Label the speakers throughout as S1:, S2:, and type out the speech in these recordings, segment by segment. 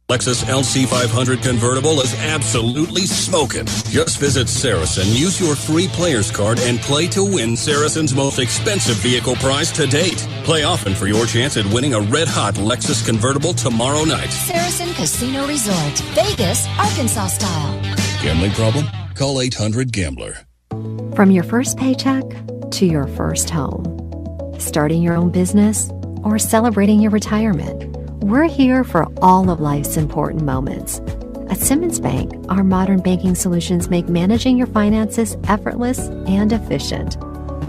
S1: Lexus LC500 convertible is absolutely smoking. Just visit Saracen, use your free player's card, and play to win Saracen's most expensive vehicle prize to date. Play often for your chance at winning a red-hot Lexus convertible tomorrow night.
S2: Saracen Casino Resort, Vegas, Arkansas style.
S1: Gambling problem? Call 800-GAMBLER.
S3: From your first paycheck to your first home, starting your own business, or celebrating your retirement, we're here for all of life's important moments. At Simmons Bank, our modern banking solutions make managing your finances effortless and efficient,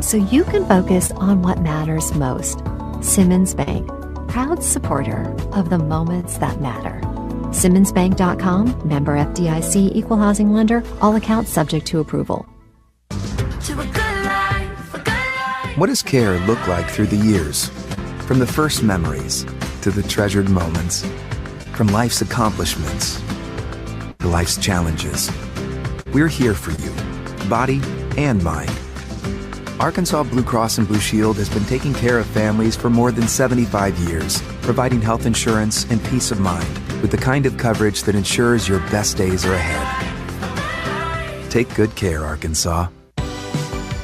S3: so you can focus on what matters most. Simmons Bank, proud supporter of the moments that matter. SimmonsBank.com, member FDIC, equal housing lender, all accounts subject to approval.
S4: What does care look like through the years? From the first memories to the treasured moments, from life's accomplishments to life's challenges. We're here for you, body and mind. Arkansas Blue Cross and Blue Shield has been taking care of families for more than 75 years, providing health insurance and peace of mind with the kind of coverage that ensures your best days are ahead. Take good care, Arkansas.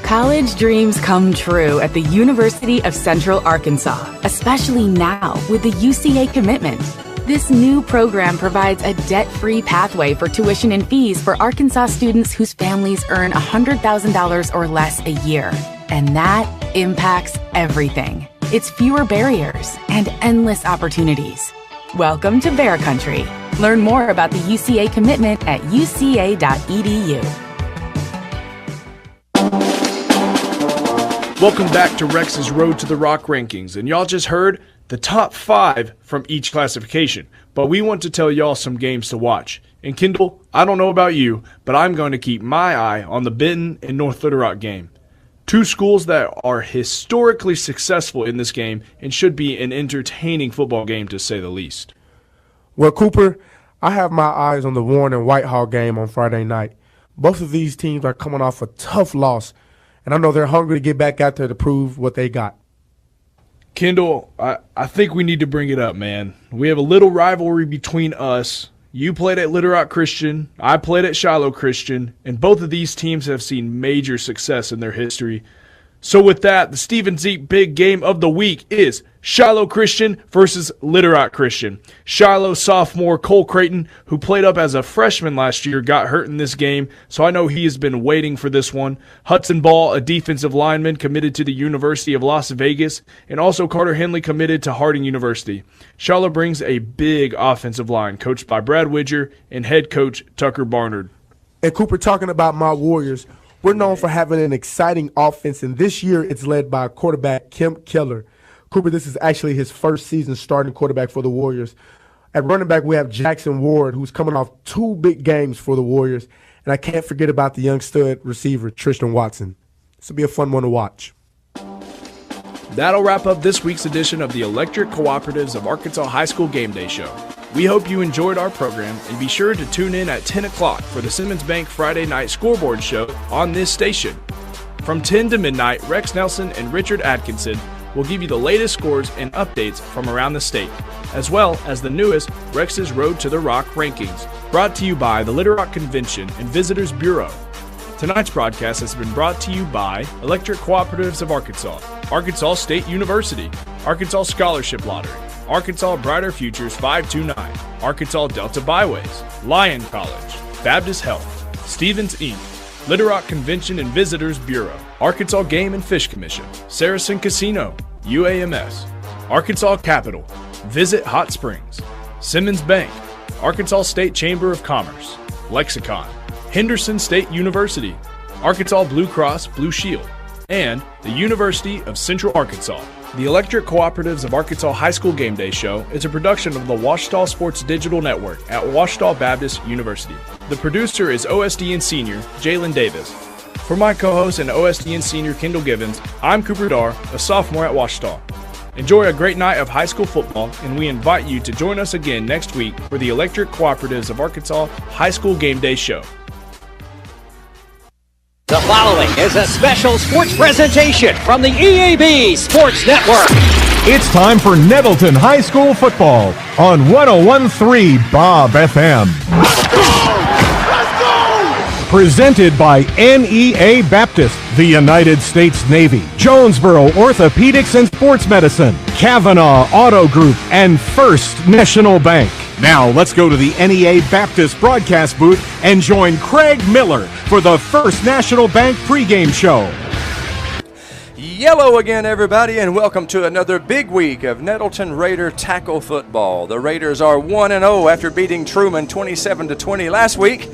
S5: College dreams come true at the University of Central Arkansas, especially now with the UCA commitment. This new program provides a debt-free pathway for tuition and fees for Arkansas students whose families earn $100,000 or less a year. And that impacts everything. It's fewer barriers and endless opportunities. Welcome to Bear Country. Learn more about the UCA commitment at uca.edu.
S6: Welcome back to Rex's Road to the Rock rankings, and y'all just heard the top 5 from each classification, but we want to tell y'all some games to watch. And Kendall, I don't know about you, but I'm going to keep my eye on the Benton and North Little Rock game. 2 schools that are historically successful in this game and should be an entertaining football game to say the least.
S7: Well, Cooper, I have my eyes on the Warren and Whitehall game on Friday night. Both of these teams are coming off a tough loss, and I know they're hungry to get back out there to prove what they got.
S6: Kendall, I think we need to bring it up, man. We have a little rivalry between us. You played at Little Rock Christian, I played at Shiloh Christian, and both of these teams have seen major success in their history. So with that, the Stephen Zeke big game of the week is Shiloh Christian versus Little Rock Christian. Shiloh sophomore Cole Creighton, who played up as a freshman last year, got hurt in this game, so I know he has been waiting for this one. Hudson Ball, a defensive lineman committed to the University of Las Vegas, and also Carter Henley committed to Harding University. Shiloh brings a big offensive line, coached by Brad Widger and head coach Tucker Barnard.
S7: And Cooper, talking about my Warriors, we're known for having an exciting offense, and this year it's led by quarterback Kemp Keller. Cooper, this is actually his first season starting quarterback for the Warriors. At running back, we have Jackson Ward, who's coming off 2 big games for the Warriors. And I can't forget about the young stud receiver, Tristan Watson. This will be a fun one to watch.
S6: That'll wrap up this week's edition of the Electric Cooperatives of Arkansas High School Game Day Show. We hope you enjoyed our program, and be sure to tune in at 10 o'clock for the Simmons Bank Friday Night Scoreboard Show on this station. From 10 to midnight, Rex Nelson and Richard Atkinson will give you the latest scores and updates from around the state, as well as the newest Rex's Road to the Rock rankings, brought to you by the Little Rock Convention and Visitors Bureau. Tonight's broadcast has been brought to you by Electric Cooperatives of Arkansas, Arkansas State University, Arkansas Scholarship Lottery, Arkansas Brighter Futures 529, Arkansas Delta Byways, Lyon College, Baptist Health, Stevens Inc., Little Rock Convention and Visitors Bureau, Arkansas Game and Fish Commission, Saracen Casino, UAMS, Arkansas Capitol, Visit Hot Springs, Simmons Bank, Arkansas State Chamber of Commerce, Lexicon, Henderson State University, Arkansas Blue Cross Blue Shield, and the University of Central Arkansas. The Electric Cooperatives of Arkansas High School Game Day Show is a production of the Ouachita Sports Digital Network at Ouachita Baptist University. The producer is OSDN Senior Jalen Davis. For my co-host and OSDN Senior Kendall Givens, I'm Cooper Dar, a sophomore at Ouachita. Enjoy a great night of high school football, and we invite you to join us again next week for the Electric Cooperatives of Arkansas High School Game Day Show.
S8: The following is a special sports presentation from the EAB Sports Network. It's time for Nettleton High School football on 101.3 Bob FM. Presented by NEA Baptist, the United States Navy, Jonesboro Orthopedics and Sports Medicine, Kavanaugh Auto Group, and First National Bank. Now let's go to the NEA Baptist broadcast booth and join Craig Miller for the First National Bank pregame show.
S9: Yellow again, everybody, and welcome to another big week of Nettleton Raider tackle football. The Raiders are 1-0 after beating Truman 27-20 last week.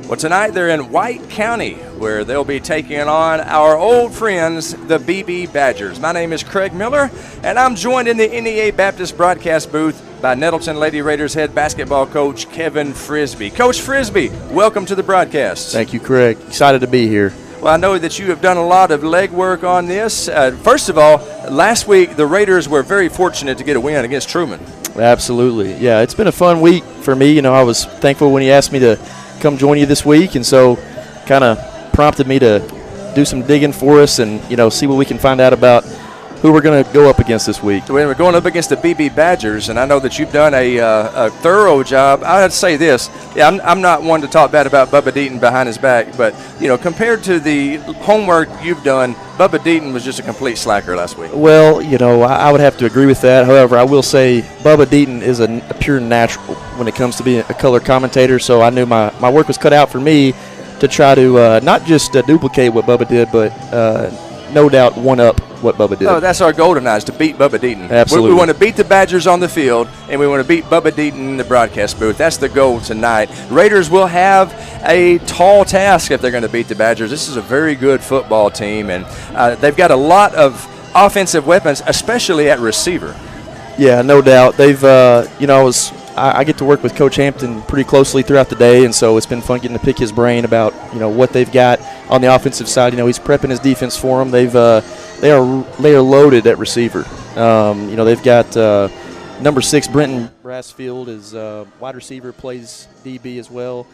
S9: Well, tonight they're in White County, where they'll be taking on our old friends, the BB Badgers. My name is Craig Miller, and I'm joined in the NEA Baptist broadcast booth by Nettleton Lady Raiders head basketball coach Kevin Frisbee. Coach Frisbee, welcome to the broadcast.
S10: Thank you, Craig. Excited to be here.
S9: Well, I know that you have done a lot of legwork on this. First of all, last week the Raiders were very fortunate to get a win against Truman.
S10: Absolutely. Yeah, it's been a fun week for me. You know, I was thankful when you asked me to come join you this week, and so kind of prompted me to do some digging for us and, you know, see what we can find out about who we're going to go up against this week.
S9: We're going up against the BB Badgers, and I know that you've done a thorough job. I'd say this. Yeah, I'm not one to talk bad about Bubba Deaton behind his back, but, you know, compared to the homework you've done, Bubba Deaton was just a complete slacker last week.
S10: Well, you know, I would have to agree with that. However, I will say Bubba Deaton is a pure natural when it comes to being a color commentator, so I knew my work was cut out for me to try to not just duplicate what Bubba did, but no doubt one-up what Bubba did.
S9: Oh, that's our goal tonight, is to beat Bubba Deaton.
S10: Absolutely.
S9: We want to beat the Badgers on the field, and we want to beat Bubba Deaton in the broadcast booth. That's the goal tonight. Raiders will have a tall task if they're going to beat the Badgers. This is a very good football team, and they've got a lot of offensive weapons, especially at receiver.
S10: Yeah, no doubt. They've, you know, I get to work with Coach Hampton pretty closely throughout the day, and so it's been fun getting to pick his brain about, you know, what they've got on the offensive side. You know, he's prepping his defense for them. They are loaded at receiver. You know, they've got number 6 Brenton Brassfield is wide receiver, plays DB as well.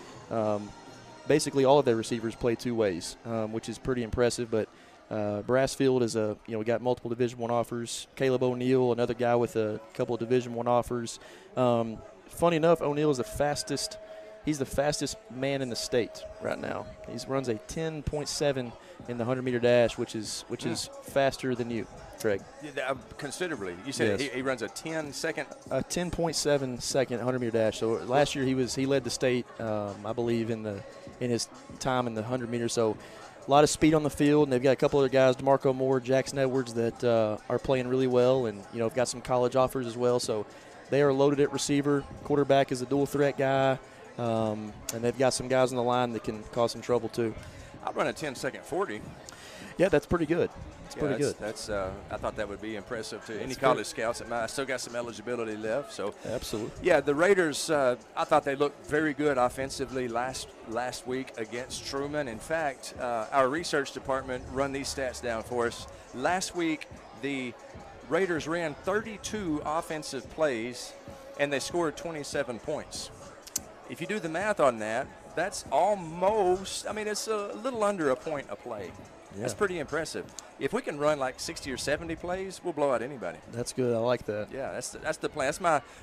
S10: Basically, all of their receivers play two ways, which is pretty impressive. But Brassfield is we got multiple Division I offers. Caleb O'Neal, another guy with a couple of Division I offers. Funny enough, O'Neal is the fastest. He's the fastest man in the state right now. He runs a 10.7 in the 100-meter dash, which is faster than you, Craig.
S9: Yeah, considerably. You said
S10: yes.
S9: he runs a 10-second?
S10: A 10.7 second 100-meter dash. So last year he led the state, I believe, in his time in the 100 meters. So a lot of speed on the field, and they've got a couple other guys, DeMarco Moore, Jackson Edwards, that are playing really well, and have got some college offers as well. So they are loaded at receiver. Quarterback is a dual threat guy, and they've got some guys on the line that can cause some trouble too.
S9: I'll run a 10-second 40.
S10: Yeah, that's pretty good. It's pretty good.
S9: That's I thought that would be impressive to any college scouts. I still got some eligibility left. So
S10: absolutely.
S9: Yeah, the Raiders. I thought they looked very good offensively last week against Truman. In fact, our research department run these stats down for us. Last week, the Raiders ran 32 offensive plays, and they scored 27 points. If you do the math on that, that's almost, it's a little under a point a play. Yeah. That's pretty impressive. If we can run like 60 or 70 plays, we'll blow out anybody.
S10: That's good. I like that.
S9: Yeah, that's the plan.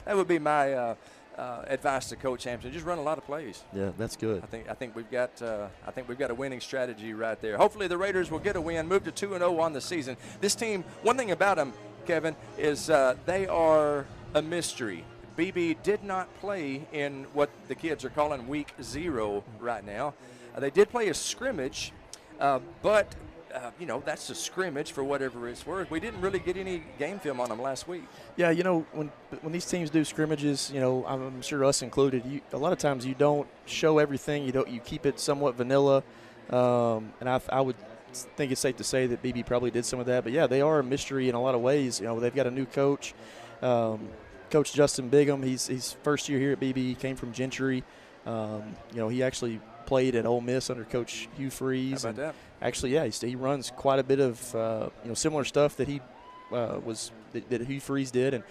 S9: That would be my advice to Coach Hampton. Just run a lot of plays.
S10: Yeah, that's good.
S9: I think we've got a winning strategy right there. Hopefully the Raiders will get a win, move to 2-0 on the season. This team, one thing about them, Kevin, is they are a mystery. BB did not play in what the kids are calling week 0 right now. They did play a scrimmage, but that's a scrimmage for whatever it's worth. We didn't really get any game film on them last week.
S10: Yeah, when these teams do scrimmages, I'm sure us included, a lot of times you don't show everything. You keep it somewhat vanilla, and I would think it's safe to say that BB probably did some of that. But yeah, they are a mystery in a lot of ways. They've got a new coach. Coach Justin Bigham, he's first year here at BB. He came from Gentry. He actually played at Ole Miss under Coach Hugh Freeze.
S9: How about that?
S10: Actually, yeah, he runs quite a bit of similar stuff that that Hugh Freeze did. And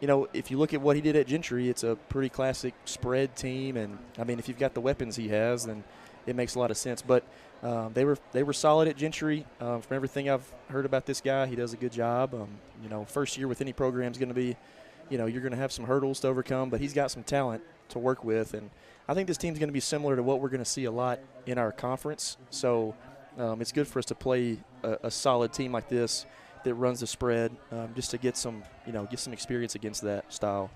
S10: if you look at what he did at Gentry, it's a pretty classic spread team. And if you've got the weapons he has, then it makes a lot of sense. But they were solid at Gentry. From everything I've heard about this guy, he does a good job. First year with any program is going to be, you're going to have some hurdles to overcome, but he's got some talent to work with. And I think this team's going to be similar to what we're going to see a lot in our conference. So it's good for us to play a solid team like this that runs the spread, just to get some experience against that style.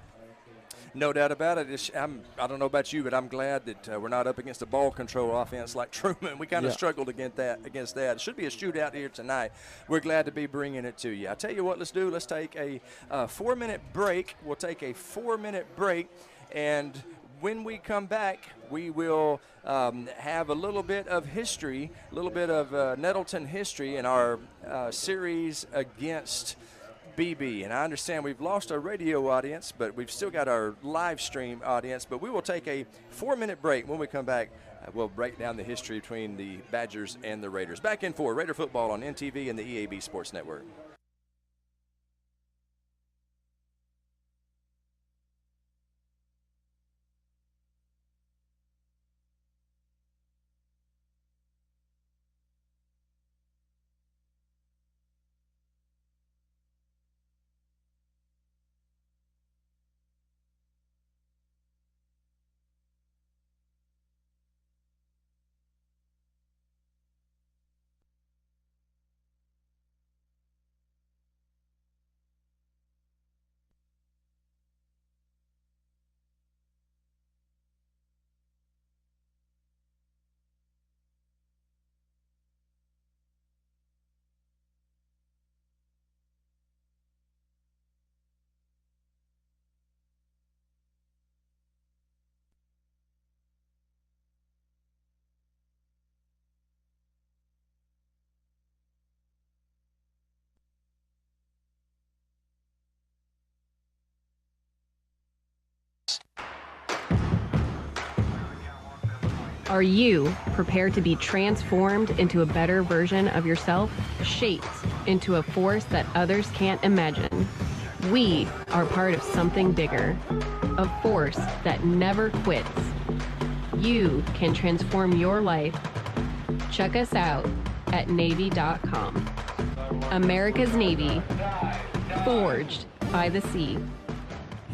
S9: No doubt about it. I don't know about you, but I'm glad that we're not up against a ball control offense like Truman. We kind of struggled against that. It should be a shootout here tonight. We're glad to be bringing it to you. I'll tell you what, let's do. Let's take a 4-minute break. We'll take a 4-minute break, and when we come back, we will have a little bit of history, a little bit of Nettleton history in our series against BB. And I understand we've lost our radio audience, but we've still got our live stream audience. But we will take a 4-minute break. When we come back, we'll break down the history between the Badgers and the Raiders. Back in for Raider football on NTV and the EAB Sports Network.
S11: Are you prepared to be transformed into a better version of yourself, shaped into a force that others can't imagine? We are part of something bigger, a force that never quits. You can transform your life. Check us out at Navy.com. America's Navy, forged by the sea.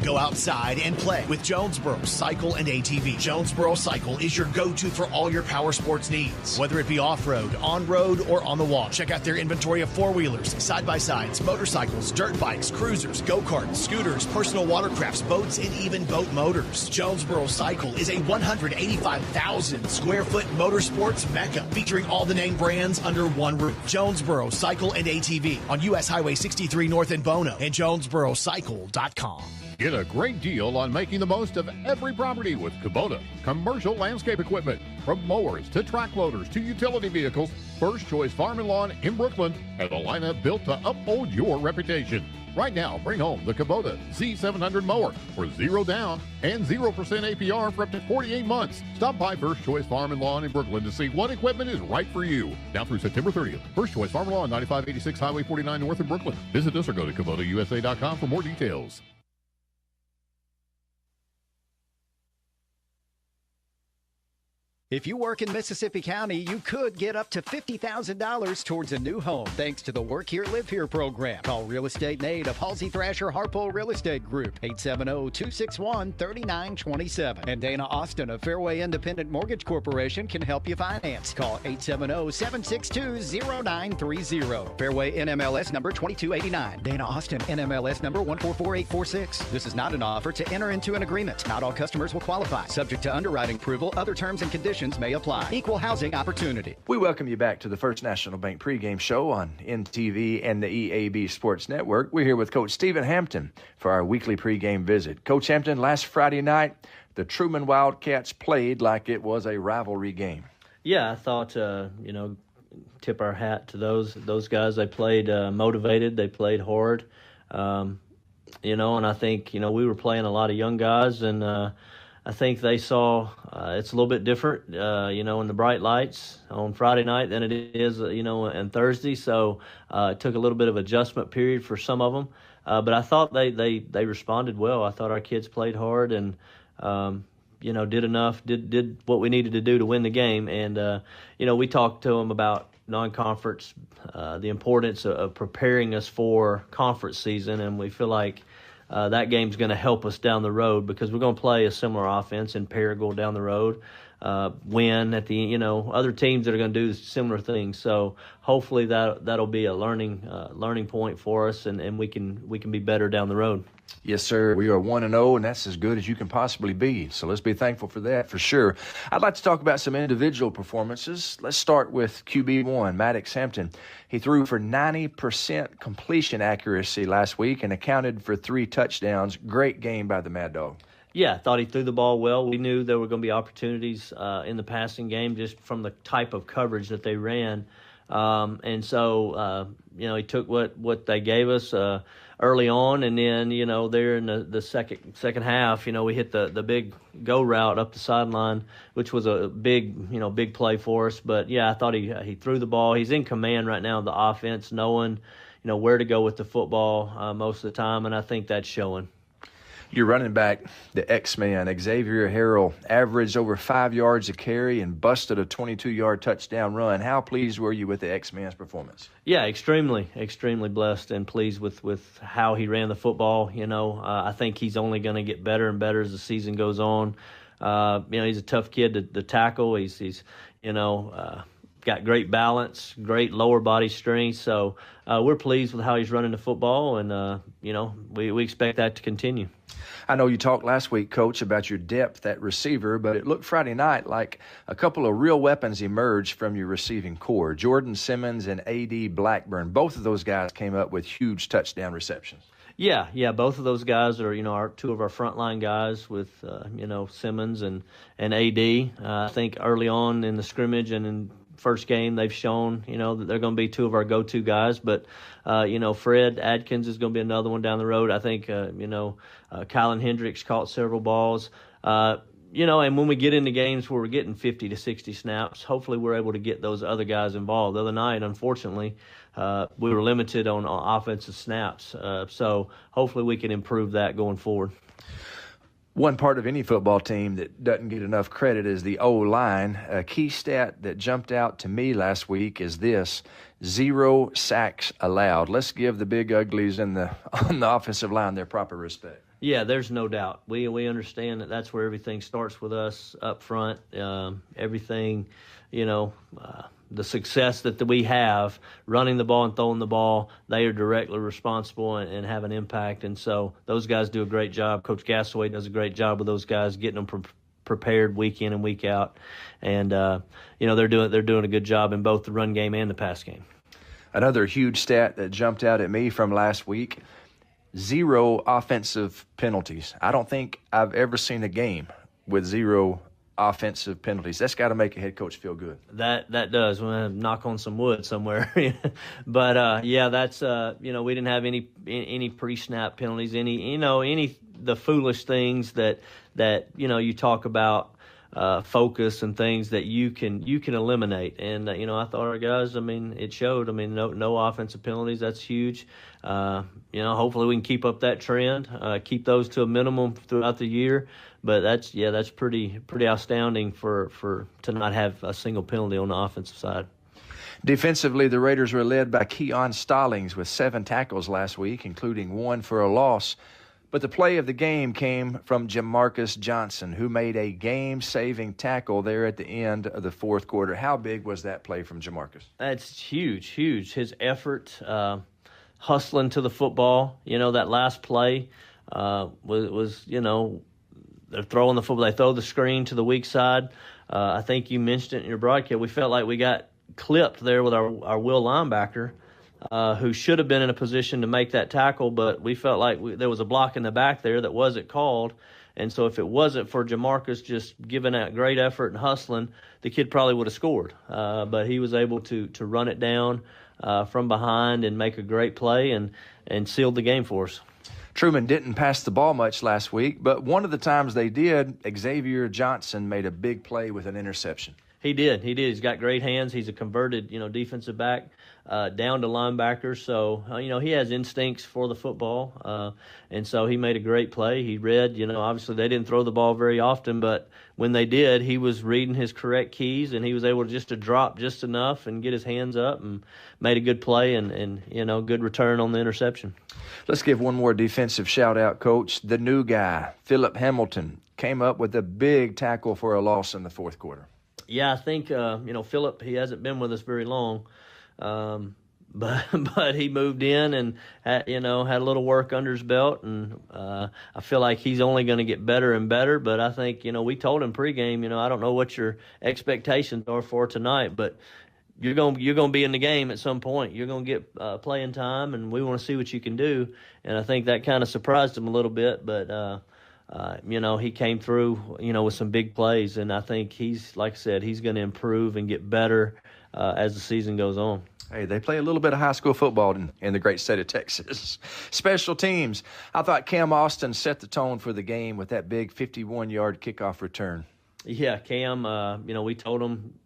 S12: Go outside and play with Jonesboro Cycle and ATV. Jonesboro Cycle is your go-to for all your power sports needs, whether it be off-road, on-road, or on the wall. Check out their inventory of four-wheelers, side-by-sides, motorcycles, dirt bikes, cruisers, go-karts, scooters, personal watercrafts, boats, and even boat motors. Jonesboro Cycle is a 185,000 square foot motorsports mecca featuring all the name brands under one roof. Jonesboro Cycle and ATV on U.S. Highway 63 North in Bono and JonesboroCycle.com.
S8: Get a great deal on making the most of every property with Kubota commercial landscape equipment. From mowers to track loaders to utility vehicles, First Choice Farm and Lawn in Brooklyn has a lineup built to uphold your reputation. Right now, bring home the Kubota Z700 mower for 0 down and 0% APR for up to 48 months. Stop by First Choice Farm and Lawn in Brooklyn to see what equipment is right for you. Now through September 30th, First Choice Farm and Lawn, 9586 Highway 49 North in Brooklyn. Visit us or go to KubotaUSA.com for more details.
S13: If you work in Mississippi County, you could get up to $50,000 towards a new home thanks to the Work Here, Live Here program. Call Real Estate Nate of Halsey Thrasher Harpole Real Estate Group, 870-261-3927. And Dana Austin of Fairway Independent Mortgage Corporation can help you finance. Call 870-762-0930. Fairway NMLS number 2289. Dana Austin NMLS number 144846. This is not an offer to enter into an agreement. Not all customers will qualify. Subject to underwriting approval, other terms and conditions may apply. Equal housing opportunity.
S9: We welcome you back to the First National Bank pregame show on NTV and the EAB Sports Network. We're here with Coach Stephen Hampton for our weekly pregame visit. Coach Hampton, last Friday night, the Truman Wildcats played like it was a rivalry game.
S14: Yeah, I thought, tip our hat to those guys. They played motivated. They played hard. And I think, we were playing a lot of young guys, and I think they saw it's a little bit different, in the bright lights on Friday night than it is, and Thursday. So it took a little bit of adjustment period for some of them. But I thought they responded well. I thought our kids played hard, and, did enough, did what we needed to do to win the game. And, we talked to them about non-conference, the importance of preparing us for conference season, and we feel like that game's going to help us down the road because we're going to play a similar offense in Paragould down the road, win at the other teams that are going to do similar things. So hopefully that'll be a learning point for us, and we can be better down the road.
S15: Yes, sir. We are 1-0, and that's as good as you can possibly be. So let's be thankful for that, for sure. I'd like to talk about some individual performances. Let's start with QB1, Maddox Hampton. He threw for 90% completion accuracy last week and accounted for 3 touchdowns. Great game by the Mad Dog.
S14: Yeah, I thought he threw the ball well. We knew there were going to be opportunities in the passing game just from the type of coverage that they ran. And so, he took what they gave us early on, and then, there in the second half, we hit the big go route up the sideline, which was a big play for us. But, yeah, I thought he threw the ball. He's in command right now of the offense, knowing, where to go with the football most of the time, and I think that's showing.
S15: Your running back, the X-Man, Xavier Harrell, averaged over 5 yards a carry and busted a 22-yard touchdown run. How pleased were you with the X-Man's performance?
S14: Yeah, extremely blessed and pleased with how he ran the football. I think he's only going to get better and better as the season goes on. He's a tough kid to tackle. He's got great balance, great lower body strength. So we're pleased with how he's running the football, and we expect that to continue.
S15: I know you talked last week, Coach, about your depth at receiver, but it looked Friday night like a couple of real weapons emerged from your receiving core. Jordan Simmons and A.D. Blackburn, both of those guys came up with huge touchdown receptions.
S14: Yeah, both of those guys are, our two of our frontline guys with, Simmons and A.D. I think early on in the scrimmage and in first game, they've shown, that they're going to be two of our go-to guys. But, Fred Adkins is going to be another one down the road. I think, Kylan Hendricks caught several balls. And when we get into games where we're getting 50 to 60 snaps, hopefully we're able to get those other guys involved. The other night, unfortunately, we were limited on offensive snaps. So hopefully we can improve that going forward.
S15: One part of any football team that doesn't get enough credit is the O-line. A key stat that jumped out to me last week is this: 0 sacks allowed. Let's give the big uglies on the offensive line their proper respect.
S14: Yeah, there's no doubt. We understand that that's where everything starts with us up front. Everything, the success that we have running the ball and throwing the ball, they are directly responsible and have an impact. And so those guys do a great job. Coach Gasaway does a great job with those guys, getting them prepared week in and week out. And, they're doing a good job in both the run game and the pass game.
S15: Another huge stat that jumped out at me from last week: 0 offensive penalties. I don't think I've ever seen a game with 0 offensive penalties. That's got to make a head coach feel good.
S14: That does. We're going to knock on some wood somewhere. But that's we didn't have any pre-snap penalties, any the foolish things that you talk about, focus and things that you can eliminate. And I thought our guys, it showed. No offensive penalties. That's huge. Hopefully we can keep up that trend, keep those to a minimum throughout the year. But that's pretty astounding to not have a single penalty on the offensive side.
S15: Defensively, the Raiders were led by Keon Stallings with 7 tackles last week, including 1 for a loss. But the play of the game came from Jamarcus Johnson, who made a game-saving tackle there at the end of the fourth quarter. How big was that play from Jamarcus?
S14: That's huge. His effort, hustling to the football. That last play was they're throwing the football. They throw the screen to the weak side. I think you mentioned it in your broadcast. We felt like we got clipped there with our will linebacker, who should have been in a position to make that tackle, but we felt like there was a block in the back there that wasn't called. And so if it wasn't for Jamarcus just giving that great effort and hustling, the kid probably would have scored. But he was able to run it down from behind and make a great play and sealed the game for us.
S15: Truman didn't pass the ball much last week, but one of the times they did, Xavier Johnson made a big play with an interception.
S14: He did. He's got great hands. He's a converted, defensive back down to linebacker. So, he has instincts for the football. And so he made a great play. He read, obviously they didn't throw the ball very often, but when they did, he was reading his correct keys, and he was able to drop just enough and get his hands up and made a good play and good return on the interception.
S15: Let's give one more defensive shout-out, Coach. The new guy, Philip Hamilton, came up with a big tackle for a loss in the fourth quarter.
S14: Yeah, I think, Philip, he hasn't been with us very long, but he moved in and, had a little work under his belt, and I feel like he's only going to get better and better. But I think, we told him pregame, I don't know what your expectations are for tonight, but you're going to be in the game at some point. You're going to get playing time, and we want to see what you can do. And I think that kind of surprised him a little bit, but he came through, with some big plays, and I think like I said, he's going to improve and get better as the season goes on.
S15: Hey, they play a little bit of high school football in the great state of Texas. Special teams. I thought Cam Austin set the tone for the game with that big 51-yard kickoff return.
S14: Yeah, Cam, we told him,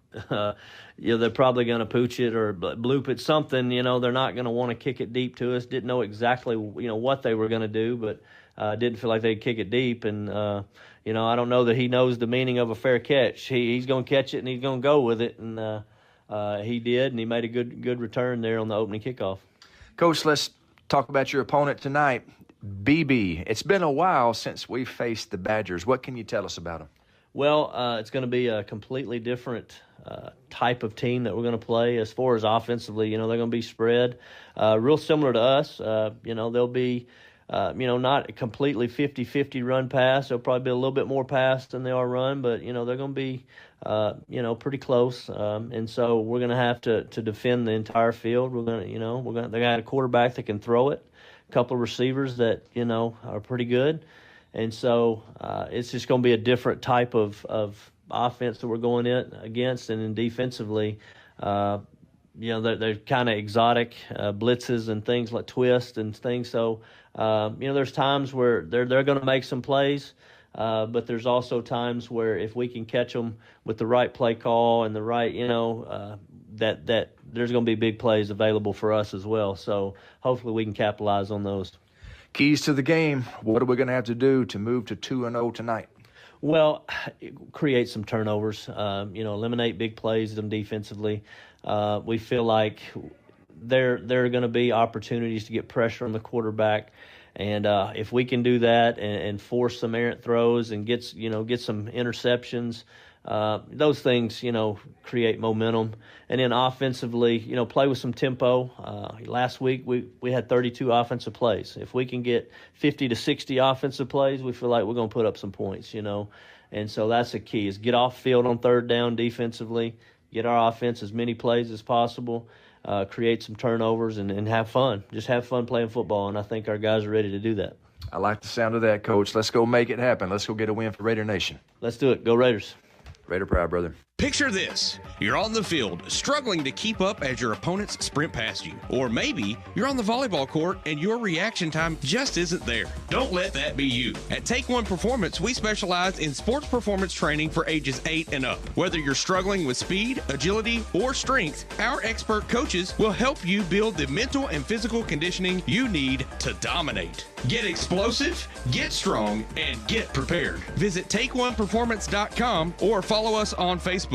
S14: they're probably going to pooch it or bloop it, something, they're not going to want to kick it deep to us. Didn't know exactly, what they were going to do, but didn't feel like they'd kick it deep. And, I don't know that he knows the meaning of a fair catch. He's going to catch it and he's going to go with it. And he did, and he made a good return there on the opening kickoff.
S15: Coach, let's talk about your opponent tonight, BB. It's been a while since we faced the Badgers. What can you tell us about them?
S14: Well, it's going to be a completely different type of team that we're going to play as far as offensively. They're going to be spread, real similar to us. They'll be, not a completely 50-50 run pass. They'll probably be a little bit more pass than they are run, but, they're going to be, pretty close. And so we're going to have to defend the entire field. They got a quarterback that can throw it, a couple of receivers that, are pretty good. And so it's just going to be a different type of offense that we're going in against. And then defensively, they're kind of exotic blitzes and things like twist and things. So, there's times where they're going to make some plays, but there's also times where if we can catch them with the right play call and the right, that there's going to be big plays available for us as well. So hopefully we can capitalize on those.
S15: Keys to the game. What are we going to have to do to move to 2-0 tonight?
S14: Well, create some turnovers, eliminate big plays them defensively. We feel like there are going to be opportunities to get pressure on the quarterback. And if we can do that and force some errant throws and get some interceptions, those things, create momentum. And then offensively, play with some tempo. Last week we had 32 offensive plays. If we can get 50 to 60 offensive plays, we feel like we're going to put up some points, And so that's the key is get off field on third down defensively, get our offense as many plays as possible, create some turnovers and have fun. Just have fun playing football, and I think our guys are ready to do that.
S15: I like the sound of that, Coach. Let's go make it happen. Let's go get a win for Raider Nation.
S14: Let's do it. Go Raiders.
S15: Raider proud, brother.
S16: Picture this. You're on the field, struggling to keep up as your opponents sprint past you. Or maybe you're on the volleyball court and your reaction time just isn't there. Don't let that be you. At Take One Performance, we specialize in sports performance training for ages 8 and up. Whether you're struggling with speed, agility, or strength, our expert coaches will help you build the mental and physical conditioning you need to dominate. Get explosive, get strong, and get prepared. Visit TakeOnePerformance.com or follow us on Facebook.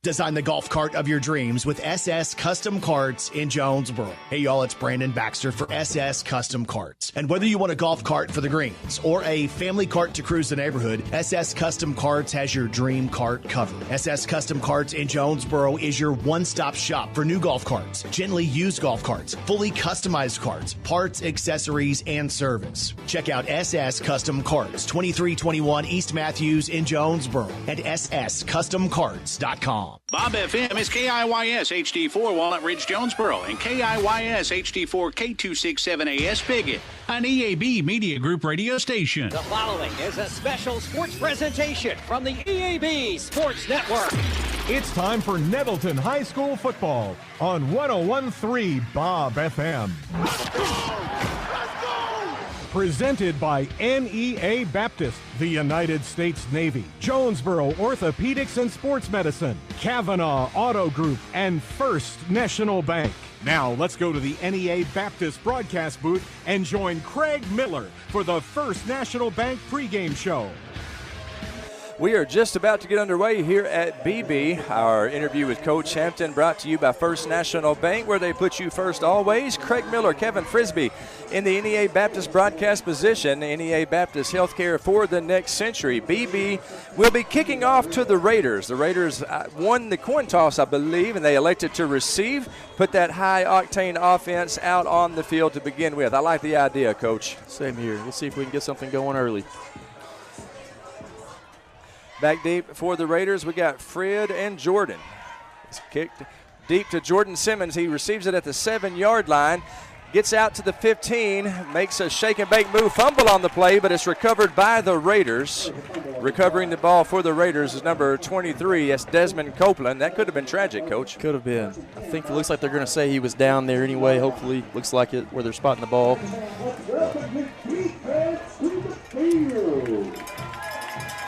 S12: Design the golf cart of your dreams with SS Custom Carts in Jonesboro. Hey, y'all, it's Brandon Baxter for SS Custom Carts. And whether you want a golf cart for the greens or a family cart to cruise the neighborhood, SS Custom Carts has your dream cart covered. SS Custom Carts in Jonesboro is your one-stop shop for new golf carts, gently used golf carts, fully customized carts, parts, accessories, and service. Check out SS Custom Carts, 2321 East Matthews in Jonesboro, and sscustomcarts.com.
S17: Bob FM is KIYS HD4 Walnut Ridge, Jonesboro, and KIYS HD4 K267AS Bigot, an EAB Media Group radio station.
S18: The following is a special sports presentation from the EAB Sports Network.
S8: It's time for Nettleton High School football on 101.3 Bob FM. Presented by NEA Baptist, the United States Navy, Jonesboro Orthopedics and Sports Medicine, Kavanaugh Auto Group, and First National Bank. Now let's go to the NEA Baptist broadcast booth and join Craig Miller for the First National Bank pregame show.
S9: We are just about to get underway here at BB. Our interview with Coach Hampton brought to you by First National Bank, where they put you first always. Craig Miller, Kevin Frisbee in the NEA Baptist broadcast position. NEA Baptist Healthcare for the next century. BB will be kicking off to the Raiders. The Raiders won the coin toss, I believe, and they elected to receive. Put that high-octane offense out on the field to begin with. I like the idea, Coach.
S10: Same here. We'll see if we can get something going early.
S9: Back deep for the Raiders, we got Fred and Jordan. It's kicked deep to Jordan Simmons. He receives it at the 7-yard line, gets out to the 15, makes a shake and bake move, fumble on the play, but it's recovered by the Raiders. Recovering the ball for the Raiders is number 23. That's Desmond Copeland. That could have been tragic, Coach.
S10: Could have been. I think it looks like they're going to say he was down there anyway. Hopefully, looks like it where they're spotting the ball.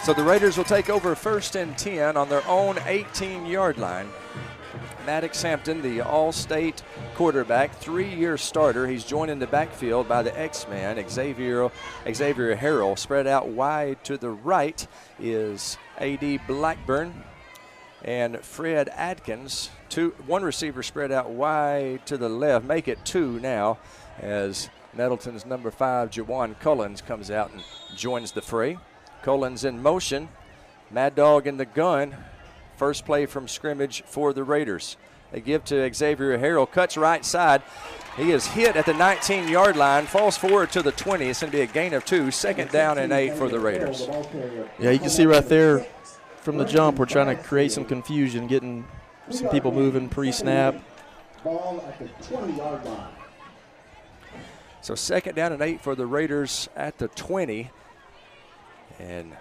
S9: So the Raiders will take over 1st and 10 on their own 18-yard line. Maddox Hampton, the All-State quarterback, 3-year starter. He's joined in the backfield by the X-Man, Xavier Harrell. Spread out wide to the right is A.D. Blackburn and Fred Adkins. One receiver spread out wide to the left. Make it 2 now as Nettleton's number 5, Jawan Cullens, comes out and joins the fray. Cullens in motion. Mad Dog in the gun. First play from scrimmage for the Raiders. They give to Xavier Harrell, cuts right side. He is hit at the 19-yard line, falls forward to the 20. It's going to be a gain of 2, 2nd down and 8 for the Raiders.
S10: Yeah, you can see right there from the jump, we're trying to create some confusion, getting some people moving pre-snap.
S19: Ball at the 20-yard line.
S9: So 2nd down and 8 for the Raiders at the 20. And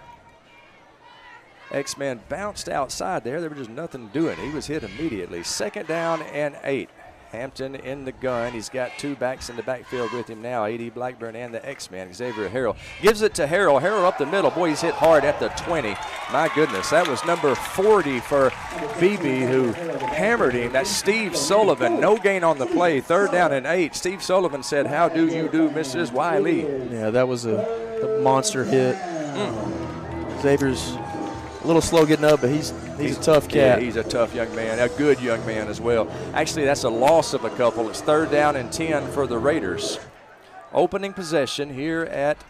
S9: X-Man bounced outside there. There was just nothing doing. He was hit immediately. 2nd down and 8. Hampton in the gun. He's got 2 backs in the backfield with him now, A.D. Blackburn and the X-Man, Xavier Harrell. Gives it to Harrell. Harrell up the middle. Boy, he's hit hard at the 20. My goodness, that was number 40 for BB who hammered him. That's Steve Sullivan. No gain on the play. 3rd down and 8. Steve Sullivan said, "How do you do, Mrs. Wiley?"
S10: Yeah, that was a monster hit. Xavier's a little slow getting up, but he's a tough cat.
S9: Yeah, he's a tough young man, a good young man as well. Actually, that's a loss of a couple. It's 3rd down and 10 for the Raiders. Opening possession here at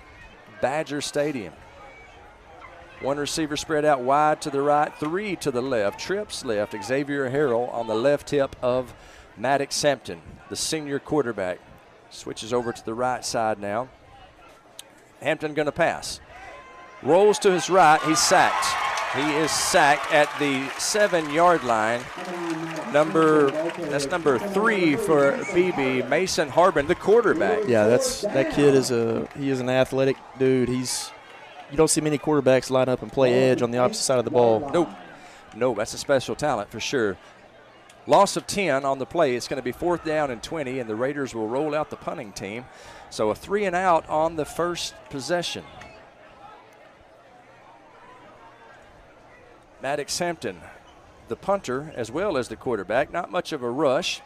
S9: Badger Stadium. 1 receiver spread out wide to the right, 3 to the left. Trips left. Xavier Harrell on the left hip of Maddox Hampton, the senior quarterback. Switches over to the right side now. Hampton going to pass. Rolls to his right. He's sacked. He is sacked at the 7-yard line. That's number 3 for BB, Mason Harbin, the quarterback.
S10: Yeah, that kid is an athletic dude. You don't see many quarterbacks line up and play edge on the opposite side of the ball.
S9: Nope, that's a special talent for sure. Loss of 10 on the play. It's going to be 4th down and 20, and the Raiders will roll out the punting team. So a 3 and out on the first possession. Maddox Hampton, the punter as well as the quarterback. Not much of a rush.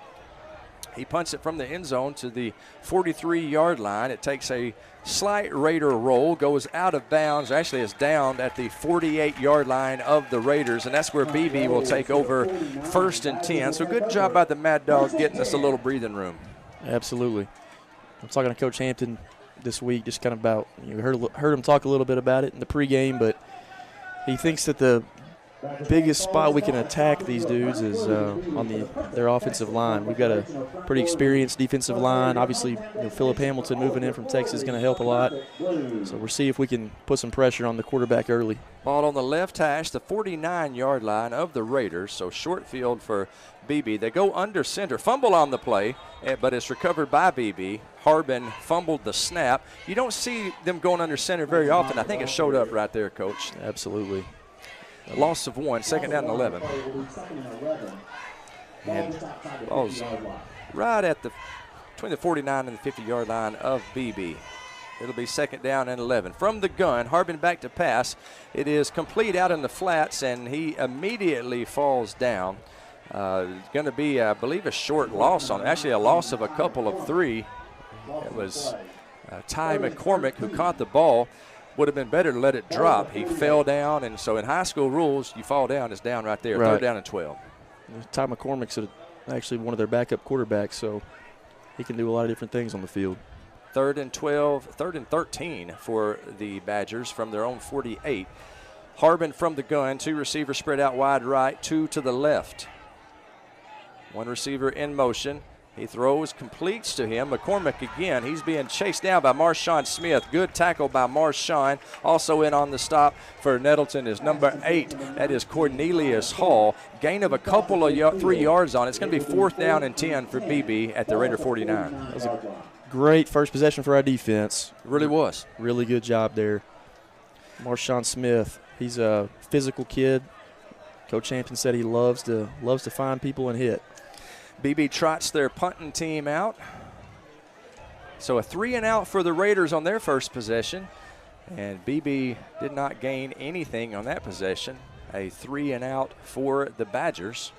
S9: He punts it from the end zone to the 43-yard line. It takes a slight Raider roll, goes out of bounds. Actually, it's down at the 48-yard line of the Raiders, and that's where BB will take over 1st and 10. So good job by the Mad Dog getting us a little breathing room.
S10: Absolutely. I'm talking to Coach Hampton this week, just kind of about, heard him talk a little bit about it in the pregame, but he thinks that the biggest spot we can attack these dudes is on their offensive line. We've got a pretty experienced defensive line. Obviously, Philip Hamilton moving in from Texas is going to help a lot. So we'll see if we can put some pressure on the quarterback early.
S9: Ball on the left hash, the 49-yard line of the Raiders. So short field for BB. They go under center. Fumble on the play, but it's recovered by BB. Harbin fumbled the snap. You don't see them going under center very often. I think it showed up right there, Coach.
S10: Absolutely.
S9: Loss of 1, 2nd down and 11. And ball's right at between the 49 and the 50-yard line of BB. It'll be 2nd down and 11. From the gun, Harbin back to pass. It is complete out in the flats, and he immediately falls down. Going to be, I believe, a short loss on, actually a loss of a couple of 3. It was Ty McCormick who caught the ball. Would have been better to let it drop. He fell down, and so in high school rules, you fall down, it's down right there.
S10: Right.
S9: 3rd down and 12.
S10: Ty McCormick's actually one of their backup quarterbacks, so he can do a lot of different things on the field.
S9: 3rd and 12, 3rd and 13 for the Badgers from their own 48. Harbin from the gun, 2 receivers spread out wide right, 2 to the left. 1 receiver in motion. He throws, completes to him. McCormick again. He's being chased down by Marshawn Smith. Good tackle by Marshawn. Also in on the stop for Nettleton is number 8. That is Cornelius Hall. Gain of a couple of 3 yards on it. It's going to be 4th down and 10 for BB at the Raider 49.
S10: That was a great first possession for our defense.
S9: It really was.
S10: Really good job there. Marshawn Smith, he's a physical kid. Coach Hampton said he loves to find people and hit.
S9: BB trots their punting team out. So a 3 and out for the Raiders on their first possession. And BB did not gain anything on that possession. A 3 and out for the Badgers.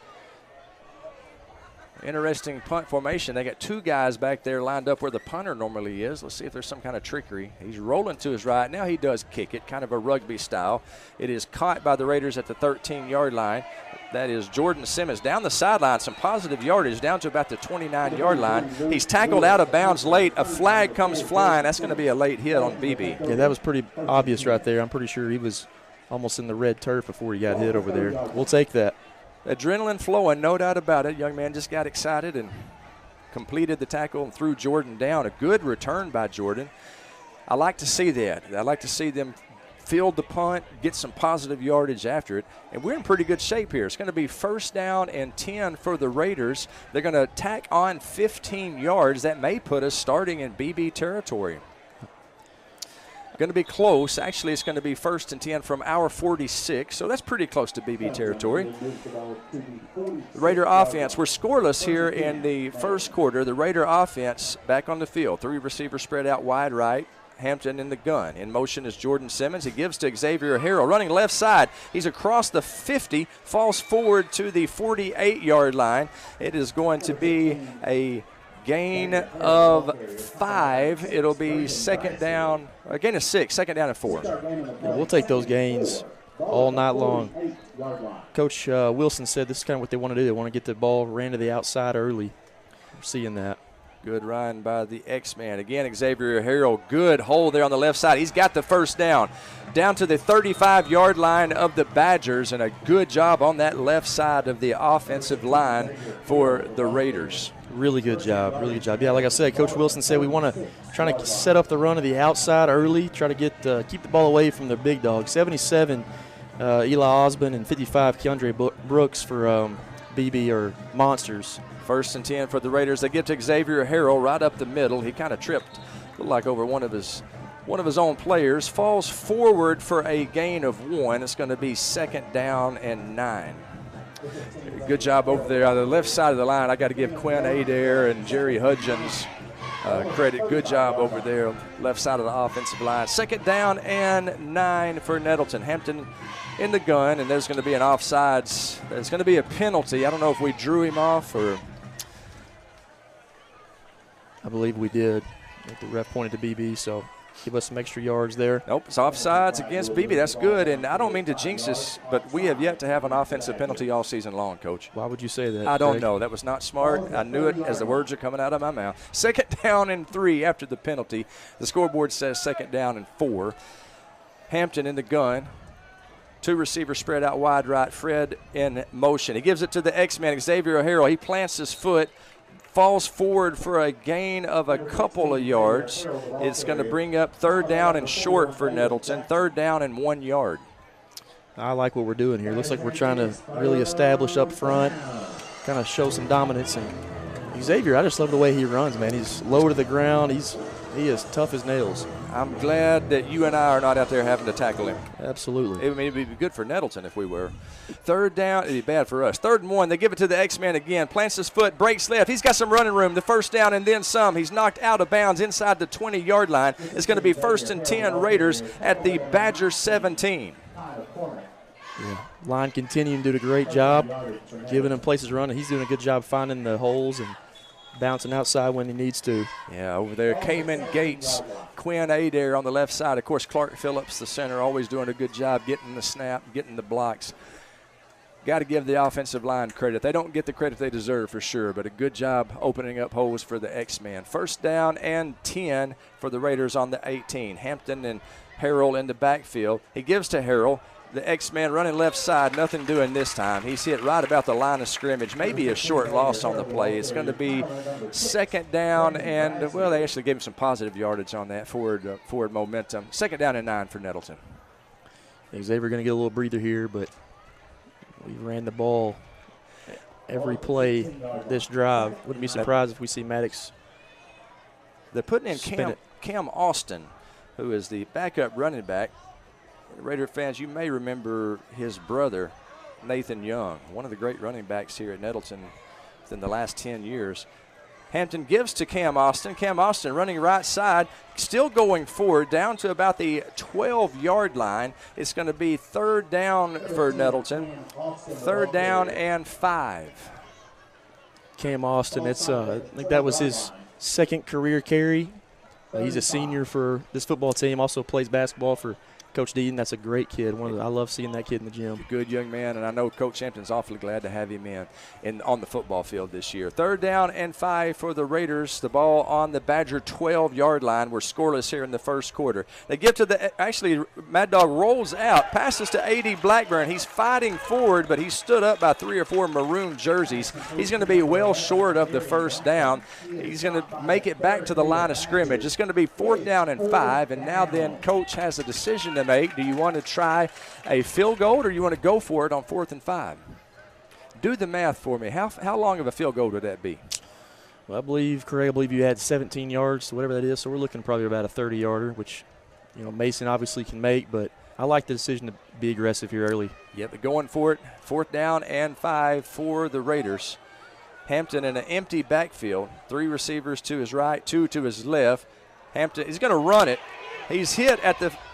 S9: Interesting punt formation. They got 2 guys back there lined up where the punter normally is. Let's see if there's some kind of trickery. He's rolling to his right. Now he does kick it, kind of a rugby style. It is caught by the Raiders at the 13-yard line. That is Jordan Simmons down the sideline, some positive yardage down to about the 29-yard line. He's tackled out of bounds late. A flag comes flying. That's going to be a late hit on BB.
S10: Yeah, that was pretty obvious right there. I'm pretty sure he was almost in the red turf before he got hit over there. We'll take that.
S9: Adrenaline flowing, no doubt about it. Young man just got excited and completed the tackle and threw Jordan down. A good return by Jordan. I like to see that. I like to see them field the punt, get some positive yardage after it, and we're in pretty good shape here. It's going to be 1st down and 10 for the Raiders. They're going to tack on 15 yards. That may put us starting in BB territory. Going to be close. Actually, it's going to be 1st and 10 from our 46, so that's pretty close to BB territory. The Raider offense, we're scoreless here in the first quarter. The Raider offense back on the field. 3 receivers spread out wide right. Hampton in the gun. In motion is Jordan Simmons. He gives to Xavier Harrell. Running left side. He's across the 50, falls forward to the 48-yard line. It is going to be a gain of 5. It'll be 2nd down, a gain of 6, 2nd down and 4.
S10: Yeah, we'll take those gains all night long. Coach Wilson said this is kind of what they want to do. They want to get the ball ran to the outside early. We're seeing that.
S9: Good run by the X-Man. Again, Xavier Harrell, good hold there on the left side. He's got the 1st down. Down to the 35-yard line of the Badgers, and a good job on that left side of the offensive line for the Raiders.
S10: Really good job, really good job. Yeah, like I said, Coach Wilson said we want to try to set up the run to the outside early, try to get keep the ball away from the big dogs. 77, Eli Osborne, and 55, Keandre Brooks for BB are monsters.
S9: 1st and 10 for the Raiders. They give to Xavier Harrell right up the middle. He kind of tripped, looked like over one of his own players. Falls forward for a gain of 1. It's going to be 2nd down and 9. Good job over there on the left side of the line. I got to give Quinn Adair and Jerry Hudgens credit. Good job over there, left side of the offensive line. 2nd down and 9 for Nettleton. Hampton in the gun, and there's going to be an offsides. There's going to be a penalty. I don't know if we drew him off or.
S10: I believe we did. The ref pointed to BB, so give us some extra yards there.
S9: Nope, it's offsides against BB. That's good, and I don't mean to jinx this, but we have yet to have an offensive penalty all season long, Coach.
S10: Why would you say that?
S9: I don't know. That was not smart. I knew it as the words are coming out of my mouth. 2nd down and 3 after the penalty. The scoreboard says 2nd down and 4. Hampton in the gun. 2 receivers spread out wide right. Fred in motion. He gives it to the X-Man, Xavier Harrell. He plants his foot, falls forward for a gain of a couple of yards. It's going to bring up 3rd down and short for Nettleton. 3rd down and 1 yard.
S10: I like what we're doing here. Looks like we're trying to really establish up front, kind of show some dominance. And Xavier, I just love the way he runs, man. He's low to the ground. He is tough as nails.
S9: I'm glad that you and I are not out there having to tackle him.
S10: Absolutely.
S9: I mean, it would be good for Nettleton if we were. Third down, it'd be bad for us. 3rd and 1, they give it to the X-Man again. Plants his foot, breaks left. He's got some running room. The first down and then some. He's knocked out of bounds inside the 20-yard line. It's going to be 1st and 10 Raiders at the Badger 17.
S10: Yeah. Line continuing to do a great job, giving him places to run. He's doing a good job finding the holes and bouncing outside when he needs to.
S9: Yeah, over there, Cayman Gates, Quinn Adair on the left side. Of course, Clark Phillips, the center, always doing a good job getting the snap, getting the blocks. Got to give the offensive line credit. They don't get the credit they deserve for sure, but a good job opening up holes for the X-Men. 1st down and 10 for the Raiders on the 18. Hampton and Harrell in the backfield. He gives to Harrell. The X-Man running left side, nothing doing this time. He's hit right about the line of scrimmage, maybe a short loss on the play. It's going to be 2nd down, and, well, they actually gave him some positive yardage on that forward momentum. 2nd down and 9 for Nettleton.
S10: Xavier going to get a little breather here, but we ran the ball every play this drive. Wouldn't be surprised if we see Maddox.
S9: They're putting in Cam Austin, who is the backup running back. Raider fans, you may remember his brother, Nathan Young, one of the great running backs here at Nettleton within the last 10 years. Hampton gives to Cam Austin. Cam Austin running right side, still going forward, down to about the 12-yard line. It's going to be 3rd down for Nettleton. 3rd down and 5.
S10: Cam Austin, I think that was his 2nd career carry. He's a senior for this football team, also plays basketball for Coach Deaton. That's a great kid. I love seeing that kid in the gym.
S9: Good young man, and I know Coach Hampton's awfully glad to have him on the football field this year. 3rd down and 5 for the Raiders. The ball on the Badger 12-yard line. We're scoreless here in the 1st quarter. They give to Mad Dog rolls out, passes to A.D. Blackburn. He's fighting forward, but he's stood up by 3 or 4 maroon jerseys. He's going to be well short of the 1st down. He's going to make it back to the line of scrimmage. It's going to be 4th down and 5, and now then Coach has a decision to make. Do you want to try a field goal, or do you want to go for it on 4th and 5? Do the math for me. How long of a field goal would that be?
S10: Well, Craig, I believe you had 17 yards, so whatever that is. So we're looking probably about a 30-yarder, which, Mason obviously can make, but I like the decision to be aggressive here early.
S9: Yep, but going for it. 4th down and 5 for the Raiders. Hampton in an empty backfield. 3 receivers to his right, 2 to his left. Hampton, he's going to run it. He's hit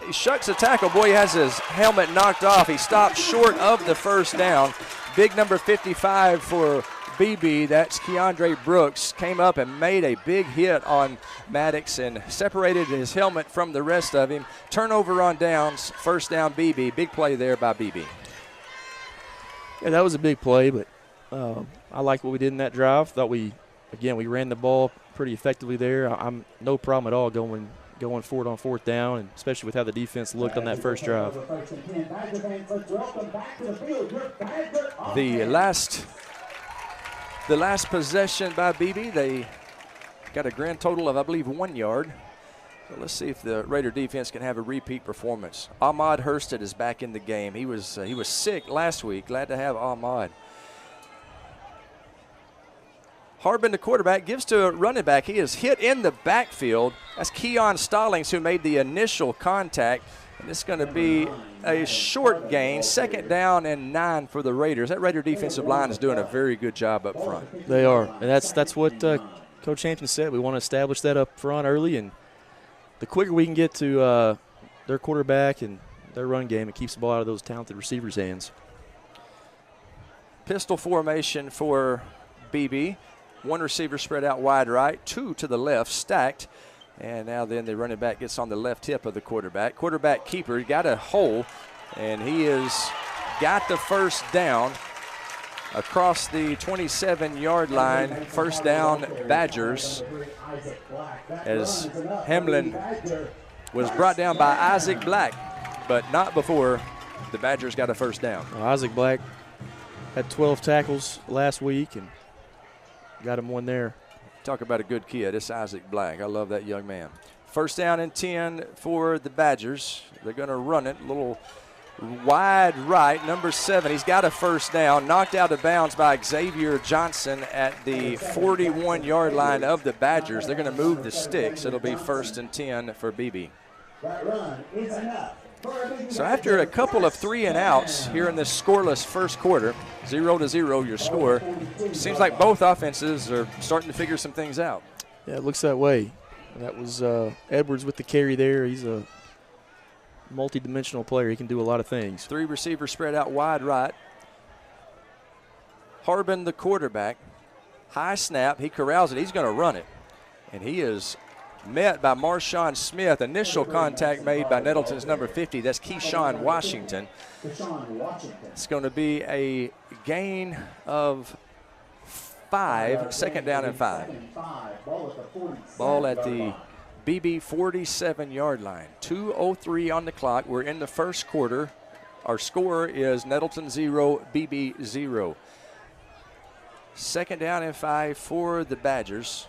S9: he shucks a tackle. Boy, he has his helmet knocked off. He stopped short of the 1st down. Big number 55 for BB, that's Keandre Brooks, came up and made a big hit on Maddox and separated his helmet from the rest of him. Turnover on downs, 1st down BB. Big play there by BB.
S10: Yeah, that was a big play, but I liked what we did in that drive. Thought we ran the ball pretty effectively there. I'm no problem at all going forward on 4th down, and especially with how the defense looked on that first drive.
S9: The last possession by BB, they got a grand total of, I believe, 1 yard. So let's see if the Raider defense can have a repeat performance. Ahmad Hursted is back in the game. He was sick last week. Glad to have Ahmad. Harbin, the quarterback, gives to a running back. He is hit in the backfield. That's Keon Stallings who made the initial contact. And it's going to be a short gain, 2nd down and 9 for the Raiders. That Raider defensive line is doing a very good job up front.
S10: They are, and that's what Coach Hampton said. We want to establish that up front early, and the quicker we can get to their quarterback and their run game, it keeps the ball out of those talented receivers' hands.
S9: Pistol formation for BB. 1 receiver spread out wide right, 2 to the left, stacked. And now then the running back gets on the left hip of the quarterback. Quarterback keeper got a hole, and he has got the 1st down across the 27-yard line. 1st down Badgers, as Hamlin was brought down by Isaac Black, but not before the Badgers got a 1st down.
S10: Isaac Black had 12 tackles last week and got him 1 there.
S9: Talk about a good kid. It's Isaac Black. I love that young man. 1st down and 10 for the Badgers. They're going to run it a little wide right. Number 7, he's got a 1st down. Knocked out of bounds by Xavier Johnson at the 41-yard line of the Badgers. They're going to move the sticks. It'll be 1st and 10 for BB.
S19: That run is enough.
S9: So after a couple of 3-and-outs here in this scoreless first quarter, 0-0 your score, seems like both offenses are starting to figure some things out.
S10: Yeah, it looks that way. That was Edwards with the carry there. He's a multi-dimensional player. He can do a lot of things.
S9: 3 receivers spread out wide right. Harbin, the quarterback. High snap. He corrals it. He's going to run it. And he is met by Marshawn Smith. Initial contact made by Nettleton's number 50. That's Keyshawn Washington. It's going to be a gain of 5, second down and 5. Ball at the BB 47-yard line. 2:03 on the clock. We're in the first quarter. Our score is Nettleton 0, BB 0. Second down and 5 for the Badgers.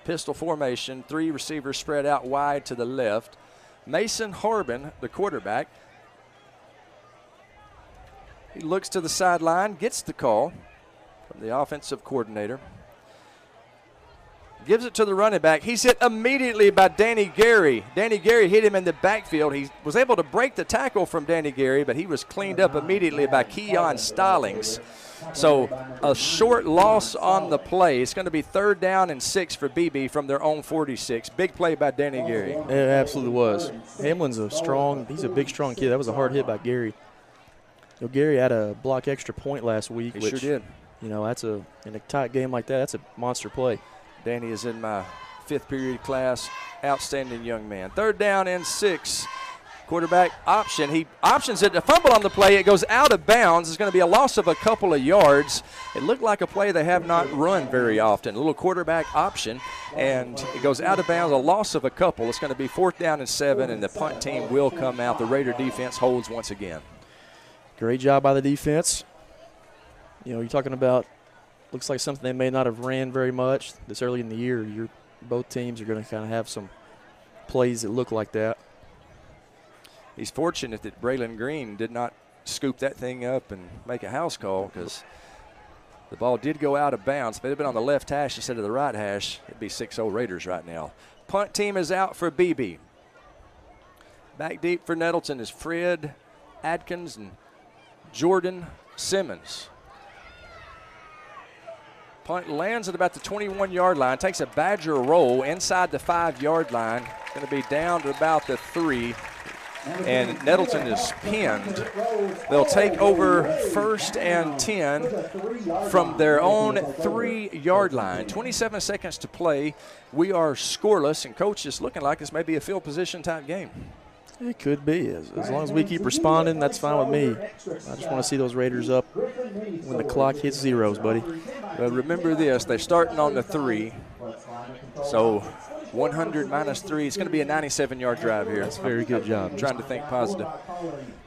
S9: Pistol formation, 3 receivers spread out wide to the left. Mason Harbin, the quarterback. He looks to the sideline, gets the call from the offensive coordinator. Gives it to the running back. He's hit immediately by Danny Gary. Danny Gary hit him in the backfield. He was able to break the tackle from Danny Gary, but he was cleaned up immediately by Keon Stallings. So a short loss on the play. It's going to be 3rd down and 6 for BB from their own 46. Big play by Danny Gary.
S10: It absolutely was. Hamlin's he's a big, strong kid. That was a hard hit by Gary. You know, Gary had a block extra point last week.
S9: He sure did.
S10: You know, in a tight game like that, that's a monster play.
S9: Danny is in my 5th period class. Outstanding young man. 3rd down and 6. Quarterback option. He options it. A fumble on the play. It goes out of bounds. It's going to be a loss of a couple of yards. It looked like a play they have not run very often. A little quarterback option, and it goes out of bounds. A loss of a couple. It's going to be 4th down and 7, and the punt team will come out. The Raider defense holds once again.
S10: Great job by the defense. You know, you're talking about looks like something they may not have ran very much this early in the year. Both teams are going to kind of have some plays that look like that.
S9: He's fortunate that Braylon Green did not scoop that thing up and make a house call, because the ball did go out of bounds. If it had been on the left hash instead of the right hash, it'd be 6-0 Raiders right now. Punt team is out for BB. Back deep for Nettleton is Fred Adkins and Jordan Simmons. Punt lands at about the 21-yard line, takes a Badger roll inside the 5-yard line. Going to be down to about the 3. And Nettleton is pinned. They'll take over 1st and 10 from their own 3-yard line. 27 seconds to play. We are scoreless, and Coach is looking like this may be a field position type game.
S10: It could be. As long as we keep responding, that's fine with me. I just want to see those Raiders up when the clock hits zeros, buddy.
S9: But remember this, they're starting on the 3. So 100 minus 3. It's going to be a 97-yard drive here.
S10: That's a very good job.
S9: I'm trying to think positive.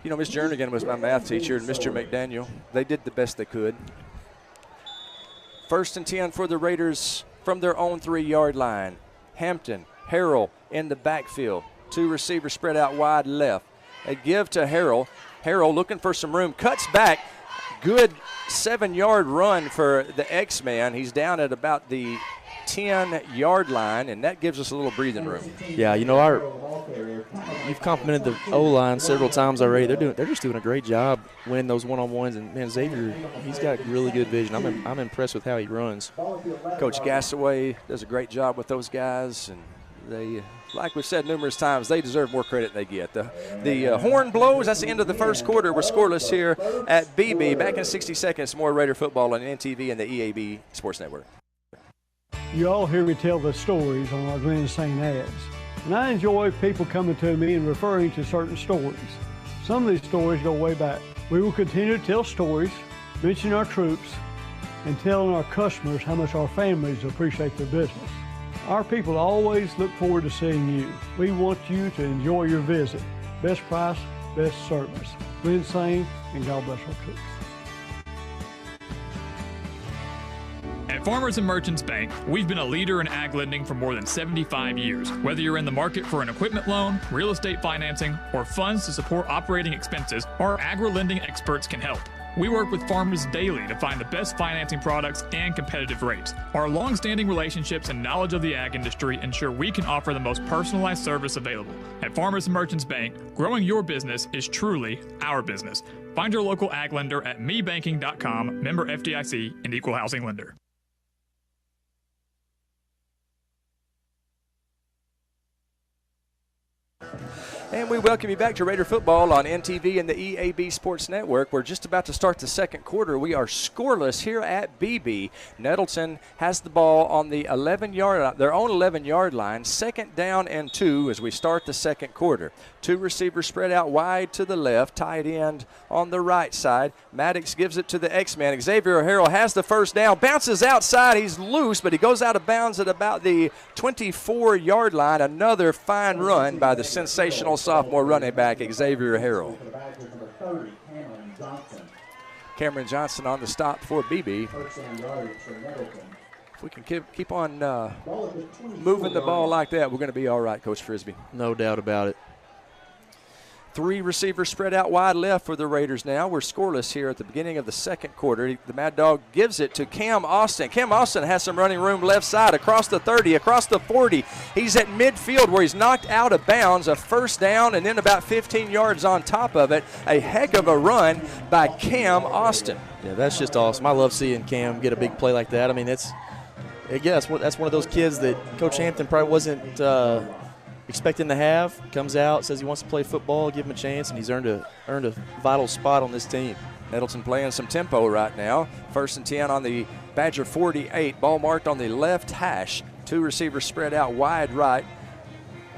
S9: You know, Miss Jernigan was my math teacher, and Mr. McDaniel, they did the best they could. 1st and 10 for the Raiders from their own 3-yard line. Hampton, Harrell in the backfield. 2 receivers spread out wide left. They give to Harrell. Harrell looking for some room, cuts back. Good 7-yard run for the X-Man. He's down at about the 10-yard line, and that gives us a little breathing room.
S10: Yeah, you know, you've complimented the O-line several times already. They're just doing a great job winning those one-on-ones, and man, Xavier, he's got really good vision. I'm impressed with how he runs.
S9: Coach Gassaway does a great job with those guys, and they, like we've said numerous times, they deserve more credit than they get. The horn blows. That's the end of the first quarter. We're scoreless here at BB. Back in 60 seconds, more Raider football on NTV and the EAB Sports Network.
S20: You all hear me tell the stories on our Glenn St. ads, and I enjoy people coming to me and referring to certain stories. Some of these stories go way back. We will continue to tell stories, mention our troops, and telling our customers how much our families appreciate their business. Our people always look forward to seeing you. We want you to enjoy your visit. Best price, best service. Glenn St. and God bless our troops.
S21: At Farmers and Merchants Bank, we've been a leader in ag lending for more than 75 years. Whether you're in the market for an equipment loan, real estate financing, or funds to support operating expenses, our agri-lending experts can help. We work with farmers daily to find the best financing products and competitive rates. Our long-standing relationships and knowledge of the ag industry ensure we can offer the most personalized service available. At Farmers and Merchants Bank, growing your business is truly our business. Find your local ag lender at mebanking.com, member FDIC, and equal housing lender.
S9: And we welcome you back to Raider Football on NTV and the EAB Sports Network. We're just about to start the second quarter. We are scoreless here at BB. Nettleton has the ball on the 11-yard, their own 11-yard line. Second down and 2 as we start the second quarter. 2 receivers spread out wide to the left, tight end on the right side. Maddox gives it to the X-Man. Xavier Harrell has the first down, bounces outside. He's loose, but he goes out of bounds at about the 24-yard line. Another fine run by the sensational sophomore running back, Xavier Harrell. Cameron Johnson on the stop for BB. If we can keep on moving the ball like that, we're going to be all right, Coach Frisbee.
S10: No doubt about it.
S9: 3 receivers spread out wide left for the Raiders now. We're scoreless here at the beginning of the second quarter. The Mad Dog gives it to Cam Austin. Cam Austin has some running room left side, across the 30, across the 40. He's at midfield where he's knocked out of bounds. A first down and then about 15 yards on top of it. A heck of a run by Cam Austin.
S10: Yeah, that's just awesome. I love seeing Cam get a big play like that. I mean, that's one of those kids that Coach Hampton probably wasn't expecting to have. Comes out, says he wants to play football, give him a chance, and he's earned a vital spot on this team.
S9: Nettleton playing some tempo right now. 1st and 10 on the Badger 48. Ball marked on the left hash. 2 receivers spread out wide right.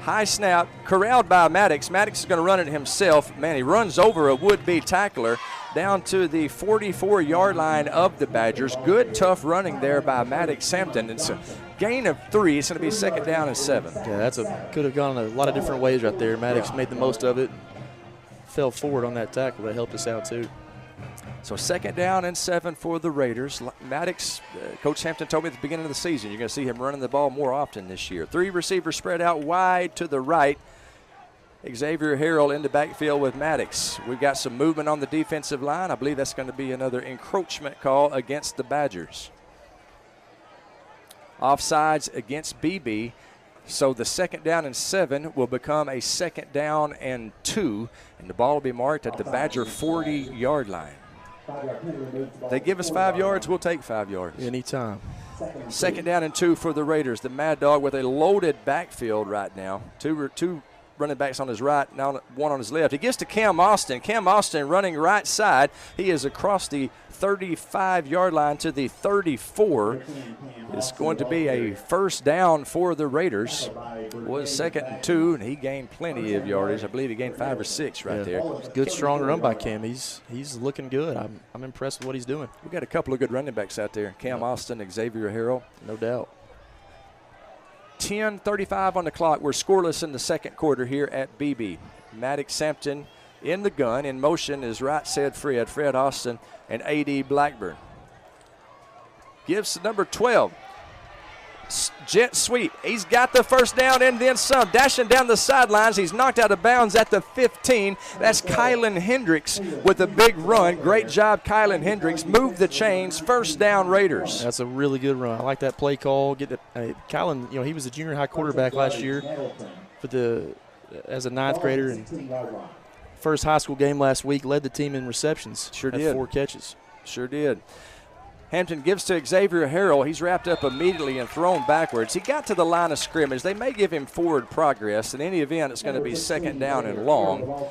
S9: High snap, corralled by Maddox. Maddox is going to run it himself. Man, he runs over a would-be tackler down to the 44-yard line of the Badgers. Good, tough running there by Maddox Hampton. It's a gain of 3. It's going to be second down and 7.
S10: Yeah, could have gone a lot of different ways right there. Maddox made the most of it. Fell forward on that tackle. That helped us out too.
S9: So second down and 7 for the Raiders. Maddox, Coach Hampton told me at the beginning of the season, you're going to see him running the ball more often this year. 3 receivers spread out wide to the right. Xavier Harrell in the backfield with Maddox. We've got some movement on the defensive line. I believe that's going to be another encroachment call against the Badgers. Offsides against BB. So the second down and 7 will become a second down and 2, and the ball will be marked at the Badger 40-yard line. They give us 5 yards, we'll take 5 yards.
S10: Anytime.
S9: Second down and 2 for the Raiders. The Mad Dog with a loaded backfield right now. Two running backs on his right, now one on his left. He gets to Cam Austin. Cam Austin running right side. He is across the 35-yard line to the 34. It's going to be a first down for the Raiders. Was second and 2, and he gained plenty of yardage. I believe he gained 5 or 6 right there.
S10: Good, strong run by Cam. He's looking good. I'm impressed with what he's doing.
S9: We've got a couple of good running backs out there. Cam Austin, Xavier Harrell.
S10: No doubt.
S9: 10:35 on the clock. We're scoreless in the second quarter here at BB. Maddox Hampton in the gun. In motion is right said Fred Austin, and A.D. Blackburn. Gives to number 12. Jet sweep. He's got the first down and then some. Dashing down the sidelines. He's knocked out of bounds at the 15. That's Kylan Hendricks with a big run. Great job, Kylan Hendricks. Move the chains. First down, Raiders.
S10: That's a really good run. I like that play call. Kylan, he was a junior high quarterback last year as a 9th grader. And first high school game last week, led the team in receptions.
S9: Sure
S10: had
S9: did.
S10: 4 catches.
S9: Sure did. Hampton gives to Xavier Harrell. He's wrapped up immediately and thrown backwards. He got to the line of scrimmage. They may give him forward progress. In any event, it's going to be second down and long.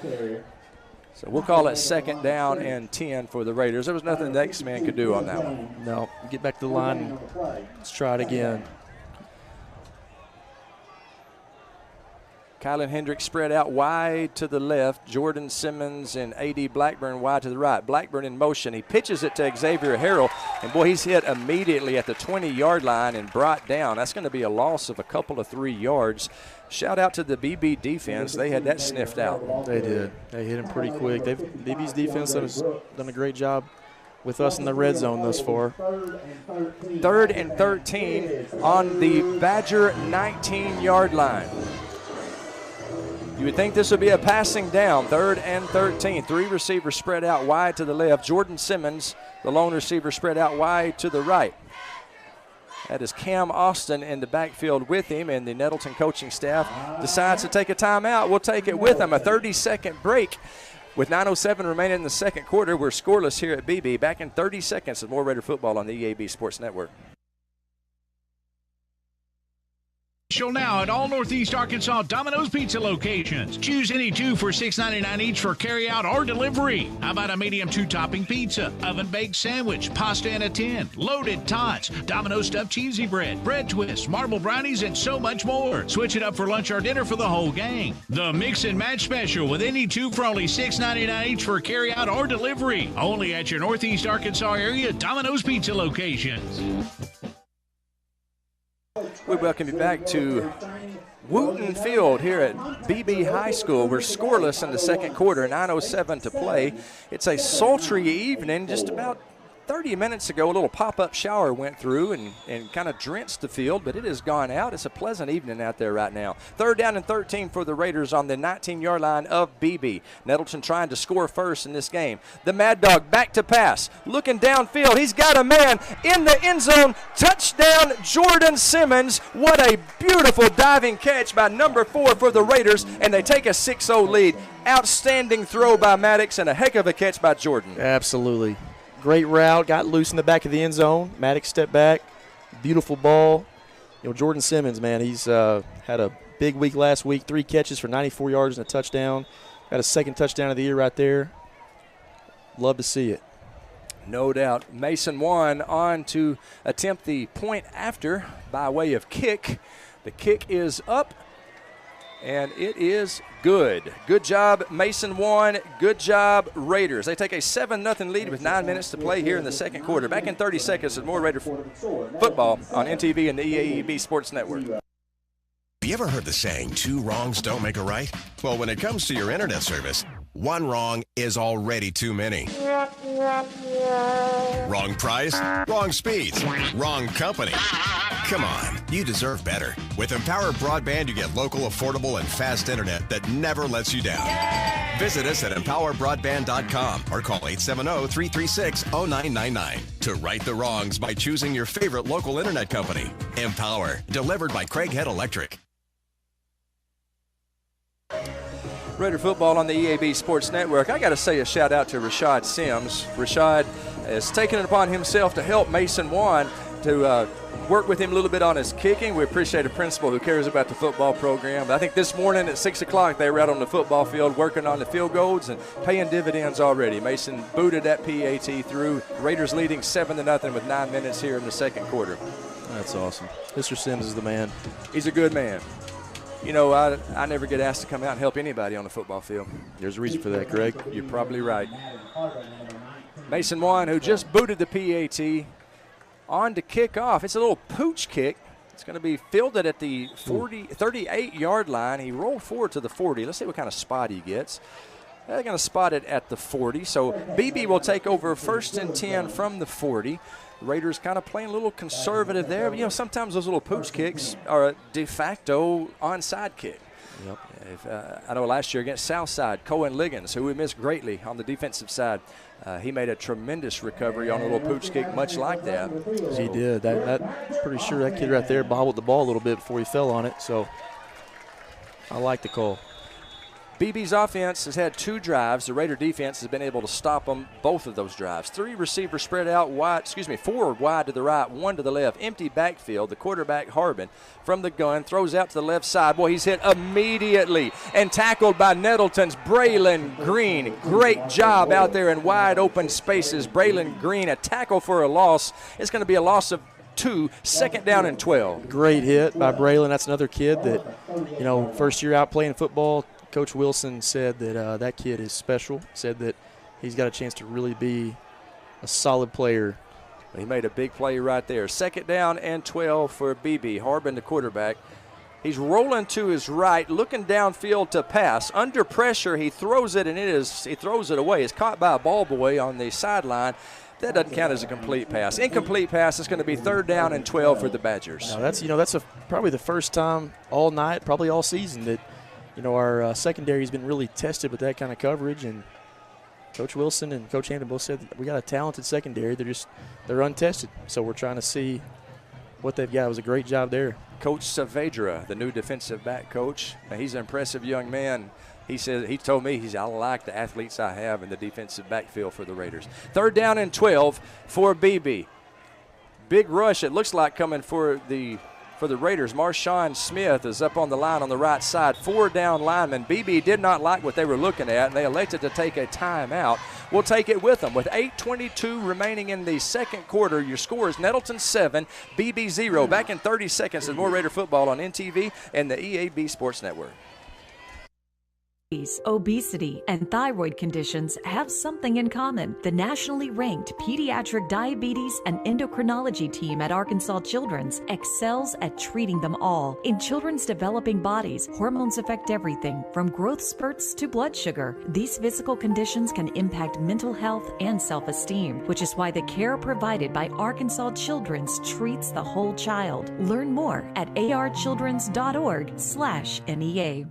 S9: So we'll call it second down and 10 for the Raiders. There was nothing the X-Man could do on that one.
S10: No, get back to the line and let's try it again.
S9: Kylan Hendricks spread out wide to the left. Jordan Simmons and A.D. Blackburn wide to the right. Blackburn in motion. He pitches it to Xavier Harrell, and boy, he's hit immediately at the 20-yard line and brought down. That's going to be a loss of a couple of 3 yards. Shout out to the BB defense. They had that sniffed out.
S10: They did. They hit him pretty quick. BB's defense has done a great job with us in the red zone thus far.
S9: 3rd and 13 on the Badger 19-yard line. You would think this would be a passing down, 3rd and 13. 3 receivers spread out wide to the left. Jordan Simmons, the lone receiver, spread out wide to the right. That is Cam Austin in the backfield with him, and the Nettleton coaching staff decides to take a timeout. We'll take it with them. A 30-second break. With 9:07 remaining in the second quarter, we're scoreless here at BB. Back in 30 seconds with more Raider football on the EAB Sports Network.
S17: Now at all Northeast Arkansas Domino's Pizza locations. Choose any 2 for $6.99 each for carry-out or delivery. How about a medium 2-topping pizza, oven-baked sandwich, pasta in a tin, loaded tots, Domino's stuffed cheesy bread, bread twists, marble brownies, and so much more. Switch it up for lunch or dinner for the whole gang. The Mix and Match Special with any 2 for only $6.99 each for carry-out or delivery. Only at your Northeast Arkansas area Domino's Pizza locations.
S9: We welcome you back to Wooten Field here at BB High School. We're scoreless in the second quarter, 9:07 to play. It's a sultry evening. Just about 30 minutes ago, a little pop-up shower went through and kind of drenched the field, but it has gone out. It's a pleasant evening out there right now. 3rd down and 13 for the Raiders on the 19-yard line of BB. Nettleton trying to score first in this game. The Mad Dog back to pass. Looking downfield. He's got a man in the end zone. Touchdown, Jordan Simmons. What a beautiful diving catch by number 4 for the Raiders, and they take a 6-0 lead. Outstanding throw by Maddox and a heck of a catch by Jordan.
S10: Absolutely. Great route, got loose in the back of the end zone. Maddox stepped back, beautiful ball. You know, Jordan Simmons, man, he's had a big week last week. 3 catches for 94 yards and a touchdown. Got a second touchdown of the year right there. Love to see it.
S9: No doubt. Mason Wan on to attempt the point after by way of kick. The kick is up, and it is good. Good job, Mason Wan. Good job, Raiders. They take a 7-0 lead with 9 minutes to play here in the second quarter. Back in 30 seconds with more Raider football on NTV and the EAB Sports Network.
S2: Have you ever heard the saying, 2 wrongs don't make a right? Well, when it comes to your internet service, 1 wrong is already too many. Wrong price, wrong speeds, wrong company. Come on, you deserve better. With Empower Broadband, you get local, affordable, and fast internet that never lets you down. Visit us at empowerbroadband.com or call 870-336-0999 to right the wrongs by choosing your favorite local internet company. Empower, delivered by Craighead Electric.
S9: Raider football on the EAB Sports Network. I got to say a shout out to Rashad Sims. Rashad has taken it upon himself to help Mason Wan to work with him a little bit on his kicking. We appreciate a principal who cares about the football program. But I think this morning at 6 o'clock they were out on the football field working on the field goals and paying dividends already. Mason booted that PAT through. Raiders leading 7-0 with 9 minutes here in the second quarter.
S10: That's awesome. Mr. Sims is the man.
S9: He's a good man. You know, I never get asked to come out and help anybody on the football field.
S10: There's a reason for that, Greg.
S9: You're probably right. Mason Wan, who just booted the PAT, on to kick off. It's a little pooch kick. It's going to be fielded at the 38-yard line. He rolled forward to the 40. Let's see what kind of spot he gets. They're going to spot it at the 40. So BB will take over 1st and 10 from the 40. The Raiders kind of playing a little conservative there. But, you know, sometimes those little pooch kicks are a de facto onside kick.
S10: Yep.
S9: I know last year against Southside, Cohen Liggins, who we missed greatly on the defensive side, he made a tremendous recovery on a little pooch kick, much like that.
S10: He did. That pretty sure that kid right there bobbled the ball a little bit before he fell on it. So I like the call.
S9: BB's offense has had 2 drives. The Raider defense has been able to stop them both of those drives. 3 receivers spread out wide, 4 wide to the right, 1 to the left. Empty backfield. The quarterback, Harbin, from the gun, throws out to the left side. Boy, he's hit immediately and tackled by Nettleton's Braylon Green. Great job out there in wide open spaces. Braylon Green, a tackle for a loss. It's going to be a loss of 2, 2nd down and 12.
S10: Great hit by Braylon. That's another kid that, you know, first year out playing football. Coach Wilson said that that kid is special, said that he's got a chance to really be a solid player.
S9: He made a big play right there. 2nd down and 12 for BB. Harbin, the quarterback. He's rolling to his right, looking downfield to pass. Under pressure, he throws it, and he throws it away. It's caught by a ball boy on the sideline. That doesn't count as a complete pass. Incomplete pass is going to be 3rd down and 12 for the Badgers.
S10: Now that's probably the first time all night, probably all season, that our secondary has been really tested with that kind of coverage, and Coach Wilson and Coach Hampton both said that we got a talented secondary. They're untested, so we're trying to see what they've got. It was a great job there.
S9: Coach Saavedra, the new defensive back coach, he's an impressive young man. He told me, I like the athletes I have in the defensive backfield for the Raiders. 3rd down and 12 for BB. Big rush, it looks like, coming for the Raiders. Marshawn Smith is up on the line on the right side. 4 down linemen. BB did not like what they were looking at, and they elected to take a timeout. We'll take it with them. With 8:22 remaining in the second quarter, your score is Nettleton 7, BB 0. Back in 30 seconds and more Raider football on NTV and the EAB Sports Network.
S1: Obesity and thyroid conditions have something in common. The nationally ranked pediatric diabetes and endocrinology team at Arkansas Children's excels at treating them all. In children's developing bodies, hormones affect everything from growth spurts to blood sugar. These physical conditions can impact mental health and self-esteem, which is why the care provided by Arkansas Children's treats the whole child. Learn more at archildrens.org/NEA.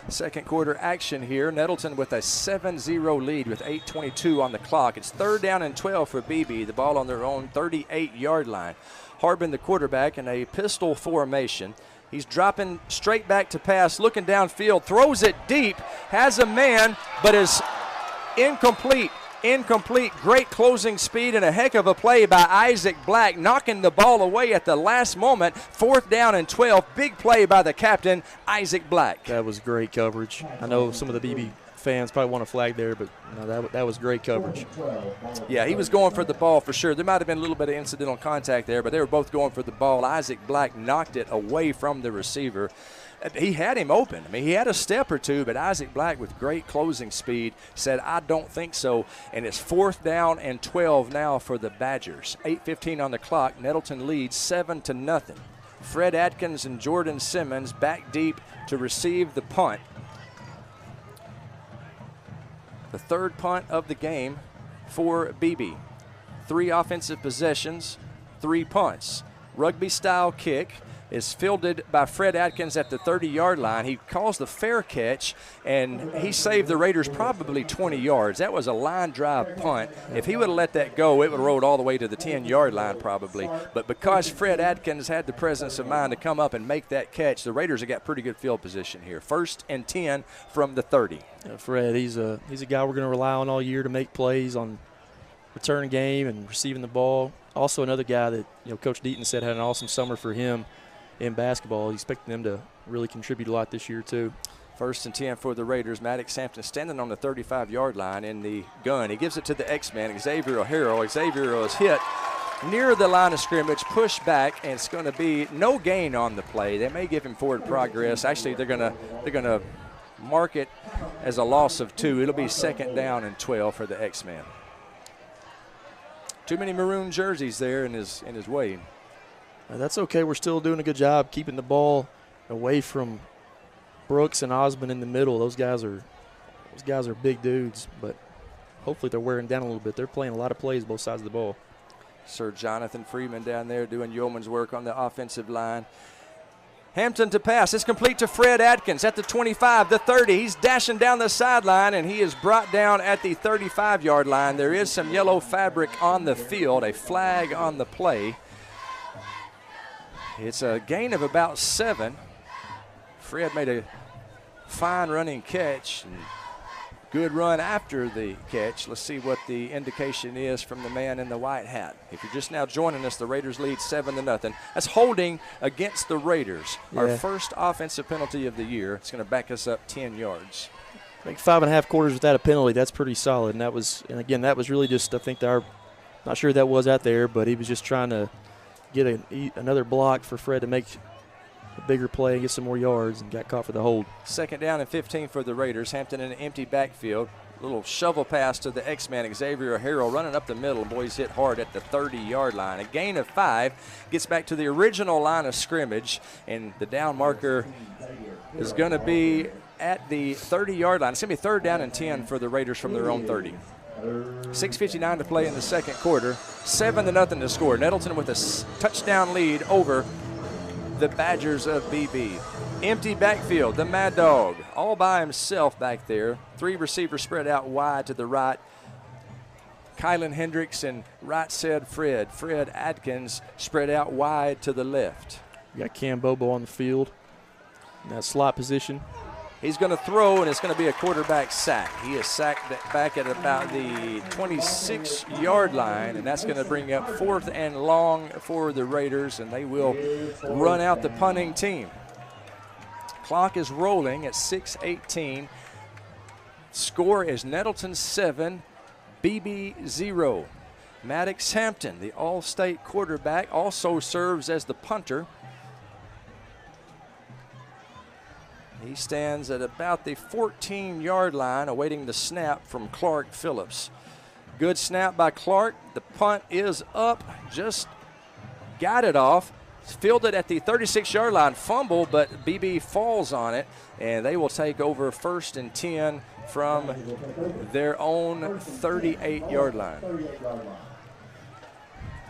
S9: Second quarter action here. Nettleton with a 7-0 lead with 8:22 on the clock. It's 3rd down and 12 for BB. The ball on their own 38-yard line. Harbin, the quarterback, in a pistol formation. He's dropping straight back to pass, looking downfield, throws it deep, has a man, but is incomplete. Great closing speed and a heck of a play by Isaac Black, knocking the ball away at the last moment. 4th down and 12. Big play by the captain, Isaac Black.
S10: That was great coverage. I know some of the BB fans probably want a flag there, but that was great coverage.
S9: Yeah, he was going for the ball for sure. There might have been a little bit of incidental contact there, but they were both going for the ball. Isaac Black knocked it away from the receiver. He had him open. I mean, he had a step or two, but Isaac Black, with great closing speed, said, I don't think so. And it's 4th down and 12 now for the Badgers. 8:15 on the clock. Nettleton leads 7-0. Fred Atkins and Jordan Simmons back deep to receive the punt. The 3rd punt of the game for BB. 3 offensive possessions, 3 punts. Rugby-style kick is fielded by Fred Atkins at the 30-yard line. He calls the fair catch, and he saved the Raiders probably 20 yards. That was a line drive punt. If he would have let that go, it would have rolled all the way to the 10-yard line probably. But because Fred Atkins had the presence of mind to come up and make that catch, the Raiders have got pretty good field position here. 1st and 10 from the 30.
S10: Fred, he's a guy we're going to rely on all year to make plays on return game and receiving the ball. Also another guy that Coach Deaton said had an awesome summer for him in basketball. He's expecting them to really contribute a lot this year too.
S9: 1st and 10 for the Raiders. Maddox Hampton standing on the 35-yard line in the gun. He gives it to the X-Man, Xavier O'Harrell. Xavier is hit near the line of scrimmage, pushed back, and it's going to be no gain on the play. They may give him forward progress. Actually, they're going to mark it as a loss of 2. It'll be 2nd down and 12 for the X-Man. Too many maroon jerseys there in his way.
S10: That's okay. We're still doing a good job keeping the ball away from Brooks and Osmond in the middle. Those guys are big dudes, but hopefully they're wearing down a little bit. They're playing a lot of plays both sides of the ball.
S9: Sir Jonathan Freeman down there doing yeoman's work on the offensive line. Hampton to pass. It's complete to Fred Atkins at the 25, the 30. He's dashing down the sideline, and he is brought down at the 35-yard line. There is some yellow fabric on the field, a flag on the play. It's a gain of about 7. Fred made a fine running catch and good run after the catch. Let's see what the indication is from the man in the white hat. If you're just now joining us, the Raiders lead 7-0. That's holding against the Raiders. Yeah. Our first offensive penalty of the year. It's going to back us up 10 yards.
S10: I think 5.5 quarters without a penalty, that's pretty solid. And that was really just, I think, not sure that was out there, but he was just trying to get another block for Fred to make a bigger play and get some more yards, and got caught for the hold.
S9: 2nd down and 15 for the Raiders. Hampton in an empty backfield. Little shovel pass to the X-Man, Xavier O'Harrell, running up the middle. Boys hit hard at the 30-yard line. A gain of 5. Gets back to the original line of scrimmage, and the down marker is going to be at the 30-yard line. It's going to be 3rd down and 10 for the Raiders from their own 30. 6:59 to play in the second quarter. 7-0 to score. Nettleton with a touchdown lead over the Badgers of BB. Empty backfield, the Mad Dog, all by himself back there. 3 receivers spread out wide to the right. Kylan Hendricks and right side Fred. Fred Adkins spread out wide to the left.
S10: You got Cam Bobo on the field in that slot position.
S9: He's going to throw, and it's going to be a quarterback sack. He is sacked back at about the 26-yard line, and that's going to bring up 4th and long for the Raiders, and they will run out the punting team. Clock is rolling at 6:18. Score is Nettleton 7, BB 0. Maddox Hampton, the All-State quarterback, also serves as the punter. He stands at about the 14-yard line awaiting the snap from Clark Phillips. Good snap by Clark. The punt is up, just got it off. Fielded at the 36-yard line, fumble, but BB falls on it, and they will take over 1st and 10 from their own 38-yard line.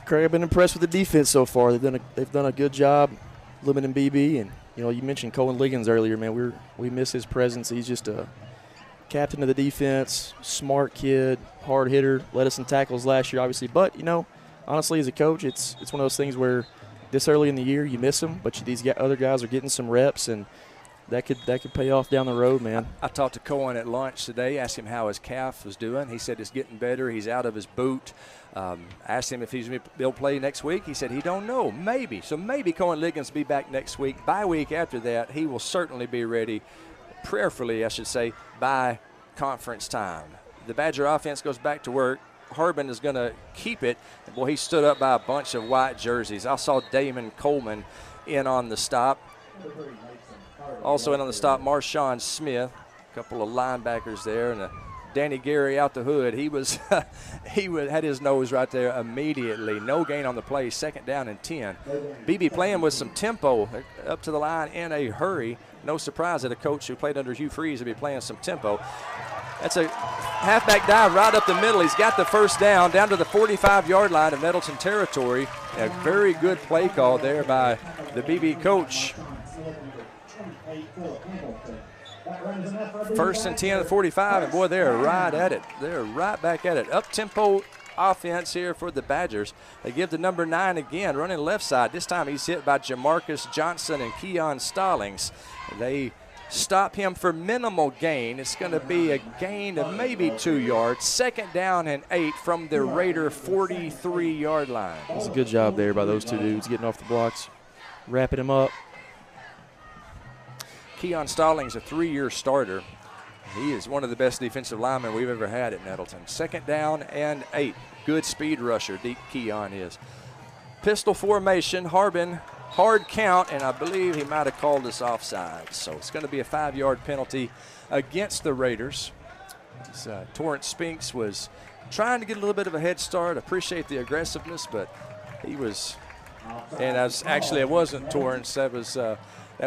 S10: Craig, I've been impressed with the defense so far. They've done a good job limiting BB, and you mentioned Colin Liggins earlier, man. We miss his presence. He's just a captain of the defense, smart kid, hard hitter. Led us in tackles last year, obviously. But honestly, as a coach, it's one of those things where this early in the year you miss him, but these other guys are getting some reps, and that could pay off down the road, man.
S9: I talked to Cohen at lunch today, asked him how his calf was doing. He said it's getting better. He's out of his boot. Asked him if he's going to be able to play next week. He said he don't know, maybe. So maybe Cohen Liggins will be back next week. Bye week after that, he will certainly be ready, prayerfully, I should say, by conference time. The Badger offense goes back to work. Harbin is going to keep it. Boy, he stood up by a bunch of white jerseys. I saw Damon Coleman in on the stop. Also in on the stop, Marshawn Smith, a couple of linebackers there, and Danny Gary out the hood. He had his nose right there immediately. No gain on the play, 2nd down and 10. BB playing with some tempo up to the line in a hurry. No surprise that a coach who played under Hugh Freeze would be playing some tempo. That's a halfback dive right up the middle. He's got the 1st down to the 45-yard line of Nettleton territory. A very good play call there by the BB coach. 1st and 10 at 45, and boy, they're right at it. They're right back at it. Up-tempo offense here for the Badgers. They give the number 9 again, running left side. This time he's hit by Jamarcus Johnson and Keon Stallings. They stop him for minimal gain. It's going to be a gain of maybe 2 yards. 2nd down and 8 from the Raider 43-yard line.
S10: It's a good job there by those two dudes getting off the blocks, wrapping him up.
S9: Keon Stallings, a 3-year starter. He is one of the best defensive linemen we've ever had at Nettleton. 2nd down and 8. Good speed rusher, Keon is. Pistol formation, Harbin, hard count, and I believe he might have called us offside. So it's going to be a 5-yard penalty against the Raiders. Torrance Spinks was trying to get a little bit of a head start. Appreciate the aggressiveness, but he was, and it wasn't Torrance. That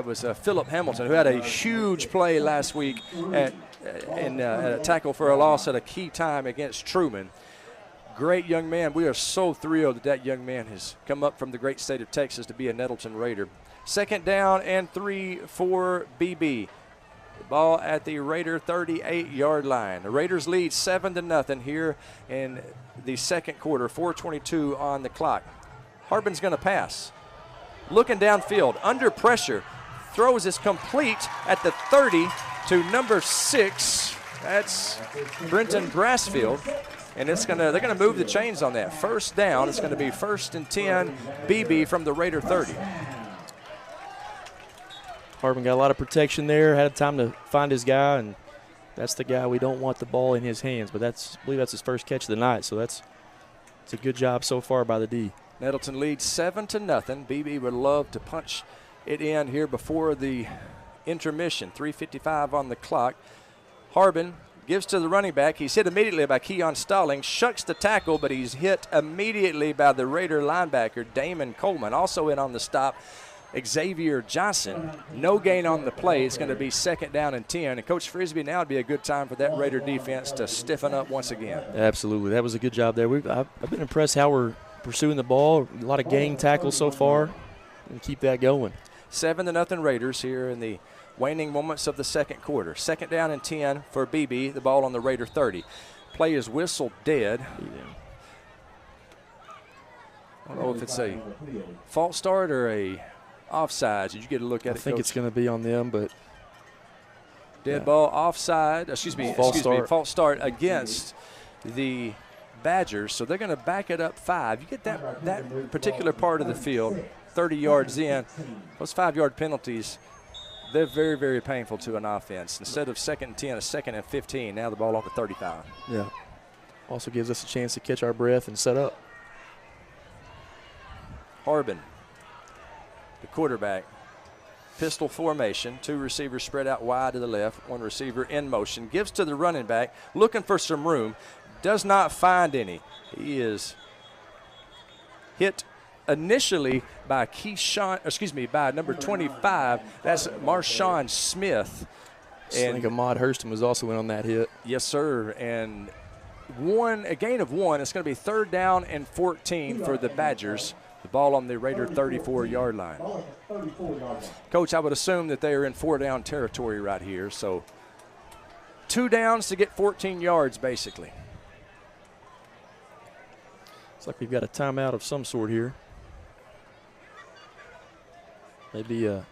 S9: was Philip Hamilton, who had a huge play last week at a tackle for a loss at a key time against Truman. Great young man. We are so thrilled that young man has come up from the great state of Texas to be a Nettleton Raider. 2nd down and 3 for BB. The ball at the Raider 38-yard line. The Raiders lead 7-0 here in the 2nd quarter. 4:22 on the clock. Harbin's going to pass. Looking downfield, under pressure. Throws is complete at the 30 to number 6. That's Brenton Brassfield. And they're gonna move the chains on that. 1st down, it's gonna be 1st and 10, BB from the Raider 30.
S10: Harbin got a lot of protection there, had time to find his guy, and that's the guy we don't want the ball in his hands, but I believe that's his first catch of the night, so it's a good job so far by the D.
S9: Nettleton leads 7-0. BB would love to punch it in here before the intermission. 3:55 on the clock. Harbin gives to the running back. He's hit immediately by Keon Stallings, shucks the tackle, but he's hit immediately by the Raider linebacker, Damon Coleman. Also in on the stop, Xavier Johnson. No gain on the play. It's going to be 2nd down and 10. And Coach Frisbee, now would be a good time for that Raider defense to stiffen up once again.
S10: Absolutely. That was a good job there. I've been impressed how we're pursuing the ball. A lot of gang tackles so far, and keep that going.
S9: 7-0 Raiders here in the waning moments of the second quarter. 2nd down and 10 for BB, the ball on the Raider 30. Play is whistled dead. I don't know if it's a false start or a offside. Did you get a look at it,
S10: I think
S9: Coach?
S10: it's going to be on them, but
S9: dead ball offside. False start against the Badgers. So they're going to back it up 5. You get that particular part of the field 30 yards in. Those 5-yard penalties, they're very, very painful to an offense. Instead of 2nd and 10, a 2nd and 15. Now the ball off the 35.
S10: Yeah. Also gives us a chance to catch our breath and set up.
S9: Harbin, the quarterback. Pistol formation, 2 receivers spread out wide to the left, 1 receiver in motion, gives to the running back, looking for some room, does not find any. He is hit initially by by number 25. That's Marshawn Smith.
S10: I think Ahmad Hurston was also in on that hit.
S9: Yes, sir. And a gain of 1. It's going to be 3rd down and 14 for the Badgers. The ball on the Raider 34-yard line. Coach, I would assume that they are in 4-down territory right here. So 2 downs to get 14 yards, basically.
S10: Looks like we've got a timeout of some sort here.
S9: Maybe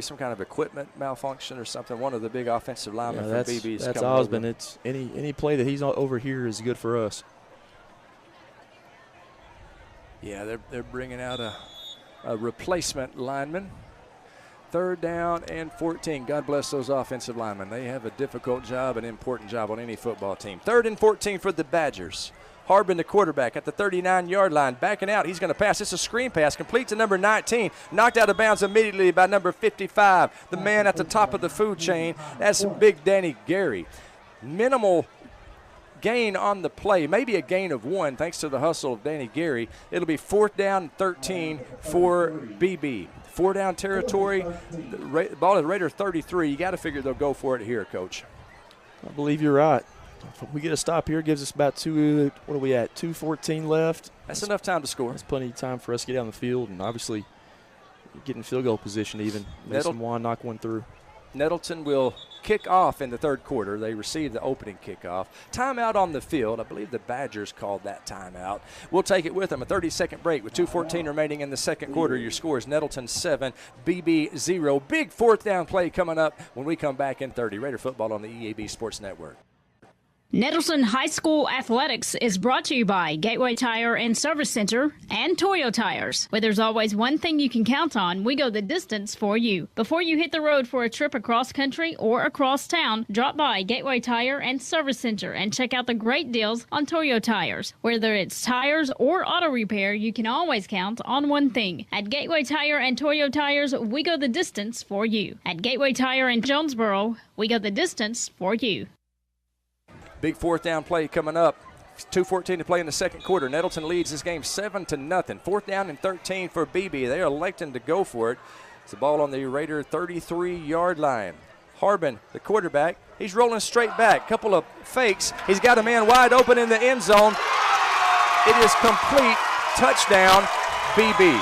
S9: some kind of equipment malfunction or something. One of the big offensive linemen for BB's
S10: that's
S9: coming
S10: Osmond.
S9: over.
S10: It's any play that he's over here is good for us.
S9: Yeah, they're bringing out a replacement lineman. 3rd down and 14. God bless those offensive linemen. They have a difficult job, an important job on any football team. 3rd and 14 for the Badgers. Harbin, the quarterback, at the 39-yard line, backing out. He's going to pass. It's a screen pass, complete to number 19. Knocked out of bounds immediately by number 55, the man at the top of the food chain. That's Big Danny Gary. Minimal gain on the play, maybe a gain of 1 thanks to the hustle of Danny Gary. It'll be 4th down and 13 for BB. 4-down territory. The ball at Raider 33. You got to figure they'll go for it here, Coach.
S10: I believe you're right. If we get a stop here, it gives us about 2:14 left.
S9: That's enough time to score.
S10: That's plenty of time for us to get down the field and obviously get in field goal position even. Mason Juan knock one through.
S9: Nettleton will kick off in the 3rd quarter. They received the opening kickoff. Timeout on the field. I believe the Badgers called that timeout. We'll take it with them. A 30-second break with 2:14 remaining in the 2nd quarter. Your score is Nettleton 7, BB 0. Big 4th down play coming up when we come back in 30. Raider football on the EAB Sports Network.
S3: Nettleton High School Athletics is brought to you by Gateway Tire and Service Center and Toyo Tires. Where there's always one thing you can count on, we go the distance for you. Before you hit the road for a trip across country or across town, drop by Gateway Tire and Service Center and check out the great deals on Toyo Tires. Whether it's tires or auto repair, you can always count on one thing. At Gateway Tire and Toyo Tires, we go the distance for you. At Gateway Tire in Jonesboro, we go the distance for you.
S9: Big 4th down play coming up. 2:14 to play in the 2nd quarter. Nettleton leads this game 7-0. 4th down and 13 for BB. They are electing to go for it. It's the ball on the Raider 33-yard line. Harbin, the quarterback, he's rolling straight back. Couple of fakes. He's got a man wide open in the end zone. It is complete. Touchdown, BB.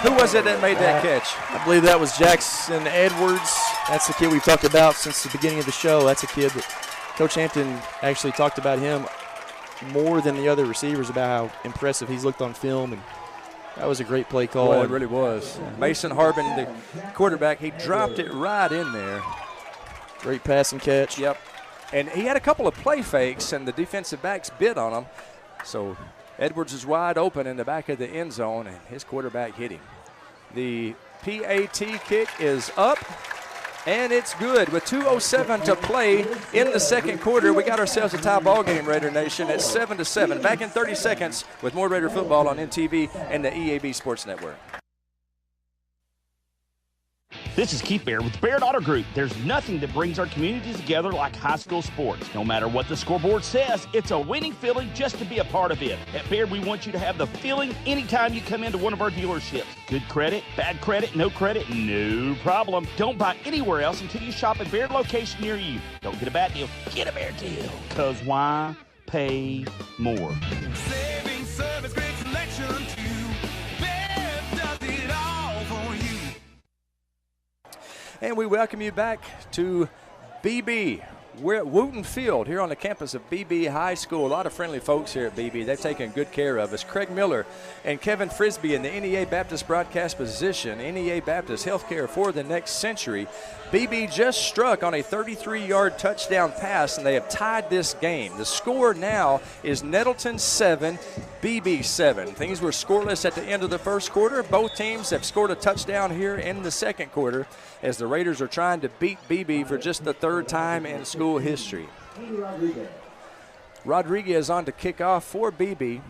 S9: Who was it that made that catch?
S10: I believe that was Jackson Edwards. That's the kid we've talked about since the beginning of the show. That's a kid that Coach Hampton actually talked about him more than the other receivers about how impressive he's looked on film, and that was a great play call.
S9: Well, it really was. Mason Harbin, the quarterback, he dropped it right in there.
S10: Great pass and catch.
S9: Yep. And he had a couple of play fakes, and the defensive backs bit on him. So Edwards is wide open in the back of the end zone, and his quarterback hit him. The PAT kick is up. And it's good. With 2:07 to play in the 2nd quarter, we got ourselves a tie ball game, Raider Nation, at 7-7. Back in 30 seconds with more Raider football on MTV and the EAB Sports Network.
S22: This is Keith Baird with Baird Auto Group. There's nothing that brings our communities together like high school sports. No matter what the scoreboard says, it's a winning feeling just to be a part of it. At Baird, we want you to have the feeling anytime you come into one of our dealerships. Good credit, bad credit, no problem. Don't buy anywhere else until you shop at Baird location near you. Don't get a bad deal, get a Baird deal. Because why pay more?
S23: Saving service, great selection too. Baird does it all.
S9: And we welcome you back to BB. We're at Wooten Field here on the campus of BB High School. A lot of friendly folks here at BB. They've taken good care of us. Craig Miller and Kevin Frisbee in the NEA Baptist broadcast position. NEA Baptist Healthcare for the next century. BB just struck on a 33-yard touchdown pass, and they have tied this game. The score now is Nettleton 7, BB 7. Things were scoreless at the end of the first quarter. Both teams have scored a touchdown here in the second quarter as the Raiders are trying to beat BB for just the third time in school history. Rodriguez on to kick off for BB.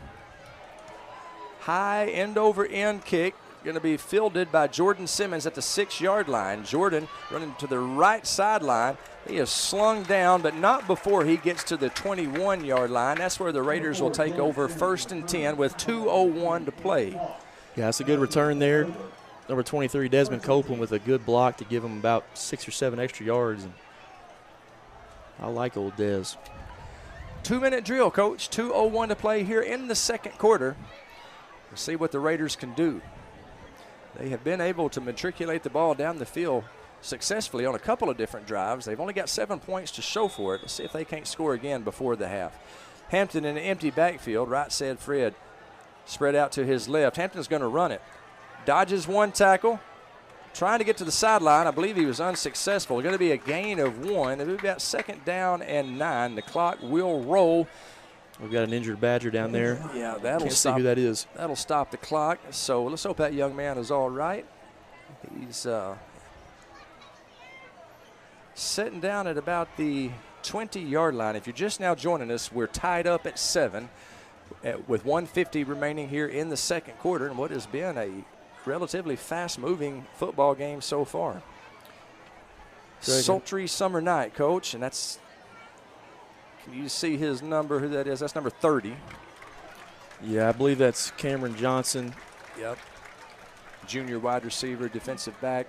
S9: High end-over-end kick. Going to be fielded by Jordan Simmons at the 6-yard line. Jordan running to the right sideline. He is slung down, but not before he gets to the 21-yard line. That's where the Raiders will take over 1st and 10 with 2:01 to play.
S10: Yeah, it's a good return there. Number 23, Desmond Copeland, with a good block to give him about 6 or 7 extra yards. And I like old Des.
S9: 2-minute drill, Coach. 2:01 to play here in the second quarter. We'll see what the Raiders can do. They have been able to matriculate the ball down the field successfully on a couple of different drives. They've only got 7 points to show for it. Let's see if they can't score again before the half. Hampton in an empty backfield. Right said Fred. Spread out to his left. Hampton's going to run it. Dodges one tackle. Trying to get to the sideline. I believe he was unsuccessful. Going to be a gain of 1. We've got 2nd down and 9. The clock will roll.
S10: We've got an injured Badger down there.
S9: Yeah, that'll
S10: Can't
S9: stop.
S10: see who that is.
S9: That'll stop the clock. So let's hope that young man is all right. He's sitting down at about the 20-yard line. If you're just now joining us, we're tied up at 7 with 1:50 remaining here in the second quarter, and what has been a relatively fast-moving football game so far. Sultry summer night, Coach, and that's. Can you see his number, who that is? That's number 30.
S10: Yeah, I believe that's Cameron Johnson.
S9: Yep. Junior wide receiver, defensive back.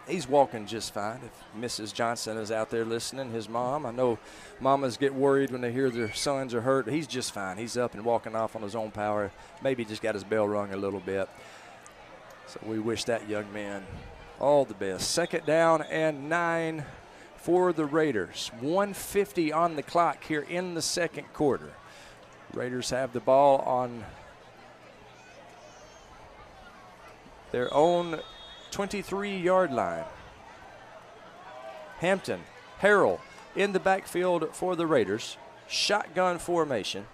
S9: He's walking just fine. If Mrs. Johnson is out there listening, his mom. I know mamas get worried when they hear their sons are hurt. He's just fine. He's up and walking off on his own power. Maybe just got his bell rung a little bit. So we wish that young man all the best. 2nd down and 9 for the Raiders. 1:50 on the clock here in the second quarter. Raiders have the ball on their own 23-yard line. Hampton, Harrell in the backfield for the Raiders. Shotgun formation.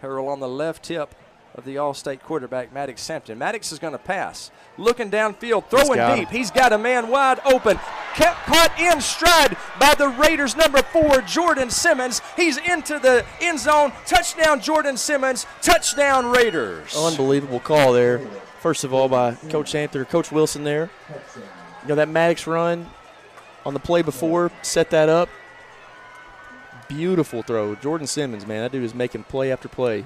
S9: Harrell on the left hip of the All-State quarterback, Maddox Hampton. Maddox is going to pass. Looking downfield, throwing deep. He's got a man wide open. Kept caught in stride by the Raiders' number 4, Jordan Simmons. He's into the end zone. Touchdown, Jordan Simmons. Touchdown, Raiders.
S10: Unbelievable call there. First of all, by Coach Hampton, Coach Wilson there. You know, that Maddox run on the play before set that up. Beautiful throw. Jordan Simmons, man, that dude is making play after play.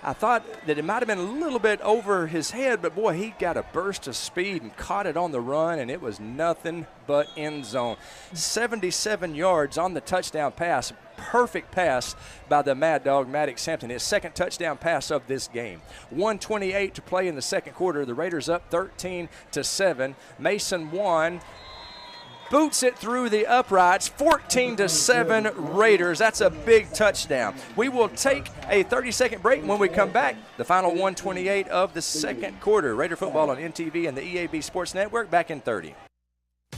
S9: I thought that it might have been a little bit over his head, but, boy, he got a burst of speed and caught it on the run, and it was nothing but end zone. 77 yards on the touchdown pass. Perfect pass by the Mad Dog, Maddox Hampton. His 2nd touchdown pass of this game. 1:28 to play in the second quarter. The Raiders up 13-7. Mason Wan boots it through the uprights. 14-7 Raiders. That's a big touchdown. We will take a 30-second break. When we come back, the final 1:28 of the second quarter. Raider football on NTV and the EAB Sports Network. Back in 30.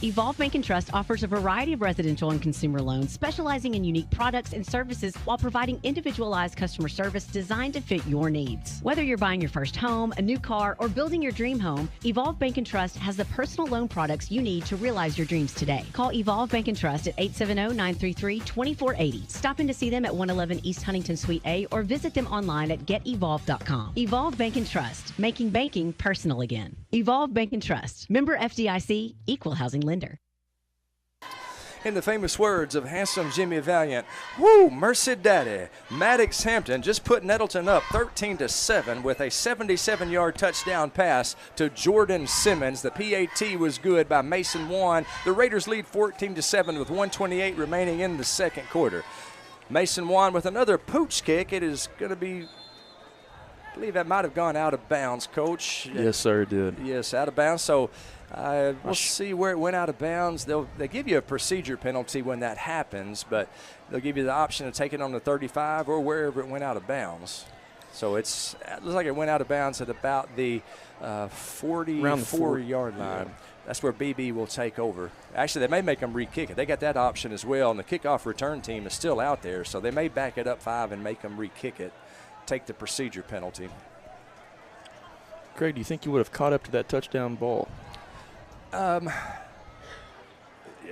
S4: Evolve Bank & Trust offers a variety of residential and consumer loans, specializing in unique products and services while providing individualized customer service designed to fit your needs. Whether you're buying your first home, a new car, or building your dream home, Evolve Bank & Trust has the personal loan products you need to realize your dreams today. Call Evolve Bank & Trust at 870-933-2480. Stop in to see them at 111 East Huntington Suite A or visit them online at getevolve.com. Evolve Bank & Trust, making banking personal again. Evolve Bank & Trust. Member FDIC, Equal Housing Lender.
S9: In the famous words of handsome Jimmy Valiant, woo, mercy daddy. Maddox Hampton just put Nettleton up 13-7 with a 77-yard touchdown pass to Jordan Simmons. The PAT was good by Mason Wan. The Raiders lead 14-7 with 1:28 remaining in the second quarter. Mason Wan with another pooch kick. It is going to be I believe that might have gone out of bounds, Coach.
S10: Yes, sir, it did.
S9: Yes, out of bounds. So we'll see where it went out of bounds. They give you a procedure penalty when that happens, but they'll give you the option to take it on the 35 or wherever it went out of bounds. So it looks like it went out of bounds at about the 44-yard line. Yeah. That's where BB will take over. Actually, they may make them re-kick it. They got that option as well, and the kickoff return team is still out there, so they may back it up 5 and make them re-kick it, take the procedure penalty.
S10: Craig, do you think you would have caught up to that touchdown ball?
S9: Are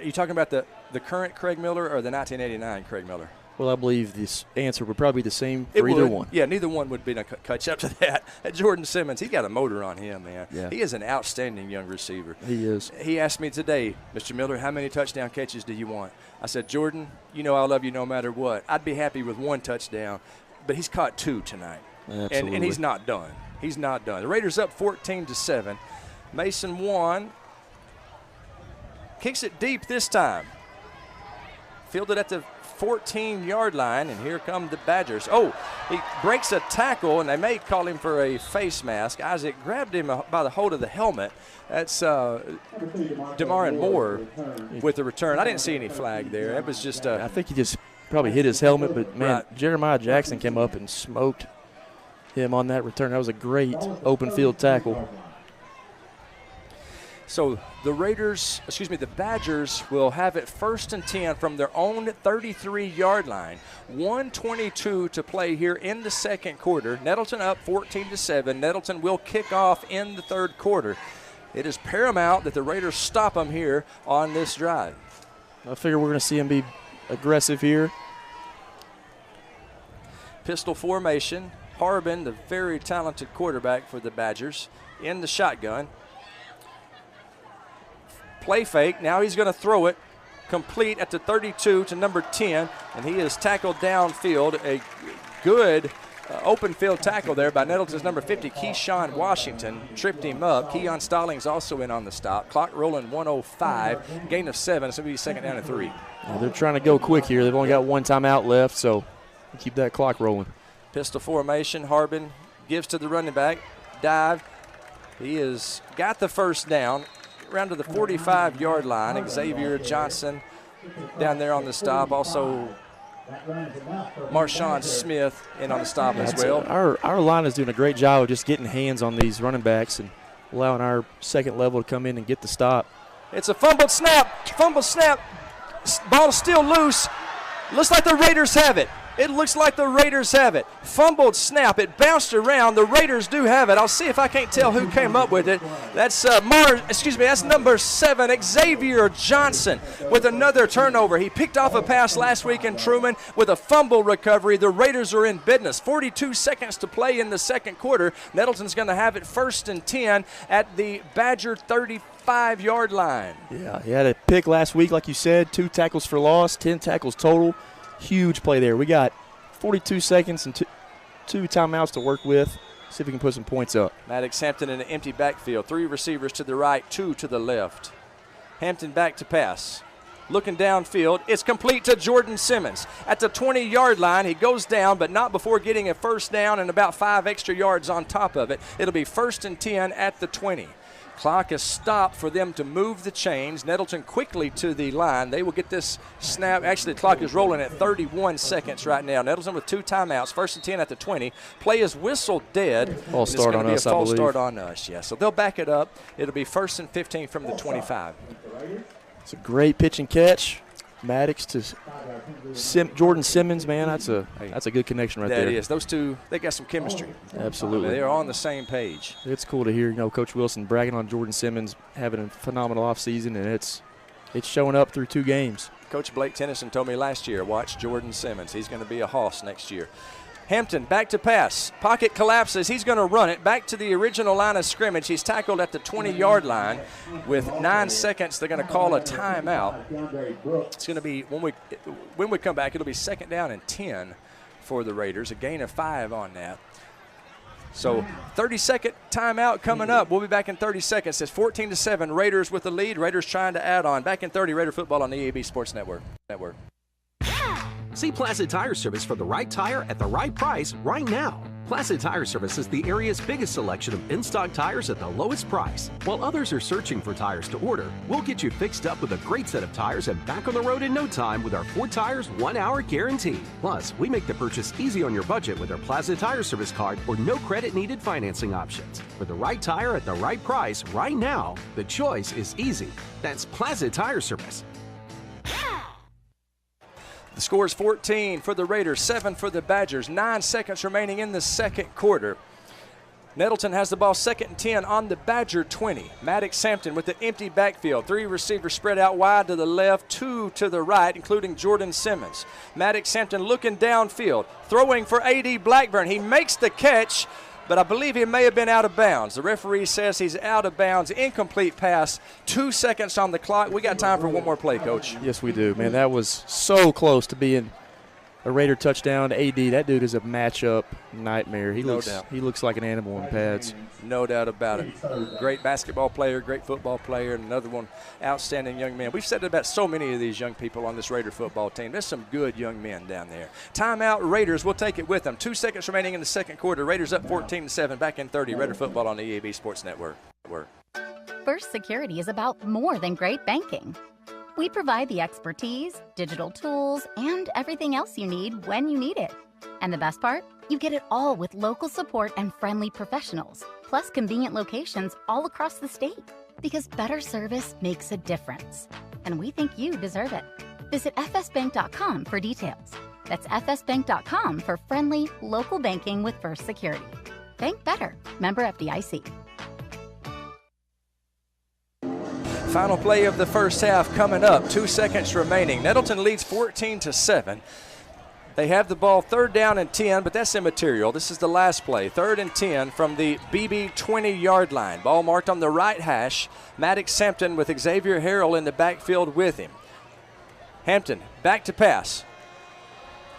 S9: you talking about the current Craig Miller or the 1989 Craig Miller?
S10: Well, I believe this answer would probably be the same for either one.
S9: Yeah, neither one would be a catch up to that. Jordan Simmons, he got a motor on him, man.
S10: Yeah.
S9: He is an outstanding young receiver.
S10: He is.
S9: He asked me today, Mr. Miller, how many touchdown catches do you want? I said, Jordan, you know I love you no matter what. I'd be happy with 1 touchdown, but he's caught 2 tonight.
S10: Absolutely.
S9: And he's not done. He's not done. The Raiders up 14-7. Mason Wan kicks it deep this time. Fielded at the 14-yard line, and here come the Badgers. Oh, he breaks a tackle, and they may call him for a face mask. Isaac grabbed him by the hold of the helmet. That's DeMarvin Moore with the return. I didn't see any flag there. It was just
S10: I think he just probably hit his helmet, but, man, right. Jeremiah Jackson came up and smoked him on that return. That was a great open field tackle.
S9: So the Badgers will have it 1st and 10 from their own 33-yard line. 1:22 to play here in the second quarter. Nettleton up 14-7. Nettleton will kick off in the third quarter. It is paramount that the Raiders stop them here on this drive.
S10: I figure we're going to see them be aggressive here.
S9: Pistol formation. Harbin, the very talented quarterback for the Badgers, in the shotgun. Play fake. Now he's going to throw it complete at the 32 to number 10, and he is tackled downfield. A good open field tackle there by Nettleton's number 50, Keyshawn Washington, tripped him up. Keon Stallings also in on the stop. Clock rolling 1:05, gain of 7. It's going to be 2nd down and 3.
S10: Well, they're trying to go quick here. They've only got 1 timeout left, so keep that clock rolling.
S9: Pistol formation. Harbin gives to the running back. Dive. He has got the first down. Around to the 45-yard line. Xavier Johnson down there on the stop. Also, Marshawn Smith in on the stop as well.
S10: Our line is doing a great job of just getting hands on these running backs and allowing our second level to come in and get the stop.
S9: It's a fumbled snap. Fumble snap. Ball still loose. Looks like the Raiders have it. It looks like the Raiders have it. Fumbled snap. It bounced around. The Raiders do have it. I'll see if I can't tell who came up with it. That's that's number 7, Xavier Johnson, with another turnover. He picked off a pass last week in Truman with a fumble recovery. The Raiders are in business. 42 seconds to play in the second quarter. Nettleton's going to have it 1st and 10 at the Badger 35-yard line.
S10: Yeah, he had a pick last week, like you said. 2 tackles for loss, 10 tackles total. Huge play there. We got 42 seconds and two timeouts to work with. See if we can put some points up.
S9: Maddox Hampton in an empty backfield. 3 receivers to the right, 2 to the left. Hampton back to pass. Looking downfield. It's complete to Jordan Simmons. At the 20-yard line, he goes down, but not before getting a first down and about 5 extra yards on top of it. It'll be 1st and 10 at the 20. Clock is stopped for them to move the chains. Nettleton quickly to the line. They will get this snap. Actually, the clock is rolling at 31 seconds right now. Nettleton with 2 timeouts. 1st and 10 at the 20. Play is whistled dead.
S10: False start on us, I believe.
S9: False start on us, yeah. So they'll back it up. It'll be 1st and 15 from the 25.
S10: It's a great pitch and catch. Maddox to Jordan Simmons, man, that's a good connection right there.
S9: That is. Those two, they got some chemistry.
S10: Absolutely.
S9: They're on the same page.
S10: It's cool to hear, Coach Wilson bragging on Jordan Simmons having a phenomenal offseason, and it's showing up through 2 games.
S9: Coach Blake Tennyson told me last year, watch Jordan Simmons. He's going to be a hoss next year. Hampton back to pass. Pocket collapses. He's going to run it back to the original line of scrimmage. He's tackled at the 20-yard line. With 9 seconds, they're going to call a timeout. It's going to be, when we come back, it'll be 2nd down and 10 for the Raiders. A gain of 5 on that. So 30-second timeout coming up. We'll be back in 30 seconds. It's 14-7. Raiders with the lead. Raiders trying to add on. Back in 30, Raider football on the EAB Sports Network.
S5: See Plaza Tire Service for the right tire at the right price right now. Plaza Tire Service is the area's biggest selection of in-stock tires at the lowest price. While others are searching for tires to order, we'll get you fixed up with a great set of tires and back on the road in no time with our 4 tires, 1 hour guarantee. Plus, we make the purchase easy on your budget with our Plaza Tire Service card or no credit needed financing options. For the right tire at the right price right now, the choice is easy. That's Plaza Tire Service.
S9: The score is 14 for the Raiders, 7 for the Badgers. 9 seconds remaining in the second quarter. Nettleton has the ball 2nd and 10 on the Badger 20. Maddox Hampton with the empty backfield. 3 receivers spread out wide to the left, 2 to the right, including Jordan Simmons. Maddox Hampton looking downfield, throwing for A.D. Blackburn. He makes the catch, but I believe he may have been out of bounds. The referee says he's out of bounds. Incomplete pass. 2 seconds on the clock. We got time for one more play, Coach.
S10: Yes, we do. Man, that was so close to being a Raider touchdown. AD, that dude is a matchup nightmare. He looks like an animal in pads.
S9: No doubt about it. Great basketball player, great football player, and another one, outstanding young man. We've said it about so many of these young people on this Raider football team. There's some good young men down there. Timeout, Raiders. We'll take it with them. 2 seconds remaining in the second quarter. Raiders up 14-7. Back in 30. Raider football on the EAB Sports Network.
S7: First Security is about more than great banking. We provide the expertise, digital tools, and everything else you need when you need it. And the best part? You get it all with local support and friendly professionals, plus convenient locations all across the state. Because better service makes a difference. And we think you deserve it. Visit fsbank.com for details. That's fsbank.com for friendly, local banking with First Security. Bank better. Member FDIC.
S9: Final play of the first half coming up. 2 seconds remaining. Nettleton leads 14-7. They have the ball 3rd down and 10, but that's immaterial. This is the last play. 3rd and 10 from the BB 20-yard line. Ball marked on the right hash. Maddox Hampton with Xavier Harrell in the backfield with him. Hampton back to pass.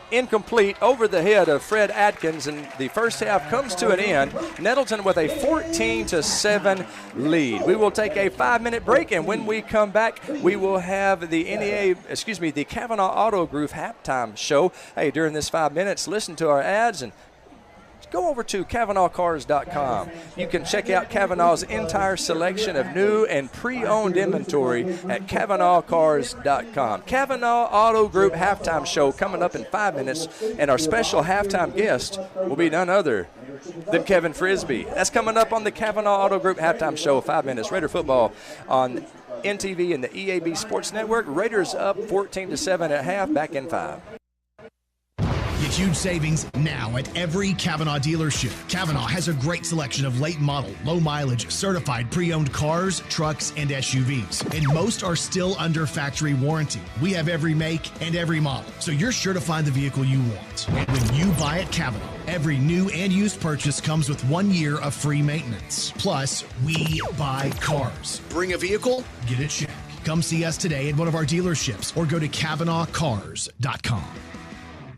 S9: Incomplete over the head of Fred Atkins, and the first half comes to an end. Nettleton with a 14-7 lead. We will take a 5-minute break, and when we come back, we will have the the Kavanaugh Auto Group halftime show. Hey, during this 5 minutes, listen to our ads and go over to KavanaughCars.com. You can check out Kavanaugh's entire selection of new and pre-owned inventory at KavanaughCars.com. Kavanaugh Auto Group halftime show coming up in 5 minutes, and our special halftime guest will be none other than Kevin Frisbee. That's coming up on the Kavanaugh Auto Group halftime show, 5 minutes. Raider football on NTV and the EAB Sports Network. Raiders up 14-7 at half, back in 5.
S12: Get huge savings now at every Kavanaugh dealership. Kavanaugh has a great selection of late model, low mileage, certified pre-owned cars, trucks, and SUVs. And most are still under factory warranty. We have every make and every model, so you're sure to find the vehicle you want. And when you buy at Kavanaugh, every new and used purchase comes with 1 year of free maintenance. Plus, we buy cars. Bring a vehicle, get a check. Come see us today at one of our dealerships or go to KavanaughCars.com.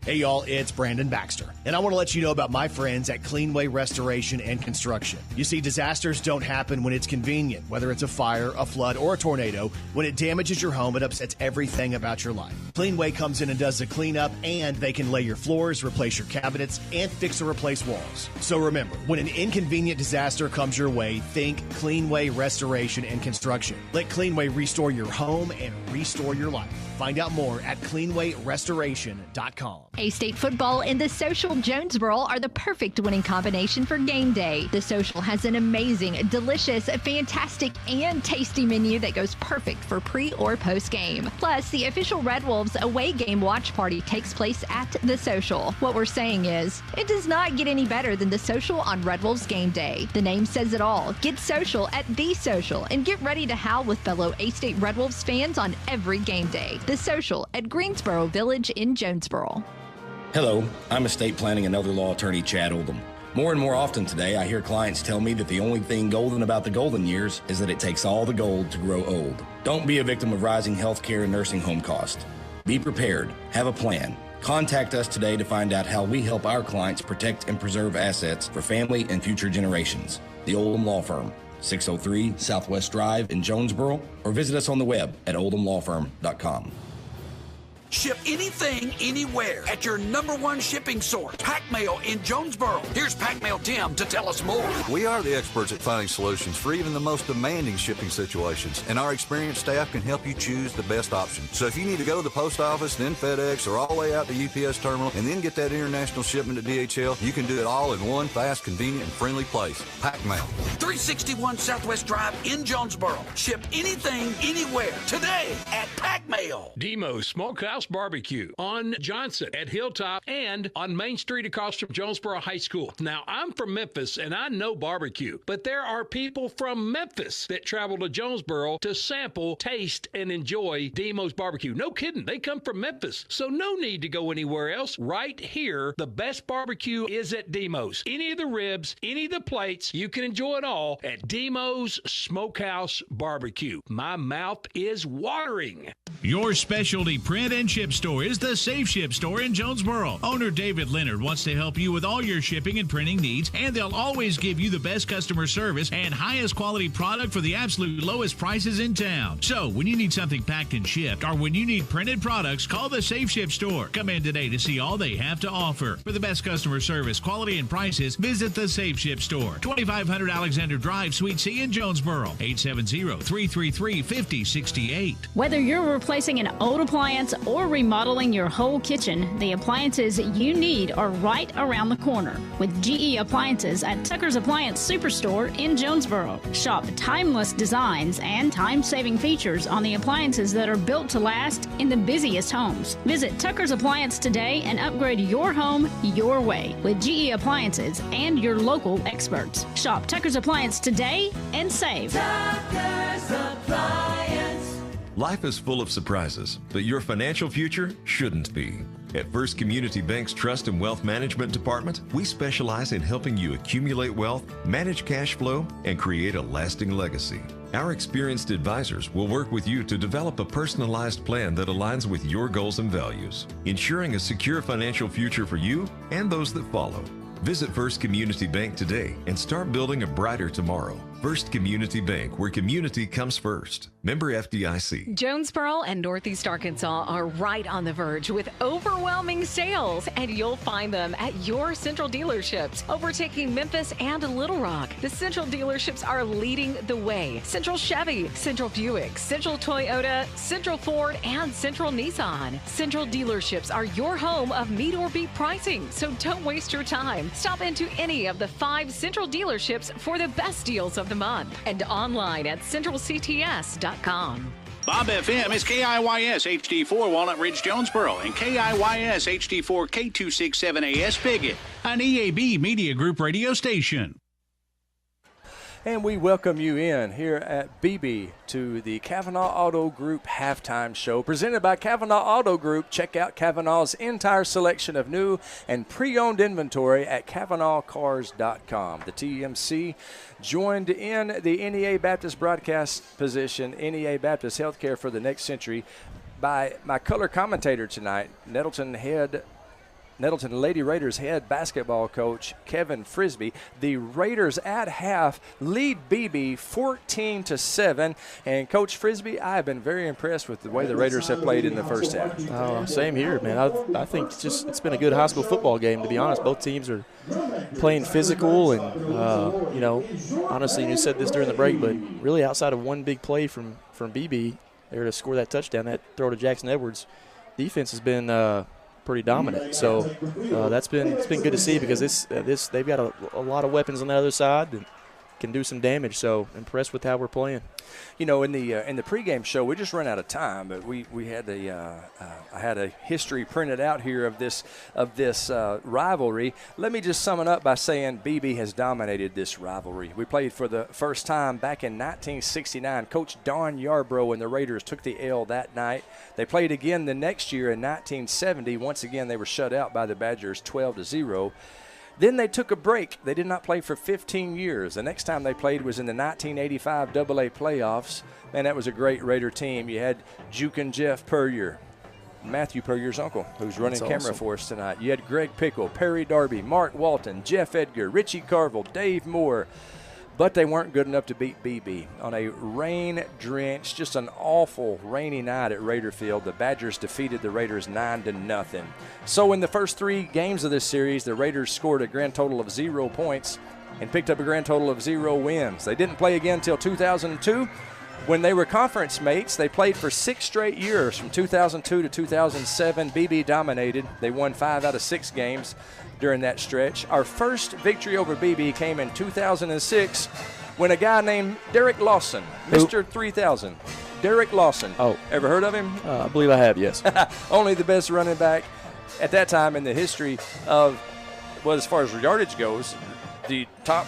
S12: Hey y'all, it's Brandon Baxter, and I want to let you know about my friends at Cleanway Restoration and Construction. You see, disasters don't happen when it's convenient, whether it's a fire, a flood, or a tornado. When it damages your home, it upsets everything about your life. Cleanway comes in and does the cleanup, and they can lay your floors, replace your cabinets, and fix or replace walls. So remember, when an inconvenient disaster comes your way, think Cleanway Restoration and Construction. Let Cleanway restore your home and restore your life. Find out more at cleanwayrestoration.com.
S23: A-State football and the Social Jonesboro are the perfect winning combination for game day. The Social has an amazing, delicious, fantastic, and tasty menu that goes perfect for pre or post game. Plus, the official Red Wolves away game watch party takes place at the Social. What we're saying is, it does not get any better than the Social on Red Wolves game day. The name says it all. Get social at the Social and get ready to howl with fellow A-State Red Wolves fans on every game day. The Social at Greensboro Village in Jonesboro.
S24: Hello, I'm estate planning and elder law attorney Chad Oldham. More and more often today, I hear clients tell me that the only thing golden about the golden years is that it takes all the gold to grow old. Don't be a victim of rising healthcare and nursing home costs. Be prepared. Have a plan. Contact us today to find out how we help our clients protect and preserve assets for family and future generations. The Oldham Law Firm, 603 Southwest Drive in Jonesboro, or visit us on the web at oldhamlawfirm.com.
S6: Ship anything, anywhere at your #1 shipping source, Pack Mail in Jonesboro. Here's Pack Mail Tim to tell us more.
S11: We are the experts at finding solutions for even the most demanding shipping situations, and our experienced staff can help you choose the best option. So if you need to go to the post office, then FedEx, or all the way out to UPS terminal, and then get that international shipment to DHL, you can do it all in one fast, convenient, and friendly place. Pack Mail.
S6: 361 Southwest Drive in Jonesboro. Ship anything, anywhere, today at Pack Mail.
S13: Demo's Smokehouse Barbecue on Johnson at Hilltop and on Main Street across from Jonesboro High School. Now, I'm from Memphis, and I know barbecue, but there are people from Memphis that travel to Jonesboro to sample, taste, and enjoy Demo's Barbecue. No kidding. They come from Memphis, so no need to go anywhere else. Right here, the best barbecue is at Demo's. Any of the ribs, any of the plates, you can enjoy it all at Demo's Smokehouse Barbecue. My mouth is watering.
S17: Your specialty print and ship store is the Safe Ship Store in Jonesboro. Owner David Leonard wants to help you with all your shipping and printing needs, and they'll always give you the best customer service and highest quality product for the absolute lowest prices in town. So when you need something packed and shipped, or when you need printed products, call the Safe Ship Store. Come in today to see all they have to offer. For the best customer service, quality, and prices, visit the Safe Ship Store, 2500 Alexander Drive, Suite C in Jonesboro, 870-333-5068.
S3: Whether you're replacing an old appliance or remodeling your whole kitchen, the appliances you need are right around the corner with GE Appliances at Tucker's Appliance Superstore in Jonesboro. Shop timeless designs and time-saving features on the appliances that are built to last in the busiest homes. Visit Tucker's Appliance today and upgrade your home your way with GE Appliances and your local experts. Shop Tucker's Appliance today and save.
S14: Tucker's Appliance.
S25: Life is full of surprises, but your financial future shouldn't be. At First Community Bank's Trust and Wealth Management Department, we specialize in helping you accumulate wealth, manage cash flow, and create a lasting legacy. Our experienced advisors will work with you to develop a personalized plan that aligns with your goals and values, ensuring a secure financial future for you and those that follow. Visit First Community Bank today and start building a brighter tomorrow. First Community Bank, where community comes first. Member FDIC.
S26: Jonesboro and Northeast Arkansas are right on the verge with overwhelming sales, and you'll find them at your Central dealerships, overtaking Memphis and Little Rock. The Central dealerships are leading the way. Central Chevy, Central Buick, Central Toyota, Central Ford, and Central Nissan. Central dealerships are your home of meet or beat pricing, so don't waste your time. Stop into any of the 5 Central dealerships for the best deals of the month and online at centralcts.com.
S17: Bob FM is KIYS HD4 Walnut Ridge, Jonesboro, and KIYS HD4 K267AS Piggott, an EAB Media Group radio station.
S9: And we welcome you in here at BB to the Kavanaugh Auto Group halftime show presented by Kavanaugh Auto Group. Check out Kavanaugh's entire selection of new and pre-owned inventory at KavanaughCars.com. The TMC joined in the NEA Baptist broadcast position, NEA Baptist Healthcare for the Next Century, by my color commentator tonight, Nettleton Lady Raiders head basketball coach Kevin Frisbee. The Raiders at half lead BB 14-7. And Coach Frisbee, I have been very impressed with the way the Raiders have played in the first half.
S10: Same here, man. I think it's been a good high school football game, to be honest. Both teams are playing physical, and honestly, you said this during the break, but really outside of one big play from BB there to score that touchdown, that throw to Jackson Edwards, defense has been pretty dominant. So it's been good to see, because they've got a lot of weapons on the other side that can do some damage. So impressed with how we're playing.
S9: You know, in the pregame show, we just ran out of time, but we had I had a history printed out here of this rivalry. Let me just sum it up by saying BB has dominated this rivalry. We played for the first time back in 1969. Coach Don Yarbrough and the Raiders took the L that night. They played again the next year in 1970. Once again, they were shut out by the Badgers 12-0. Then they took a break. They did not play for 15 years. The next time they played was in the 1985 AA playoffs. Man, that was a great Raider team. You had Juke and Jeff Puryear, Matthew Puryear's uncle, who's running camera for us tonight. You had Greg Pickle, Perry Darby, Mark Walton, Jeff Edgar, Richie Carville, Dave Moore, but they weren't good enough to beat BB. On a rain-drenched, just an awful rainy night at Raider Field, the Badgers defeated the Raiders 9-0. So in the first 3 games of this series, the Raiders scored a grand total of 0 points and picked up a grand total of 0 wins. They didn't play again until 2002. When they were conference mates, they played for 6 straight years. From 2002 to 2007, BB dominated. They won 5 out of 6 games during that stretch. Our first victory over BB came in 2006 when a guy named Derek Lawson, Mr. 3000, Derek Lawson.
S10: Oh.
S9: Ever heard of him?
S10: I believe I have, yes.
S9: Only the best running back at that time in the history of, well, as far as yardage goes, the top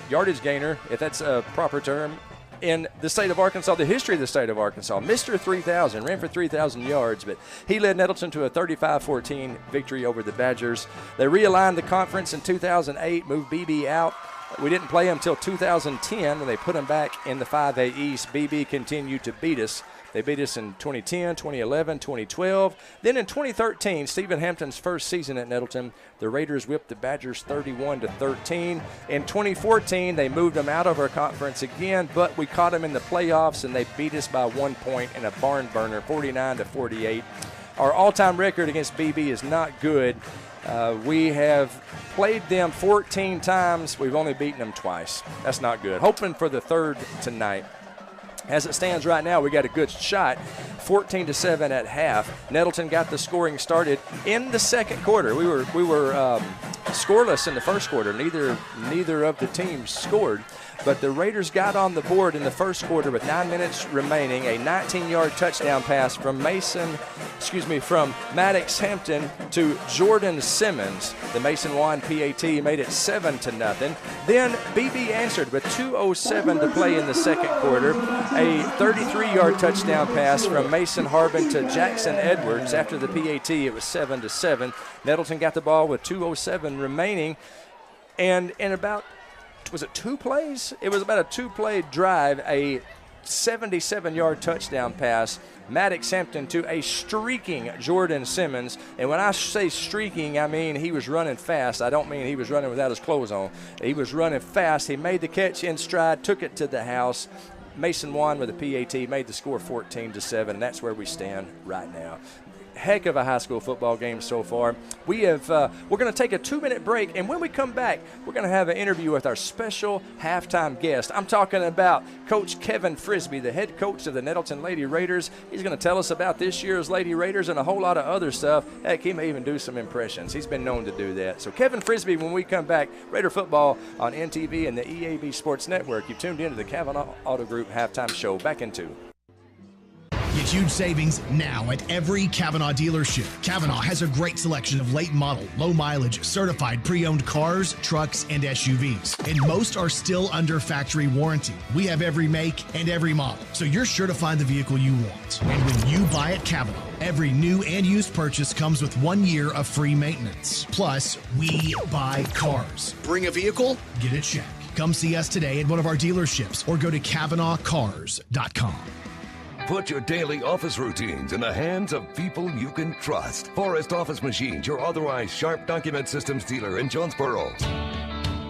S9: yardage gainer, if that's a proper term, in the state of Arkansas, the history of the state of Arkansas. Mr. 3000, ran for 3,000 yards, but he led Nettleton to a 35-14 victory over the Badgers. They realigned the conference in 2008, moved BB out. We didn't play him until 2010 when they put him back in the 5A East. BB continued to beat us. They beat us in 2010, 2011, 2012. Then in 2013, Stephen Hampton's first season at Nettleton, the Raiders whipped the Badgers 31-13. In 2014, they moved them out of our conference again, but we caught them in the playoffs, and they beat us by 1 point in a barn burner, 49-48. Our all-time record against BB is not good. We have played them 14 times. We've only beaten them twice. That's not good. Hoping for the third tonight. As it stands right now, we got a good shot, 14-7 at half. Nettleton got the scoring started in the second quarter. We were scoreless in the first quarter. Neither of the teams scored. But the Raiders got on the board in the first quarter with 9 minutes remaining. A 19-yard touchdown pass from Maddox Hampton to Jordan Simmons. The Mason Wan PAT made it 7-0. Then BB answered with 2:07 to play in the second quarter. A 33-yard touchdown pass from Mason Harbin to Jackson Edwards. After the PAT, it was 7-7. Nettleton got the ball with 2:07 remaining. And in about, was it 2 plays? It was about a 2-play drive, a 77-yard touchdown pass. Maddox Hampton to a streaking Jordan Simmons. And when I say streaking, I mean he was running fast. I don't mean he was running without his clothes on. He was running fast. He made the catch in stride, took it to the house. Mason Wan with a PAT made the score 14-7, and that's where we stand right now. Heck of a high school football game so far. We're going to take a 2-minute break, and when we come back, we're going to have an interview with our special halftime guest. I'm talking about Coach Kevin Frisbee, the head coach of the Nettleton Lady Raiders. He's going to tell us about this year's Lady Raiders and a whole lot of other stuff. Heck, he may even do some impressions. He's been known to do that. So Kevin Frisbee, when we come back, Raider football on NTV and the EAB Sports Network. You've tuned into the Kavanaugh Auto Group halftime show. Back in 2.
S12: Get huge savings now at every Kavanaugh dealership. Kavanaugh has a great selection of late model, low mileage, certified pre-owned cars, trucks, and SUVs. And most are still under factory warranty. We have every make and every model, so you're sure to find the vehicle you want. And when you buy at Kavanaugh, every new and used purchase comes with 1 year of free maintenance. Plus, we buy cars. Bring a vehicle, get a check. Come see us today at one of our dealerships or go to KavanaughCars.com.
S8: Put your daily office routines in the hands of people you can trust. Forrest Office Machines, your authorized Sharp Document Systems dealer in Jonesboro.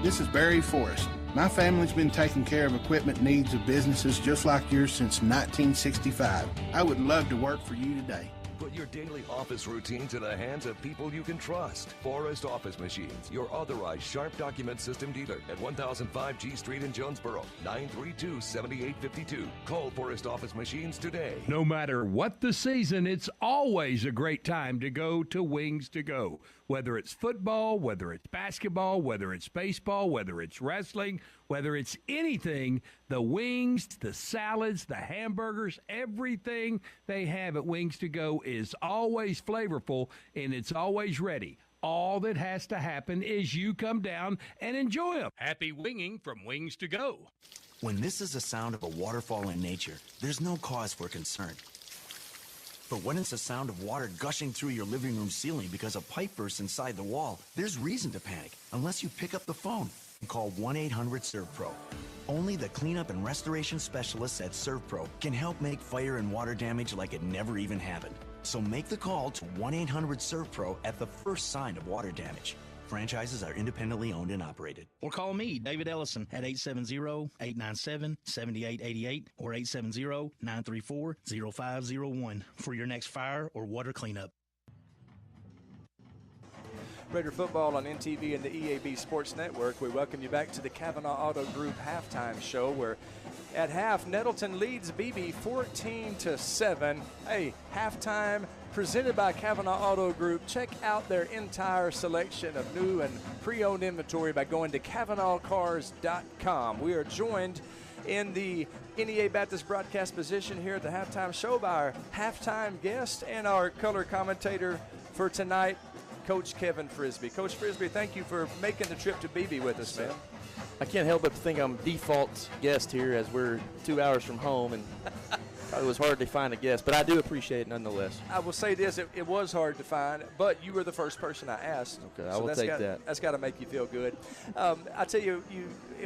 S15: This is Barry Forrest. My family's been taking care of equipment needs of businesses just like yours since 1965. I would love to work for you today.
S8: Put your daily office routines in the hands of people you can trust. Forrest Office Machines, your authorized Sharp Document System dealer at 1005 G Street in Jonesboro, 932-7852. Call Forrest Office Machines today.
S13: No matter what the season, it's always a great time to go to Wings to Go. Whether it's football, whether it's basketball, whether it's baseball, whether it's wrestling, whether it's anything, the wings, the salads, the hamburgers, everything they have at Wings to Go is always flavorful and it's always ready. All that has to happen is you come down and enjoy them. Happy winging from Wings to Go.
S16: When this is the sound of a waterfall in nature, there's no cause for concern. But when it's the sound of water gushing through your living room ceiling because a pipe bursts inside the wall, there's reason to panic unless you pick up the phone and call 1-800-SERVPRO. Only the cleanup and restoration specialists at ServPro can help make fire and water damage like it never even happened. So make the call to 1-800-SERVPRO at the first sign of water damage. Franchises are independently owned and operated.
S1: Or call me, David Ellison, at 870-897-7888 or 870-934-0501 for your next fire or water cleanup.
S9: Raider football on NTV and the EAB Sports Network. We welcome you back to the Kavanaugh Auto Group halftime show, where at half, Nettleton leads BB 14-7. Hey, halftime presented by Kavanaugh Auto Group. Check out their entire selection of new and pre-owned inventory by going to KavanaughCars.com. We are joined in the NEA Baptist broadcast position here at the halftime show by our halftime guest and our color commentator for tonight, Coach Kevin Frisbee. Coach Frisbee, thank you for making the trip to BB with us, man.
S10: I can't help but think I'm default guest here, as we're 2 hours from home, and it was hard to find a guest, but I do appreciate it nonetheless.
S9: I will say this, it was hard to find, but you were the first person I asked.
S10: Okay, I will take that.
S9: That's got to make you feel good. I tell you,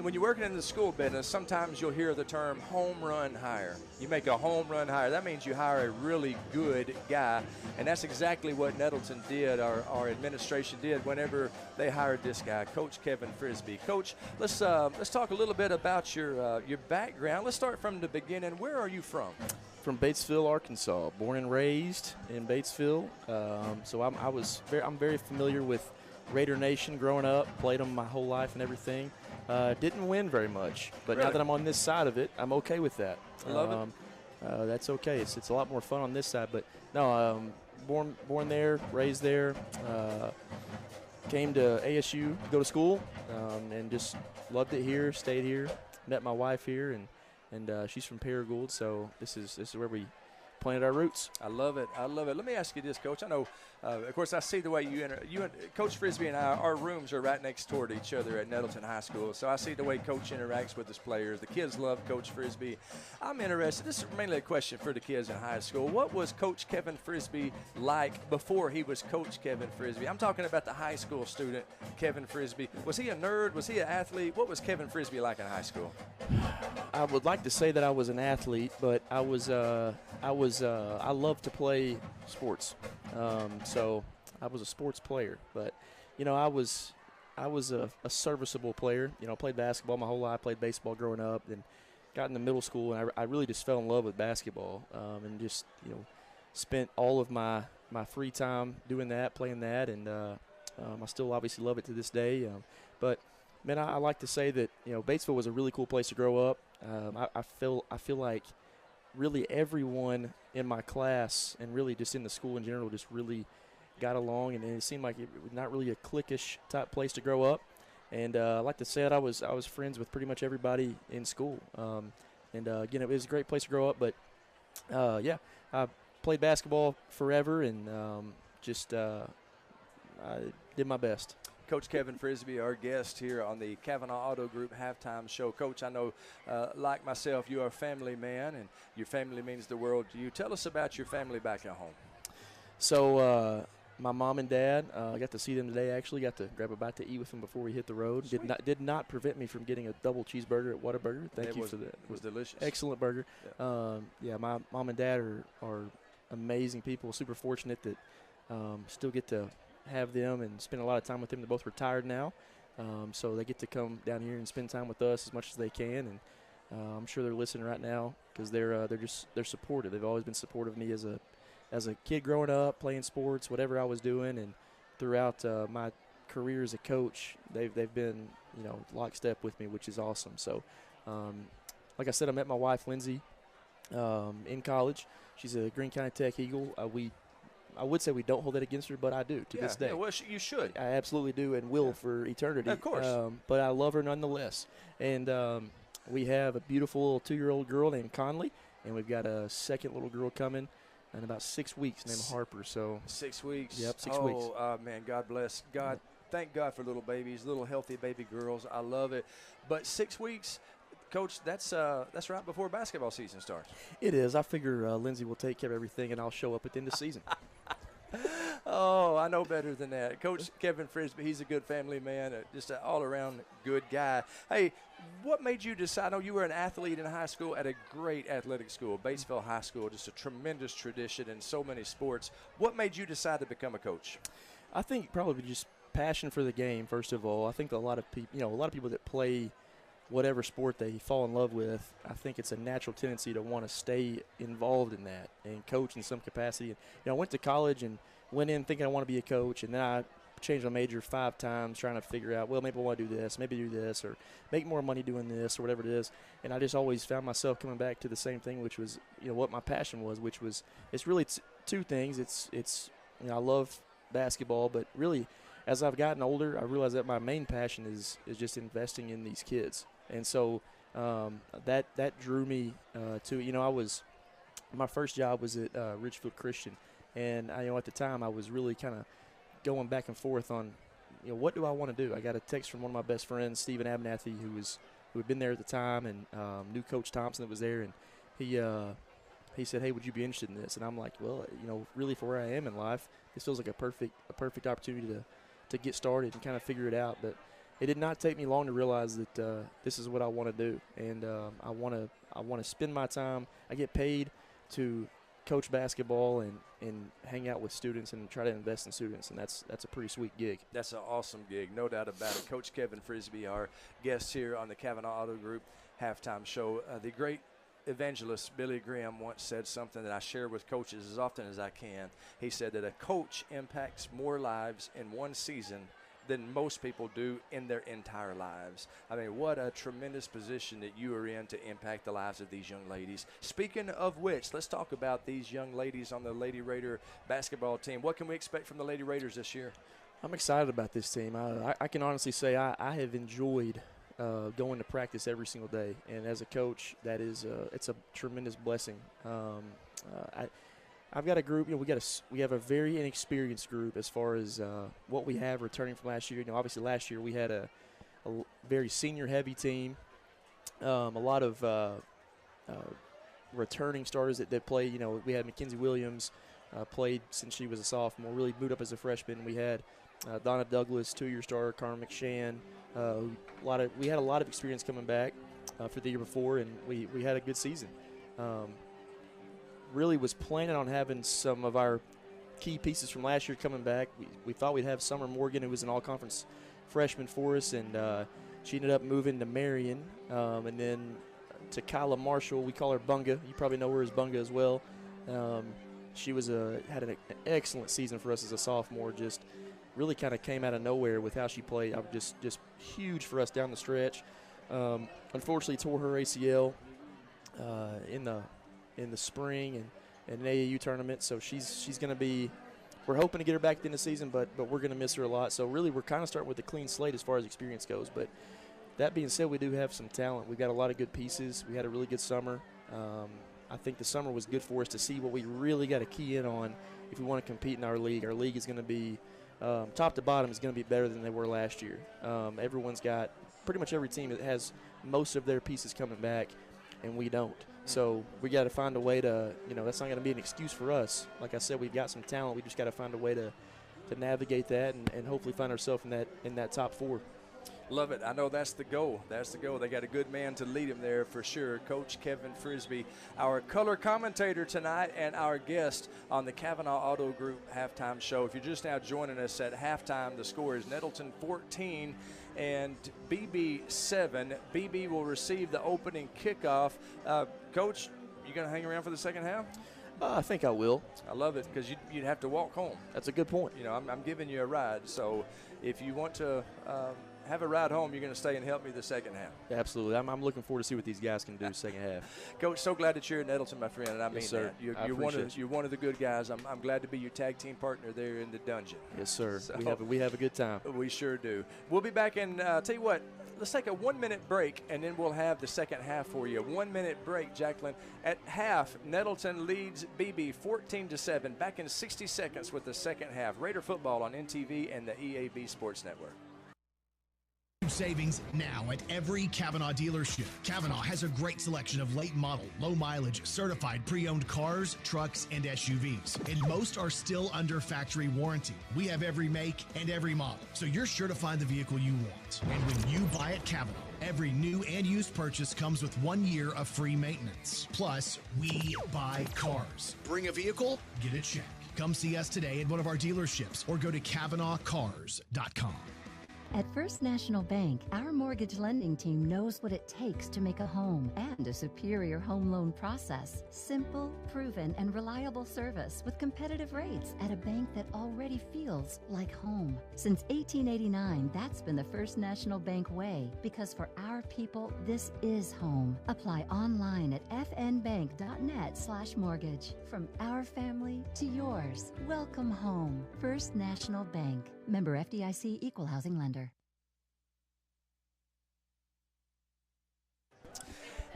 S9: when you're working in the school business, sometimes you'll hear the term home run hire. You make a home run hire. That means you hire a really good guy, and that's exactly what Nettleton did, our administration did, whenever they hired this guy, Coach Kevin Frisbee. Coach, let's talk a little bit about your background. Let's start from the beginning. Where are you from?
S10: From Batesville, Arkansas. Born and raised in Batesville. So I'm very familiar with Raider Nation growing up. Played them my whole life and everything. Didn't win very much, but
S9: Really?
S10: now that I'm on this side of it, I'm okay with that.
S9: I love
S10: it. That's okay. It's a lot more fun on this side. But no, born there, raised there. Came to ASU to go to school, and just loved it here. Stayed here. Met my wife here, and she's from Paragould, so this is where we planted our roots.
S9: I love it. I love it. Let me ask you this, Coach. I know, of course, I see the way you and Coach Frisbee and I, our rooms are right next door to each other at Nettleton High School. So I see the way Coach interacts with his players. The kids love Coach Frisbee. I'm interested. This is mainly a question for the kids in high school. What was Coach Kevin Frisbee like before he was Coach Kevin Frisbee? I'm talking about the high school student, Kevin Frisbee. Was he a nerd? Was he an athlete? What was Kevin Frisbee like in high school?
S10: I would like to say that I was an athlete, but I love to play sports. So I was a sports player, but I was a serviceable player. Played basketball my whole life, played baseball growing up, then got into middle school, and I really just fell in love with basketball, and just spent all of my free time doing that, playing that, and I still obviously love it to this day. But man, I like to say that Batesville was a really cool place to grow up. I feel like really everyone in my class and really just in the school in general just really got along, and it seemed like it was not really a cliquish type place to grow up. And I like to say that I was friends with pretty much everybody in school. Again, it was a great place to grow up. But I played basketball forever, and I did my best.
S9: Coach Kevin Frisbee, our guest here on the Kavanaugh Auto Group halftime show. Coach, I know, like myself, you are a family man, and your family means the world to you. Tell us about your family back at home.
S10: So my mom and dad, I got to see them today. Actually, got to grab a bite to eat with them before we hit the road. Did not prevent me from getting a double cheeseburger at Whataburger. Thank you for that.
S9: It was delicious.
S10: Excellent burger. My mom and dad are amazing people. Super fortunate that still get to have them and spend a lot of time with them. They're both retired now, so they get to come down here and spend time with us as much as they can. And I'm sure they're listening right now because they're supportive. They've always been supportive of me as a kid growing up, playing sports, whatever I was doing, and throughout my career as a coach, they've been lockstep with me, which is awesome. So, like I said, I met my wife Lindsay in college. She's a Greene County Tech Eagle. I would say we don't hold that against her, but I do to this day.
S9: Yeah, well, you should.
S10: I absolutely do and will for eternity.
S9: Of course.
S10: But I love her nonetheless. And we have a beautiful 2-year-old girl named Conley, and we've got a second little girl coming in about 6 weeks named Harper. So
S9: 6 weeks.
S10: Yep, 6 weeks.
S9: Oh, man, God bless. God, thank God for little babies, little healthy baby girls. I love it. But 6 weeks, Coach, that's right before basketball season starts.
S10: It is. I figure Lindsay will take care of everything, and I'll show up at the end of the season.
S9: Oh, I know better than that. Coach Kevin Frisbee, he's a good family man, just an all-around good guy. Hey, what made you decide? I know you were an athlete in high school at a great athletic school, Batesville High School, just a tremendous tradition in so many sports. What made you decide to become a coach?
S10: I think probably just passion for the game, first of all. I think a lot of people that play whatever sport they fall in love with, I think it's a natural tendency to want to stay involved in that and coach in some capacity. And, I went to college and went in thinking I want to be a coach, and then I changed my major 5 times trying to figure out, well, maybe I want to do this, maybe do this, or make more money doing this, or whatever it is. And I just always found myself coming back to the same thing, which was, what my passion was, which was, it's really two things. It's I love basketball, but really, as I've gotten older, I realized that my main passion is just investing in these kids. And so that drew me to, my first job was at Richfield Christian. And, at the time I was really kind of going back and forth on, what do I want to do? I got a text from one of my best friends, Stephen Abernathy, who had been there at the time and knew Coach Thompson that was there. And he said, hey, would you be interested in this? And I'm like, well, really for where I am in life, this feels like a perfect opportunity to get started and kind of figure it out. But it did not take me long to realize that this is what I want to do, and I want to spend my time. I get paid to coach basketball and hang out with students and try to invest in students, and that's a pretty sweet gig.
S9: That's an awesome gig, no doubt about it. Coach Kevin Frisbee, our guest here on the Kavanaugh Auto Group halftime show. The great evangelist Billy Graham once said something that I share with coaches as often as I can. He said that a coach impacts more lives in one season than most people do in their entire lives. I mean, what a tremendous position that you are in to impact the lives of these young ladies. Speaking of which, let's talk about these young ladies on the Lady Raider basketball team. What can we expect from the Lady Raiders this year?
S10: I'm excited about this team. I can honestly say I have enjoyed going to practice every single day, and as a coach, that is it's a tremendous blessing. I've got a group. We have a very inexperienced group as far as what we have returning from last year. Obviously last year we had a very senior-heavy team, a lot of returning starters that play. We had Mackenzie Williams played since she was a sophomore, really moved up as a freshman. We had Donna Douglas, 2-year starter, Carmen McShann. We had a lot of experience coming back for the year before, and we had a good season. Really was planning on having some of our key pieces from last year coming back. We thought we'd have Summer Morgan, who was an all-conference freshman for us, and she ended up moving to Marion, and then to Kyla Marshall. We call her Bunga. You probably know her as Bunga as well. She had an excellent season for us as a sophomore. Just really kind of came out of nowhere with how she played. Just huge for us down the stretch. Unfortunately, tore her ACL in the spring and an AAU tournament, so she's going to be. We're hoping to get her back at the end of the season, but we're going to miss her a lot. So really, we're kind of starting with a clean slate as far as experience goes. But that being said, we do have some talent. We've got a lot of good pieces. We had a really good summer. I think the summer was good for us to see what we really got to key in on if we want to compete in our league. Our league is going to be top to bottom is going to be better than they were last year. Everyone's got pretty much every team that has most of their pieces coming back, and we don't. So we got to find a way to, that's not going to be an excuse for us. Like I said, we've got some talent. We just got to find a way to navigate that and hopefully find ourselves in that top 4.
S9: Love it. I know that's the goal. That's the goal. They got a good man to lead them there for sure. Coach Kevin Frisbee, our color commentator tonight and our guest on the Kavanaugh Auto Group halftime show. If you're just now joining us at halftime, the score is Nettleton 14 and BB 7. BB will receive the opening kickoff. Coach, you going to hang around for the second half?
S10: I think I will.
S9: I love it because you'd have to walk home.
S10: That's a good point.
S9: I'm giving you a ride. So if you want to have a ride home, you're going to stay and help me the second half.
S10: Absolutely. I'm looking forward to see what these guys can do second half.
S9: Coach, so glad that you're in Nettleton, my friend, and I mean
S10: yes, sir.
S9: that. You're one of the good guys. I'm glad to be your tag team partner there in the dungeon.
S10: Yes, sir.
S9: So,
S10: we have a good time.
S9: We sure do. We'll be back and tell you what, let's take a 1-minute break, and then we'll have the second half for you. 1-minute break, Jacqueline. At half, Nettleton leads BB 14-7. Back in 60 seconds with the second half. Raider football on NTV and the EAB Sports Network.
S12: Savings now at every Kavanaugh dealership. Kavanaugh has a great selection of late model, low mileage, certified pre-owned cars, trucks, and SUVs. And most are still under factory warranty. We have every make and every model, so you're sure to find the vehicle you want. And when you buy at Kavanaugh, every new and used purchase comes with 1 year of free maintenance. Plus, we buy cars. Bring a vehicle, get a check. Come see us today at one of our dealerships or go to KavanaughCars.com.
S2: At First National Bank, our mortgage lending team knows what it takes to make a home and a superior home loan process. Simple, proven, and reliable service with competitive rates at a bank that already feels like home. Since 1889, that's been the First National Bank way, because for our people, this is home. Apply online at fnbank.net/mortgage. From our family to yours, welcome home. First National Bank. Member FDIC, Equal Housing Lender.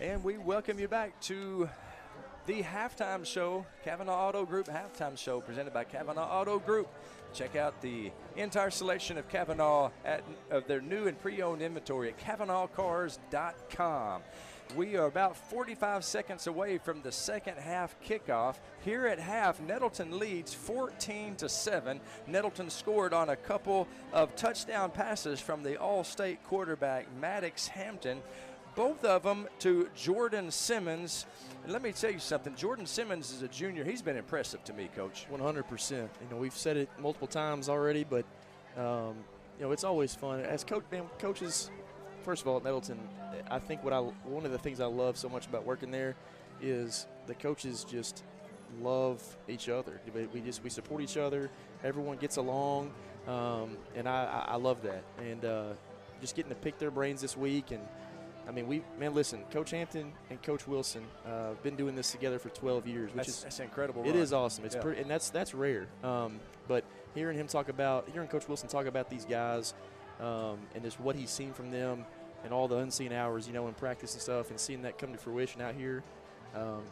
S9: And we welcome you back to the halftime show, Kavanaugh Auto Group halftime show, presented by Kavanaugh Auto Group. Check out the entire selection of Kavanaugh of their new and pre-owned inventory at KavanaughCars.com. We are about 45 seconds away from the second half kickoff. Here at half, Nettleton leads 14-7. Nettleton scored on a couple of touchdown passes from the All-State quarterback, Maddox Hampton. Both of them to Jordan Simmons. And let me tell you something. Jordan Simmons is a junior. He's been impressive to me, Coach.
S10: 100%. We've said it multiple times already, but it's always fun as coaches. First of all, at Nettleton, I think one of the things I love so much about working there is the coaches just love each other. We support each other. Everyone gets along, and I love that. And just getting to pick their brains this week. And listen, Coach Hampton and Coach Wilson have been doing this together for 12 years, which
S9: that's incredible.
S10: It is awesome. It's pretty, and that's rare. But hearing Coach Wilson talk about these guys and just what he's seen from them and all the unseen hours, in practice and stuff, and seeing that come to fruition out here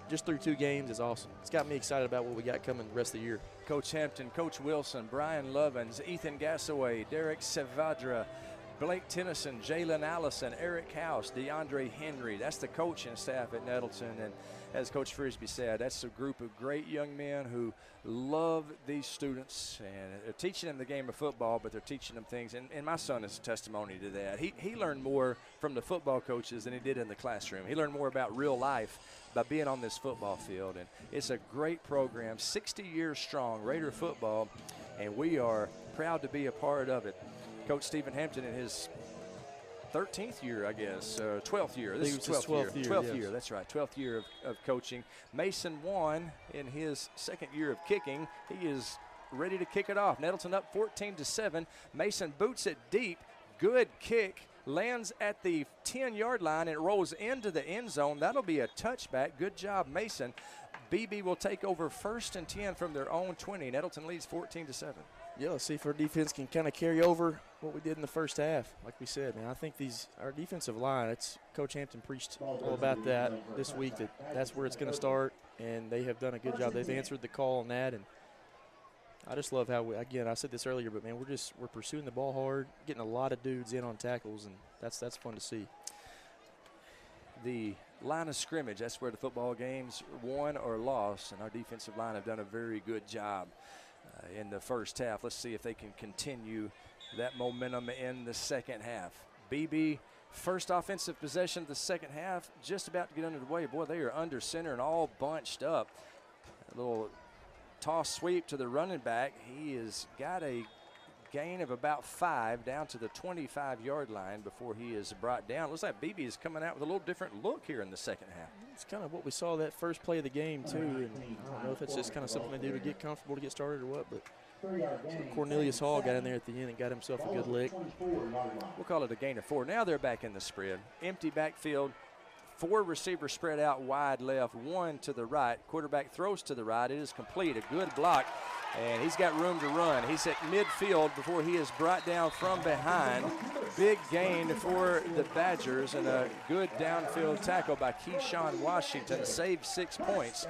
S10: just through 2 games is awesome. It's got me excited about what we got coming the rest of the year.
S9: Coach Hampton, Coach Wilson, Brian Lovins, Ethan Gassaway, Derek Savadra, Blake Tennyson, Jalen Allison, Eric House, DeAndre Henry. That's the coaching staff at Nettleton. And as Coach Frisbee said, that's a group of great young men who love these students. And they're teaching them the game of football, but they're teaching them things. And my son is a testimony to that. He learned more from the football coaches than he did in the classroom. He learned more about real life by being on this football field. And it's a great program, 60 years strong, Raider football, and we are proud to be a part of it. Coach Stephen Hampton in his 13th year, I guess, 12th year. This is 12th year. 12th year, that's right, 12th year of coaching. Mason Wan in his second year of kicking. He is ready to kick it off. Nettleton up 14-7. Mason boots it deep. Good kick. Lands at the 10-yard line and rolls into the end zone. That'll be a touchback. Good job, Mason. BB will take over 1st and 10 from their own 20. Nettleton leads 14-7.
S10: Yeah, let's see if our defense can kind of carry over what we did in the first half. Like we said, man, I think our defensive line, Coach Hampton preached all about that this week, that's where it's going to start, and they have done a good job. They've answered the call on that, and I just love how I said this earlier, but, man, we're pursuing the ball hard, getting a lot of dudes in on tackles, and that's fun to see.
S9: The line of scrimmage, that's where the football game's won or lost, and our defensive line have done a very good job in the first half. Let's see if they can continue that momentum in the second half. BB, first offensive possession of the second half, just about to get underway. Boy, they are under center and all bunched up. A little toss sweep to the running back. He has got a gain of about 5 down to the 25-yard line before he is brought down. Looks like BB is coming out with a little different look here in the second half.
S10: It's kind of what we saw that first play of the game, too. And I don't know if it's just kind of something they do to get comfortable to get started or what, but Cornelius Hall got in there at the end and got himself a good lick.
S9: We'll call it a gain of 4. Now they're back in the spread. Empty backfield. 4 receivers spread out wide left, 1 to the right. Quarterback throws to the right. It is complete. A good block. And he's got room to run. He's at midfield before he is brought down from behind. Big gain for the Badgers and a good downfield tackle by Keyshawn Washington. Saved 6 points.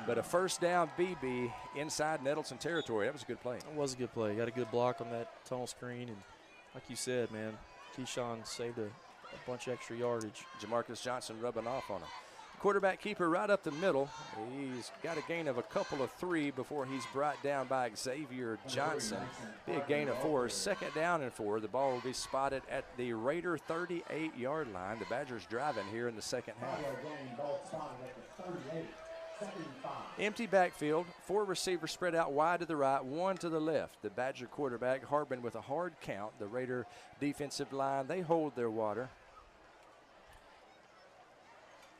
S9: But a first down BB inside Nettleton territory. That was a good play.
S10: It was a good play. Got a good block on that tunnel screen. And like you said, man, Keyshawn saved a bunch of extra yardage.
S9: Jamarcus Johnson rubbing off on him. Quarterback keeper right up the middle. He's got a gain of a couple of 3 before he's brought down by Xavier Johnson. Be a gain of 4. Second down and 4. The ball will be spotted at the Raider 38-yard line. The Badgers driving here in the second half. Empty backfield, 4 receivers spread out wide to the right, 1 to the left. The Badger quarterback, Harbin, with a hard count. The Raider defensive line, they hold their water.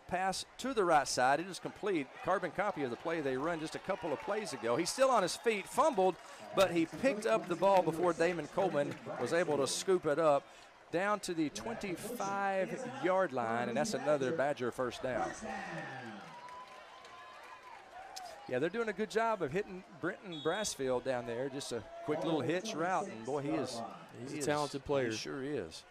S9: Pass to the right side. It is complete. Carbon copy of the play they run just a couple of plays ago. He's still on his feet, fumbled, but he picked up the ball before Damon Coleman was able to scoop it up down to the 25-yard line, and that's another Badger first down. Yeah, they're doing a good job of hitting Brenton Brassfield down there. Just a quick little hitch route, and boy, he's
S10: a talented player.
S9: He sure is.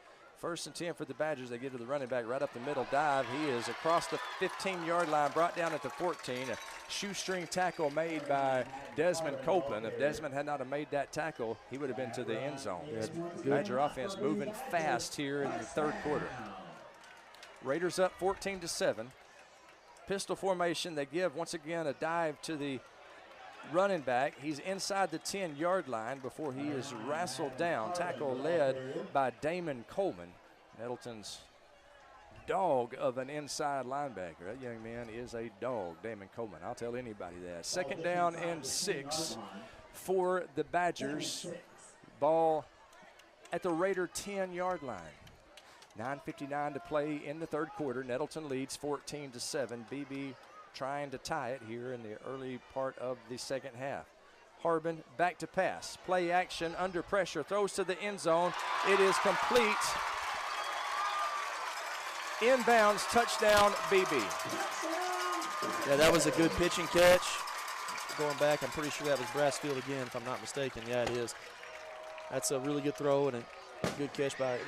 S9: 1st and 10 for the Badgers. They give to the running back right up the middle dive. He is across the 15-yard line, brought down at the 14. A shoestring tackle made by Desmond Copeland. If Desmond had not have made that tackle, he would have been to the end zone. Badger offense moving fast here in the 3rd quarter. Raiders up 14-7. Pistol formation. They give, once again, a dive to the running back. He's inside the 10-yard line before he is wrestled down. Tackle led by Damon Coleman. Nettleton's dog of an inside linebacker. That young man is a dog, Damon Coleman. I'll tell anybody that. 2nd down and 6 for the Badgers. Ball at the Raider 10-yard line. 9:59 to play in the 3rd quarter. Nettleton leads 14-7. BB trying to tie it here in the early part of the 2nd half. Harbin back to pass. Play action under pressure. Throws to the end zone. It is complete. Inbounds, touchdown, BB.
S10: Yeah, that was a good pitching catch. Going back, I'm pretty sure that was Brassfield again, if I'm not mistaken. Yeah, it is. That's a really good throw and a good catch by a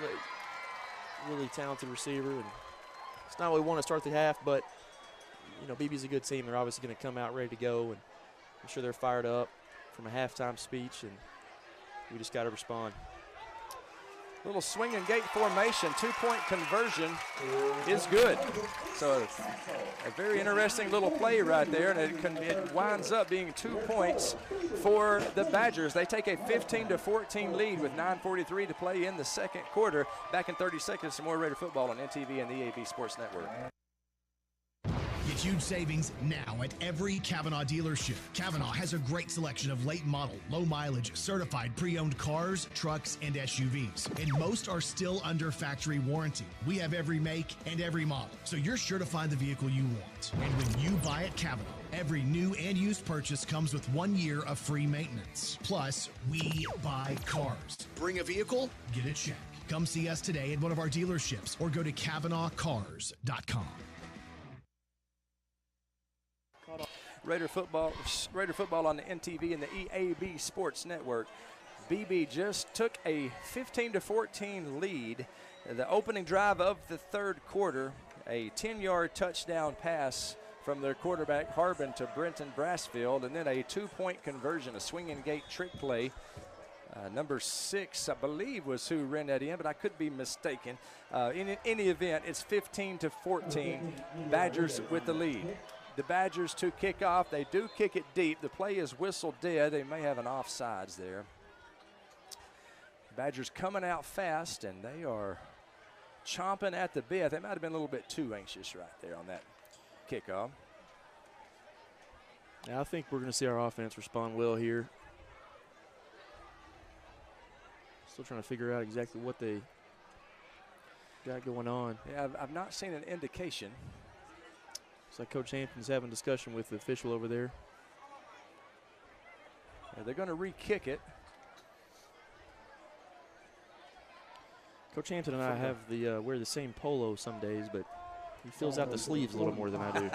S10: really talented receiver. And it's not what we want to start the half, but you know, BB's a good team. They're obviously going to come out ready to go, and I'm sure they're fired up from a halftime speech, and we just got to respond.
S9: Little swing and gate formation, 2-point conversion is good. So a very interesting little play right there, and it winds up being 2 points for the Badgers. They take a 15-14 lead with 9:43 to play in the 2nd quarter. Back in 30 seconds, some more Raider football on NTV and the EAB Sports Network.
S12: Get huge savings now at every Kavanaugh dealership. Kavanaugh has a great selection of late model, low mileage, certified pre-owned cars, trucks, and SUVs. And most are still under factory warranty. We have every make and every model, so you're sure to find the vehicle you want. And when you buy at Kavanaugh, every new and used purchase comes with 1 year of free maintenance. Plus, we buy cars. Bring a vehicle, get a check. Come see us today at one of our dealerships or go to KavanaughCars.com.
S9: Raider football on the NTV and the EAB Sports Network. BB just took a 15-14 lead. The opening drive of the 3rd quarter, a 10-yard touchdown pass from their quarterback Harbin to Brenton Brassfield, and then a 2-point conversion, a swing and gate trick play. Number 6, I believe, was who ran that in, but I could be mistaken. In any event, it's 15-14. Badgers with the lead. The Badgers to kick off. They do kick it deep. The play is whistled dead. They may have an offsides there. Badgers coming out fast, and they are chomping at the bit. They might have been a little bit too anxious right there on that kickoff.
S10: Yeah, I think we're going to see our offense respond well here. Still trying to figure out exactly what they got going on.
S9: Yeah, I've not seen an indication.
S10: It's like Coach Hampton's having a discussion with the official over there.
S9: Yeah, they're going to re-kick it.
S10: Coach Hampton and I have the wear the same polo some days, but he fills out the sleeves a little more than I do.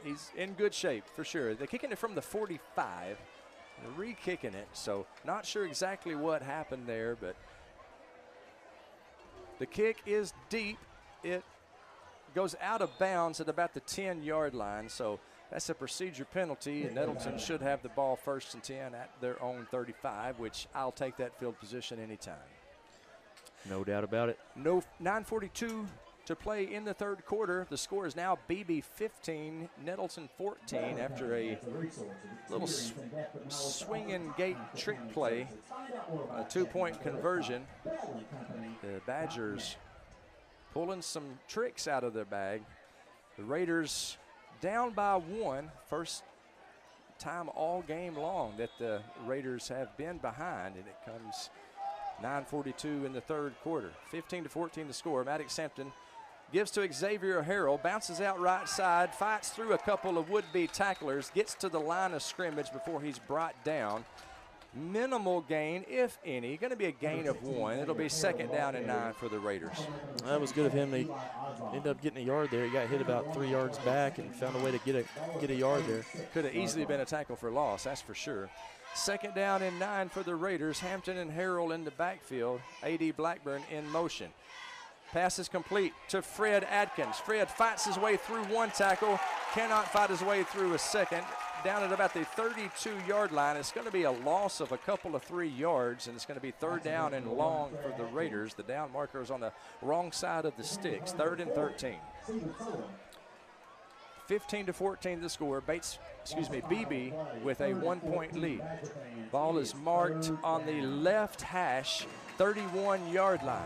S9: He's in good shape for sure. They're kicking it from the 45. They're re-kicking it, so not sure exactly what happened there, but the kick is deep. It goes out of bounds at about the 10-yard line, so that's a procedure penalty, and Nettleton should have the ball 1st and 10 at their own 35, which I'll take that field position anytime.
S10: No doubt about it.
S9: 9:42 to play in the 3rd quarter. The score is now BB 15, Nettleton 14 after a little swing and gate trick play, a 2-point conversion. The Badgers pulling some tricks out of their bag. The Raiders down by 1. First time all game long that the Raiders have been behind, and it comes 9:42 in the third quarter. 15-14 the score. Maddox Hampton gives to Xavier Harrell, bounces out right side, fights through a couple of would-be tacklers, gets to the line of scrimmage before he's brought down. Minimal gain, if any. Going to be a gain of 1. It'll be 2nd down and 9 for the Raiders.
S10: That was good of him. They ended up getting a yard there. He got hit about 3 yards back and found a way to get a yard there.
S9: Could have easily been a tackle for loss, that's for sure. 2nd down and 9 for the Raiders. Hampton and Harrell in the backfield. A.D. Blackburn in motion. Pass is complete to Fred Adkins. Fred fights his way through 1 tackle, cannot fight his way through a second. Down at about the 32-yard line. It's going to be a loss of a couple of 3 yards, and it's going to be 3rd down and long for the Raiders. The down marker is on the wrong side of the sticks. 3rd and 13. 15-14 the score. BB with a 1-point lead. Ball is marked on the left hash, 31-yard line.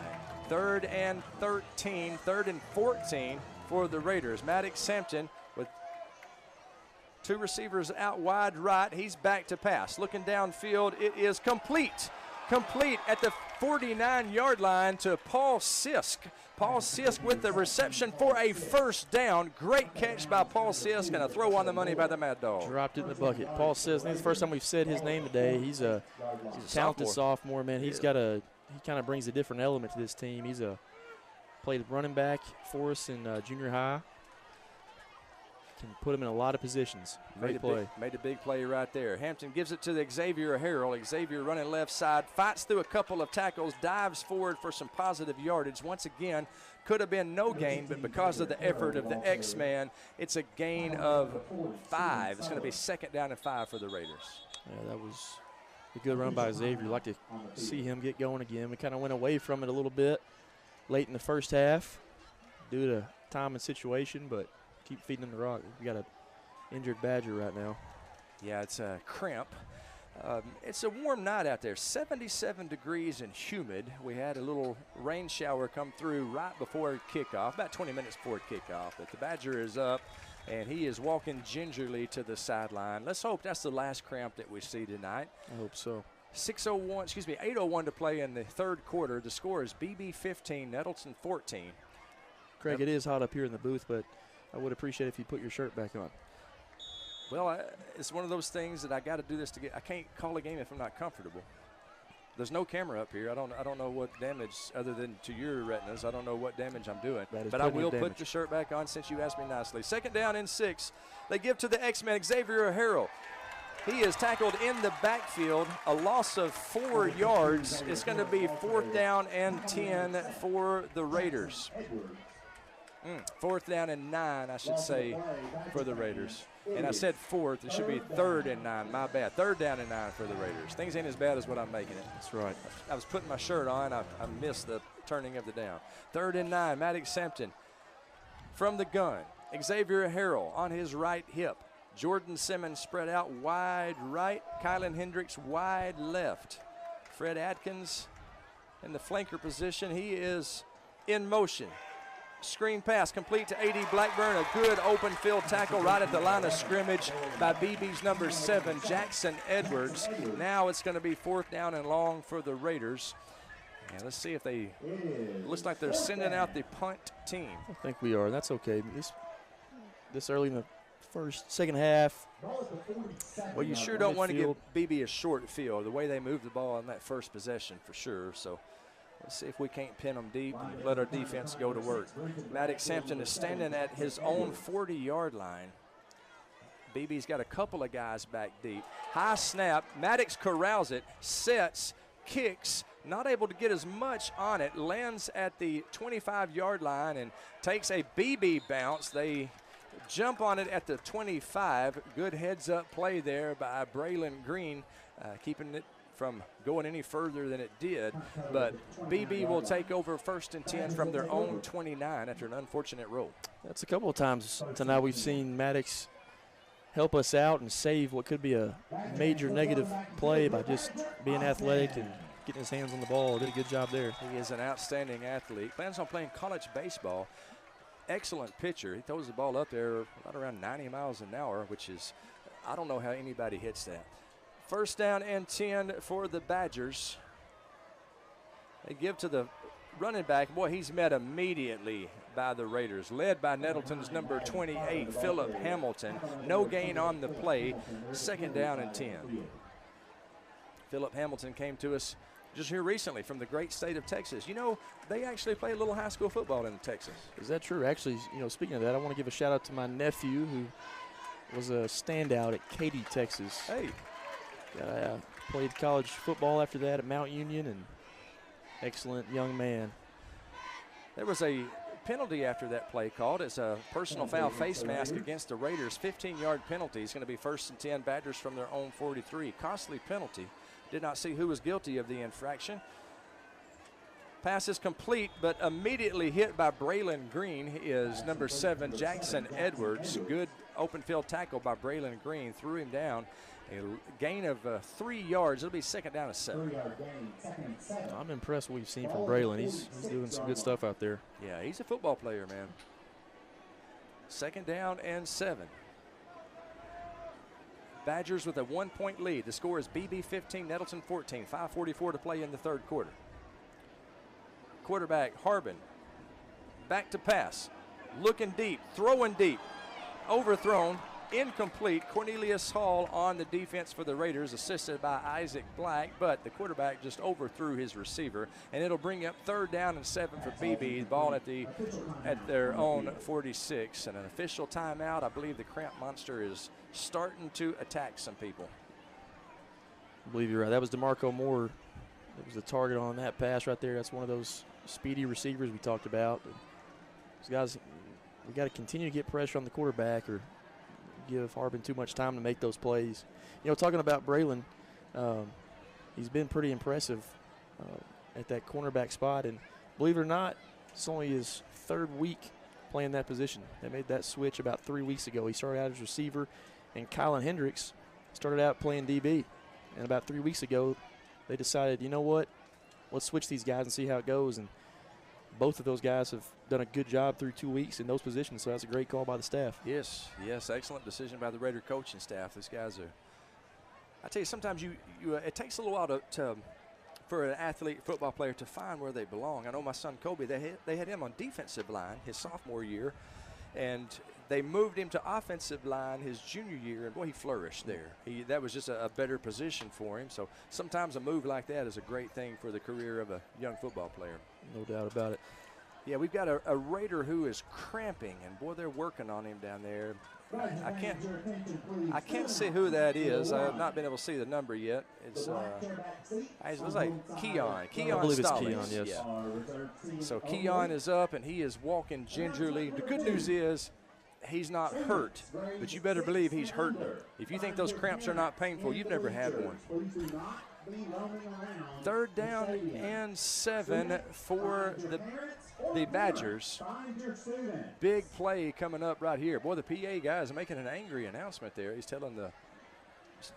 S9: 3rd and 13, 3rd and 14 for the Raiders. Maddox Hampton with 2 receivers out wide right. He's back to pass. Looking downfield, it is complete. Complete at the 49-yard line to Paul Sisk. Paul Sisk with the reception for a 1st down. Great catch by Paul Sisk and a throw on the money by the Mad Dog.
S10: Dropped it in the bucket. Paul Sisk, I think it's the first time we've said his name today. He's a talented sophomore, man. He kind of brings a different element to this team. He's played running back for us in junior high. Can put him in a lot of positions. Great play.
S9: Made a big play right there. Hampton gives it to the Xavier Harrell. Xavier running left side, fights through a couple of tackles, dives forward for some positive yardage. Once again, could have been no gain, but because of the effort of the X-Man, it's a gain of 5. It's going to be 2nd down and 5 for the Raiders.
S10: Yeah, that was a good run by Xavier. Like to see him get going again. We kind of went away from it a little bit late in the first half due to time and situation, but keep feeding him the rock. We got an injured Badger right now.
S9: Yeah, it's a cramp. It's a warm night out there, 77 degrees and humid. We had a little rain shower come through right before kickoff, about 20 minutes before kickoff. But the Badger is up, and he is walking gingerly to the sideline. Let's hope that's the last cramp that we see tonight.
S10: I hope so.
S9: 8:01 to play in the third quarter. The score is BB 15, Nettleton 14.
S10: Craig, it is hot up here in the booth, but I would appreciate if you put your shirt back on.
S9: Well, it's one of those things that I got to do this to get. I can't call a game if I'm not comfortable. There's no camera up here. I don't know what damage, other than to your retinas. I don't know what damage I'm doing. But I will put the shirt back on since you asked me nicely. 2nd down and 6. They give to the X-Men, Xavier Harrell. He is tackled in the backfield, a loss of 4 yards. It's going to be 4th down and 10 for the Raiders. 4th down and 9, I should say, for the Raiders. And I said 4th. It should be 3rd and 9. My bad. 3rd down and 9 for the Raiders. Things ain't as bad as what I'm making it.
S10: That's right.
S9: I was putting my shirt on. I missed the turning of the down. 3rd and 9. Maddox Hampton from the gun. Xavier Harrell on his right hip. Jordan Simmons spread out wide right. Kylan Hendricks wide left. Fred Adkins in the flanker position. He is in motion. Screen pass complete to A.D. Blackburn. A good open field tackle right at the line of scrimmage by BB's number 7, Jackson Edwards. Now it's going to be 4th down and long for the Raiders. And let's see if they, looks like they're sending out the punt team.
S10: I think we are. That's okay. This early in the second half.
S9: Well, you sure don't want to give BB a short field, the way they moved the ball on that first possession for sure. So let's see if we can't pin them deep and let our defense go to work. Maddox Hampton is standing at his own 40-yard line. BB's got a couple of guys back deep. High snap. Maddox corrals it, sets, kicks, not able to get as much on it, lands at the 25-yard line and takes a BB bounce. They jump on it at the 25. Good heads-up play there by Braylon Green, keeping it from going any further than it did. But BB will take over 1st and 10 from their own 29 after an unfortunate roll.
S10: That's a couple of times tonight we've seen Maddox help us out and save what could be a major negative play by just being athletic and getting his hands on the ball. Did a good job there.
S9: He is an outstanding athlete. Plans on playing college baseball. excellent pitcher. He throws the ball up there right around 90 miles an hour, which is, I don't know how anybody hits that. First down and 10 for the Badgers. They give to the running back. Boy, he's met immediately by the Raiders, led by Nettleton's number 28, Philip Hamilton. No gain on the play. Second down and 10. Philip Hamilton came to us just here recently from the great state of Texas. You know, they actually play a little high school football in Texas.
S10: Is that true? Actually, you know, speaking of that, I want to give a shout out to my nephew who was a standout at Katy, Texas.
S9: Hey.
S10: Played college football after that at Mount Union, and excellent young man.
S9: There was a penalty after that play called. It's a personal foul face mask against the Raiders. 15-yard penalty. It's going to be 1st and 10, Badgers from their own 43. Costly penalty. Did not see who was guilty of the infraction. Pass is complete, but immediately hit by Braylon Green is number 7, Jackson Edwards. Good open field tackle by Braylon Green. Threw him down. A gain of 3 yards. It'll be second down and 7.
S10: I'm impressed what we've seen from Braylon. He's doing some good stuff out there.
S9: Yeah, he's a football player, man. Second down and 7. Badgers with a 1-point lead. The score is BB 15, Nettleton 14. 5:44 to play in the third quarter. Quarterback Harbin back to pass. Looking deep, throwing deep. Overthrown, incomplete. Cornelius Hall on the defense for the Raiders, assisted by Isaac Black, but the quarterback just overthrew his receiver, and it'll bring up third down and 7 for BB. The ball at their own 46, and an official timeout. I believe the Cramp Monster is starting to attack some people.
S10: I believe you're right. That was DeMarco Moore. That was the target on that pass right there. That's one of those speedy receivers we talked about. Those guys, we got to continue to get pressure on the quarterback or give Harbin too much time to make those plays. You know, talking about Braylon, he's been pretty impressive at that cornerback spot, and believe it or not, it's only his 3rd week playing that position. They made that switch about 3 weeks ago. He started out as receiver, and Kylan Hendricks started out playing DB. And about 3 weeks ago, they decided, you know what, let's switch these guys and see how it goes. And both of those guys have done a good job through 2 weeks in those positions, so that's a great call by the staff.
S9: Yes, excellent decision by the Raider coaching staff. These guys are, I tell you, sometimes it takes a little while for an athlete, football player, to find where they belong. I know my son Kobe, they had him on defensive line his sophomore year, and they moved him to offensive line his junior year, and boy, he flourished there. That was just a better position for him. So sometimes a move like that is a great thing for the career of a young football player.
S10: No doubt about it.
S9: Yeah, we've got a Raider who is cramping, and boy, they're working on him down there. I can't see who that is. I have not been able to see the number yet. It looks like Keon. Keon
S10: I believe
S9: Stallings.
S10: it's Keon, yes.
S9: Yeah. So Keon is up, and he is walking gingerly. The good news is he's not hurt, but you better believe he's hurting. If you think those cramps are not painful, you've never had one. Third down and 7 for the Badgers. Big play coming up right here. Boy, the PA guy is making an angry announcement there. He's telling the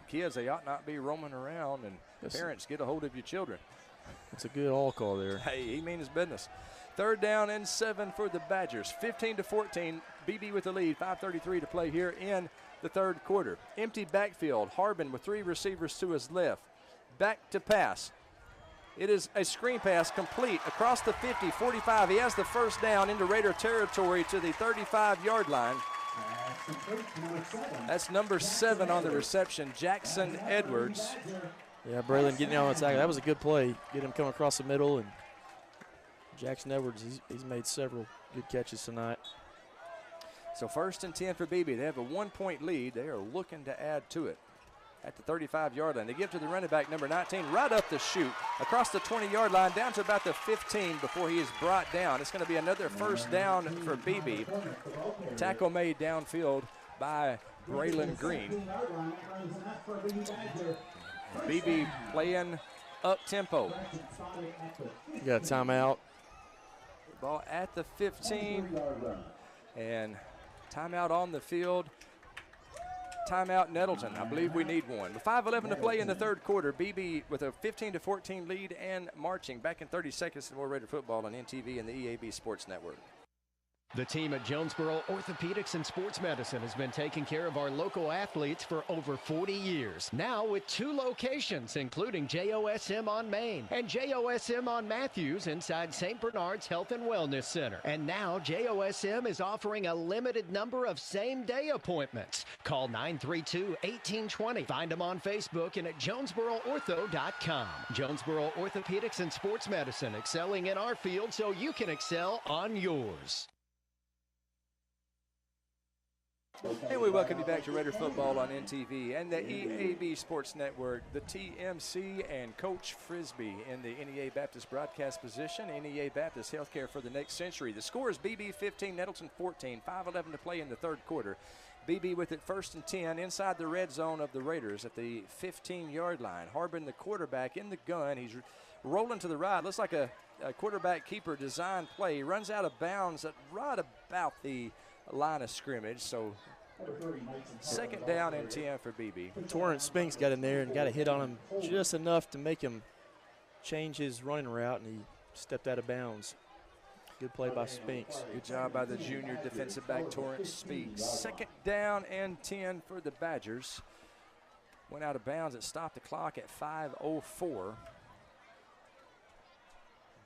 S9: kids they ought not be roaming around, and parents, get a hold of your children.
S10: It's a good all call there.
S9: Hey, he means his business. Third down and 7 for the Badgers. 15-14. BB with the lead. 5:33 to play here in the third quarter. Empty backfield. Harbin with 3 receivers to his left. Back to pass. It is a screen pass complete across the 50, 45. He has the first down into Raider territory to the 35-yard line. That's number 7 on the reception, Jackson Edwards.
S10: Yeah, Braylon getting out on the tackle. That was a good play. Get him coming across the middle, and Jackson Edwards, he's made several good catches tonight.
S9: So 1st and 10 for BB. They have a 1-point lead. They are looking to add to it at the 35-yard line. They give to the running back, number 19, right up the chute, across the 20-yard line, down to about the 15 before he is brought down. It's going to be another first down for BB. Tackle made downfield by Braylon Green. BB playing up-tempo.
S10: You got a timeout.
S9: Ball at the 15, and timeout on the field. Timeout Nettleton. I believe we need one. With 5:11 to play in the third quarter, BB with a 15-14 lead and marching. Back in 30 seconds to more Raider football on NTV and the EAB Sports Network.
S4: The team at Jonesboro Orthopedics and Sports Medicine has been taking care of our local athletes for over 40 years. Now with 2 locations, including JOSM on Main and JOSM on Matthews inside St. Bernard's Health and Wellness Center. And now JOSM is offering a limited number of same-day appointments. Call 932-1820. Find them on Facebook and at JonesboroOrtho.com. Jonesboro Orthopedics and Sports Medicine, excelling in our field so you can excel on yours.
S9: And we welcome you back to Raider Football on NTV and the EAB Sports Network. The TMC and Coach Frisbee in the NEA Baptist broadcast position. NEA Baptist Healthcare for the next century. The score is BB 15, Nettleton 14. 5:11 to play in the third quarter. BB with it 1st and 10 inside the red zone of the Raiders at the 15-yard line. Harbin, the quarterback, in the gun. He's rolling to the right. Looks like a quarterback keeper design play. He runs out of bounds at right about the line of scrimmage. So 2nd down and 10 for BB.
S10: Torrance Spinks got in there and got a hit on him just enough to make him change his running route, and he stepped out of bounds. Good play by Spinks.
S9: Good job by the junior defensive back, Torrance Spinks. 2nd down and 10 for the Badgers. Went out of bounds. It stopped the clock at 5:04.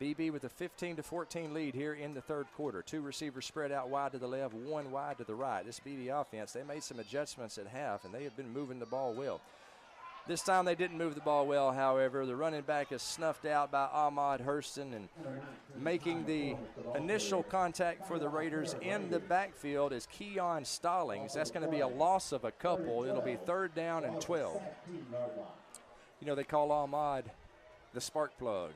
S9: BB with a 15-14 lead here in the third quarter. 2 receivers spread out wide to the left, 1 wide to the right. This BB offense, they made some adjustments at half, and they have been moving the ball well. This time they didn't move the ball well, however. The running back is snuffed out by Ahmad Hurston, and making the initial contact for the Raiders in the backfield is Keon Stallings. That's going to be a loss of a couple. It'll be 3rd down and 12. You know, they call Ahmad the spark plug.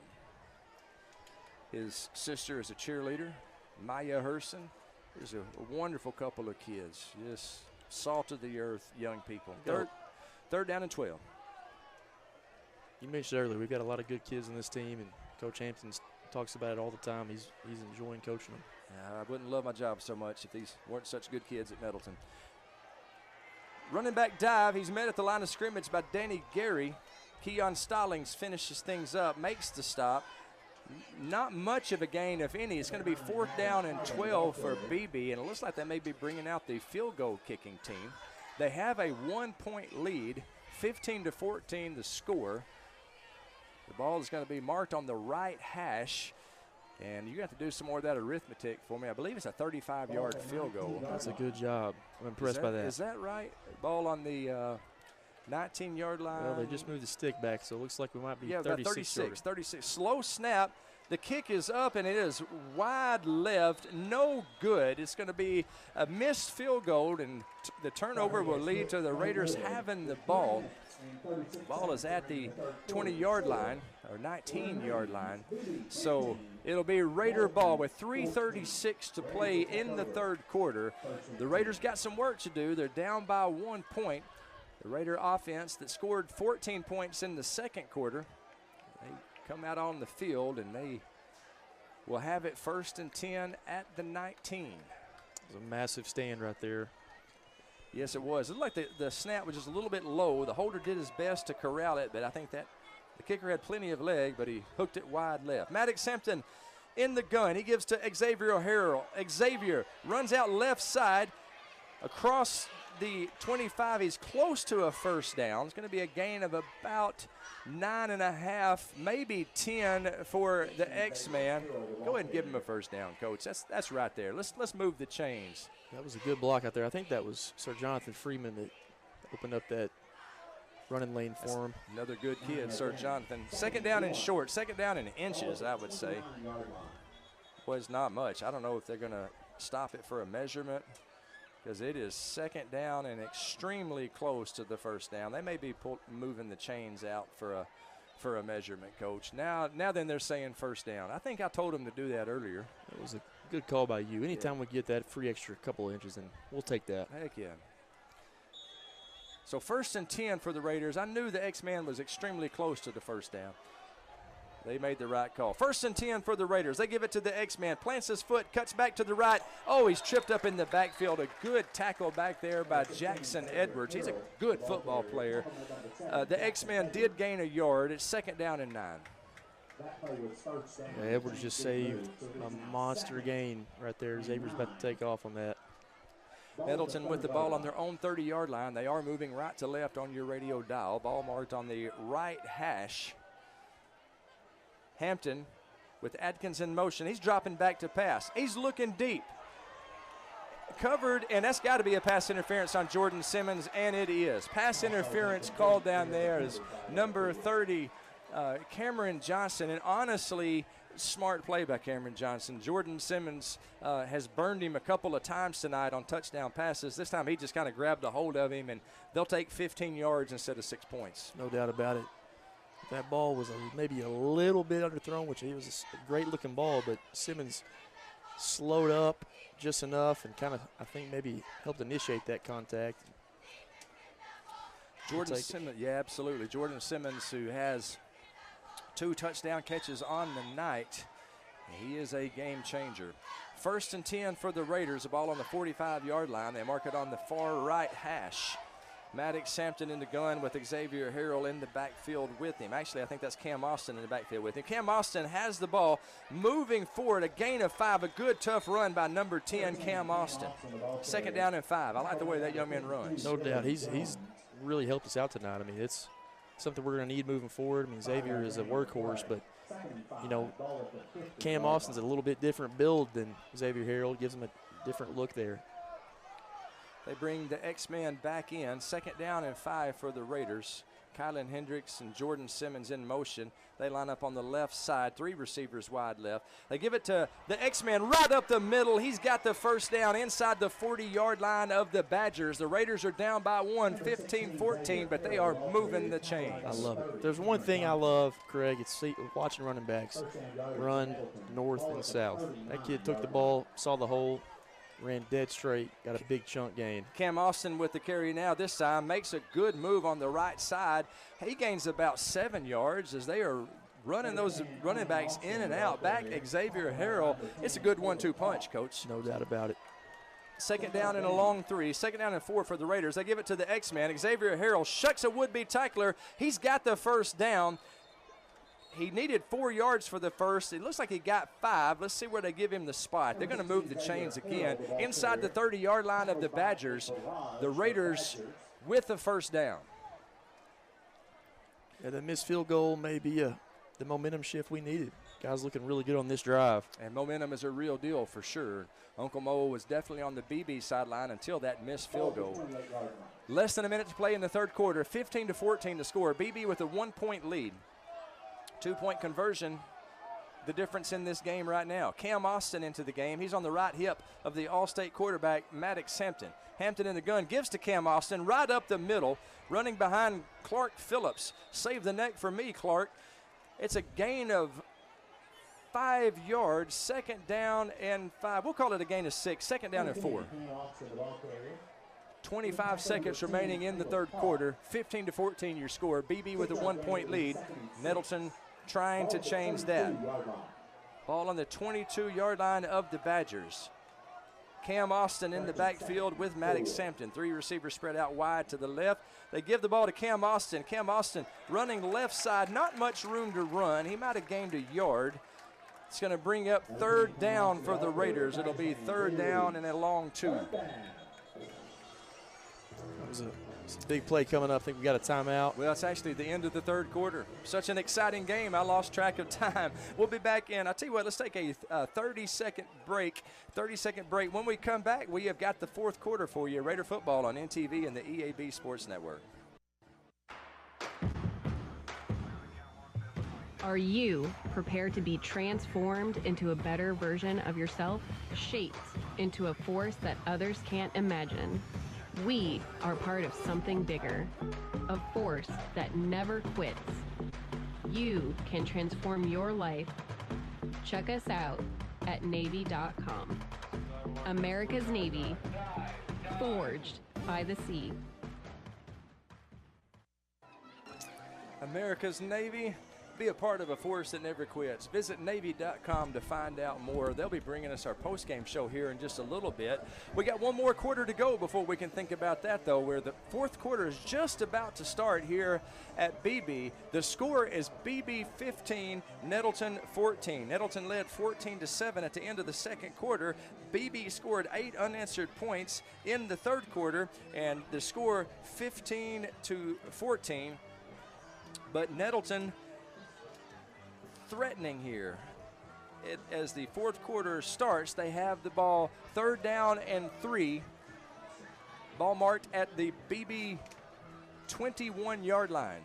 S9: His sister is a cheerleader, Maya Hurston. There's a wonderful couple of kids, just salt of the earth young people. Third down and 12.
S10: You mentioned earlier, we've got a lot of good kids in this team, and Coach Hampton talks about it all the time. He's enjoying coaching them.
S9: I wouldn't love my job so much if these weren't such good kids at Nettleton. Running back dive, he's met at the line of scrimmage by Danny Gary. Keon Stallings finishes things up, makes the stop. Not much of a gain, if any. It's going to be 4th down and 12 for BB, and it looks like they may be bringing out the field goal kicking team. They have a 1-point lead, 15-14 the score. The ball is going to be marked on the right hash, and you have to do some more of that arithmetic for me. I believe it's a 35-yard field goal.
S10: That's a good job. I'm impressed by that.
S9: Is that right? Ball on the 19-yard line.
S10: Well, they just moved the stick back, so it looks like we might be
S9: 36. Slow snap. The kick is up, and it is wide left. No good. It's going to be a missed field goal, and the turnover will lead to the Raiders having the ball. The ball is at the 20-yard line, or 19-yard line. So it'll be Raider ball with 3:36 to play in the third quarter. The Raiders got some work to do. They're down by 1 point. The Raider offense that scored 14 points in the second quarter, they come out on the field, and they will have it 1st and 10 at the 19.
S10: It was a massive stand right there.
S9: Yes, it was. It looked like the snap was just a little bit low. The holder did his best to corral it, but I think that the kicker had plenty of leg, but he hooked it wide left. Maddox Hampton in the gun. He gives to Xavier O'Hara. Xavier runs out left side across the 25. He's close to a 1st down. It's going to be a gain of about 9.5, maybe 10 for the X-Man. Go ahead and give him a 1st down, Coach. That's right there. Let's move the chains.
S10: That was a good block out there. I think that was Sir Jonathan Freeman that opened up that running lane for him.
S9: Another good kid, Sir Jonathan. 2nd down and short. 2nd down in inches, I would say. Was not much. I don't know if they're going to stop it for a measurement, because it is 2nd down and extremely close to the 1st down. They may be moving the chains out for a measurement, Coach. Now then they're saying 1st down. I think I told them to do that earlier.
S10: That was a good call by you. Anytime we get that free extra couple of inches, then we'll take that.
S9: Heck yeah. So 1st and 10 for the Raiders. I knew the X-Man was extremely close to the 1st down. They made the right call. 1st and 10 for the Raiders. They give it to the X-Man. Plants his foot, cuts back to the right. Oh, he's tripped up in the backfield. A good tackle back there by Jackson Edwards. He's a good football player. The X-Man did gain a yard. It's 2nd down and 9.
S10: Yeah, Edwards just saved a monster gain right there. Xavier's about to take off on that.
S9: Middleton with the ball on their own 30-yard line. They are moving right to left on your radio dial. Ball marked on the right hash. Hampton with Adkins in motion. He's dropping back to pass. He's looking deep. Covered, and that's got to be a pass interference on Jordan Simmons, and it is. Pass interference called down there is number 30, Cameron Johnson, and honestly, smart play by Cameron Johnson. Jordan Simmons has burned him a couple of times tonight on touchdown passes. This time he just kind of grabbed a hold of him, and they'll take 15 yards instead of 6 points.
S10: No doubt about it. That ball was maybe a little bit underthrown, which it was a great-looking ball, but Simmons slowed up just enough and kind of, I think, maybe helped initiate that contact.
S9: Jordan Simmons, yeah, absolutely. Jordan Simmons, who has 2 touchdown catches on the night. He is a game changer. 1st and 10 for the Raiders. The ball on the 45-yard line. They mark it on the far right hash. Maddox Hampton in the gun with Xavier Harrell in the backfield with him. Actually, I think that's Cam Austin in the backfield with him. Cam Austin has the ball moving forward. A gain of 5. A good, tough run by number 10, Cam Austin. 2nd down and 5. I like the way that young man runs.
S10: No doubt. He's really helped us out tonight. I mean, it's something we're going to need moving forward. I mean, Xavier is a workhorse, but, you know, Cam Austin's a little bit different build than Xavier Harrell. Gives him a different look there.
S9: They bring the X-Man back in. 2nd down and 5 for the Raiders. Kylan Hendricks and Jordan Simmons in motion. They line up on the left side, 3 receivers wide left. They give it to the X-Man right up the middle. He's got the 1st down inside the 40-yard line of the Badgers. The Raiders are down by 1, 15-14, but they are moving the chains.
S10: I love it. There's one thing I love, Craig, it's watching running backs run north and south. That kid took the ball, saw the hole, ran dead straight, got a big chunk gain.
S9: Cam Austin with the carry now this time, makes a good move on the right side. He gains about 7 yards as they are running those running backs in and out. Back Xavier Harrell. It's a good 1-2 punch, Coach.
S10: No doubt about it.
S9: 2nd down and a long 3. 2nd down and 4 for the Raiders. They give it to the X-Man. Xavier Harrell shucks a would-be tackler. He's got the 1st down. He needed 4 yards for the first. It looks like he got 5. Let's see where they give him the spot. They're going to move the chains again. Inside the 30-yard line of the Badgers, the Raiders with the 1st down.
S10: Yeah, the missed field goal may be the momentum shift we needed. Guys looking really good on this drive.
S9: And momentum is a real deal for sure. Uncle Mo was definitely on the BB sideline until that missed field goal. Less than a minute to play in the 3rd quarter. 15-14 to score. BB with a 1-point lead. 2-point conversion, the difference in this game right now. Cam Austin into the game. He's on the right hip of the All-State quarterback, Maddox Hampton. Hampton in the gun, gives to Cam Austin, right up the middle, running behind Clark Phillips. Save the neck for me, Clark. It's a gain of 5 yards, 2nd down and 5. We'll call it a gain of 6, 2nd down and 4. 25 seconds remaining in the 3rd quarter. 15-14 your score. BB with a 1-point lead. Nettleton trying to change that. Ball on the 22-yard line of the Badgers. Cam Austin in the backfield with Maddox Hampton. 3 receivers spread out wide to the left. They give the ball to Cam Austin. Cam Austin running left side. Not much room to run. He might have gained a yard. It's going to bring up 3rd down for the Raiders. It'll be 3rd down and a long 2.
S10: It's a big play coming up. I think we got a timeout.
S9: Well, it's actually the end of the 3rd quarter. Such an exciting game. I lost track of time. We'll be back in. I'll tell you what, let's take a 30-second break. 30-second break. When we come back, we have got the 4th quarter for you. Raider football on NTV and the EAB Sports Network.
S5: Are you prepared to be transformed into a better version of yourself? Shaped into a force that others can't imagine? We are part of something bigger, a force that never quits. You can transform your life. Check us out at Navy.com. America's Navy, forged by the sea.
S9: America's Navy, Be a part of a force that never quits. Visit Navy.com to find out more. They'll be bringing us our post-game show here in just a little bit. We got one more quarter to go before we can think about that, though, where the fourth quarter is just about to start here at BB. The score is BB 15, Nettleton 14. Nettleton led 14-7 at the end of the second quarter. BB scored 8 unanswered points in the third quarter, and the score 15-14. But Nettleton threatening here. As the fourth quarter starts, they have the ball 3rd down and 3. Ball marked at the BB 21-yard line.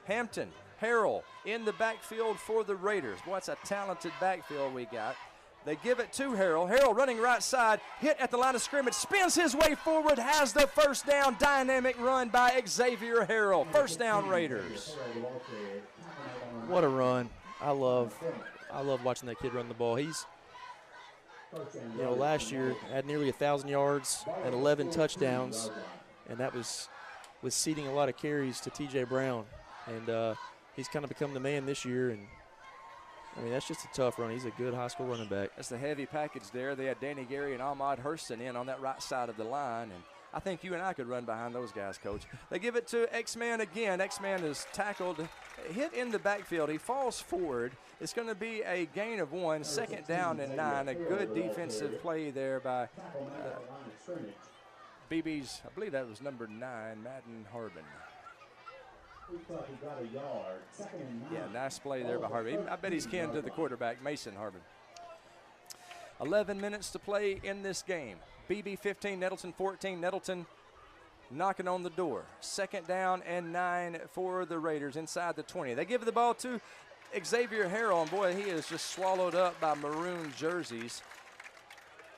S9: Hampton, Harrell in the backfield for the Raiders. Boy, it's a talented backfield we got. They give it to Harrell. Harrell running right side, hit at the line of scrimmage, spins his way forward, has the first down. Dynamic run by Xavier Harrell. First down, Raiders.
S10: What a run. I love watching that kid run the ball. He's, last year had nearly 1,000 yards and 11 touchdowns, and that was ceding a lot of carries to T.J. Brown. And he's kind of become the man this year, and that's just a tough run. He's a good high school running back.
S9: That's the heavy package there. They had Danny Gary and Ahmad Hurston in on that right side of the line, and I think you and I could run behind those guys, Coach. They give it to X-Man again. X-Man is tackled, hit in the backfield. He falls forward. It's going to be a gain of 1, 2nd down and 9. A good defensive play there by BB's, I believe that was number 9, Madden Harbin. Yeah, nice play there by Harbin. I bet he's kin to the quarterback, Mason Harbin. 11 minutes to play in this game. BB 15, Nettleton 14. Nettleton knocking on the door. 2nd down and 9 for the Raiders inside the 20. They give the ball to Xavier Harrell, and boy, he is just swallowed up by maroon jerseys.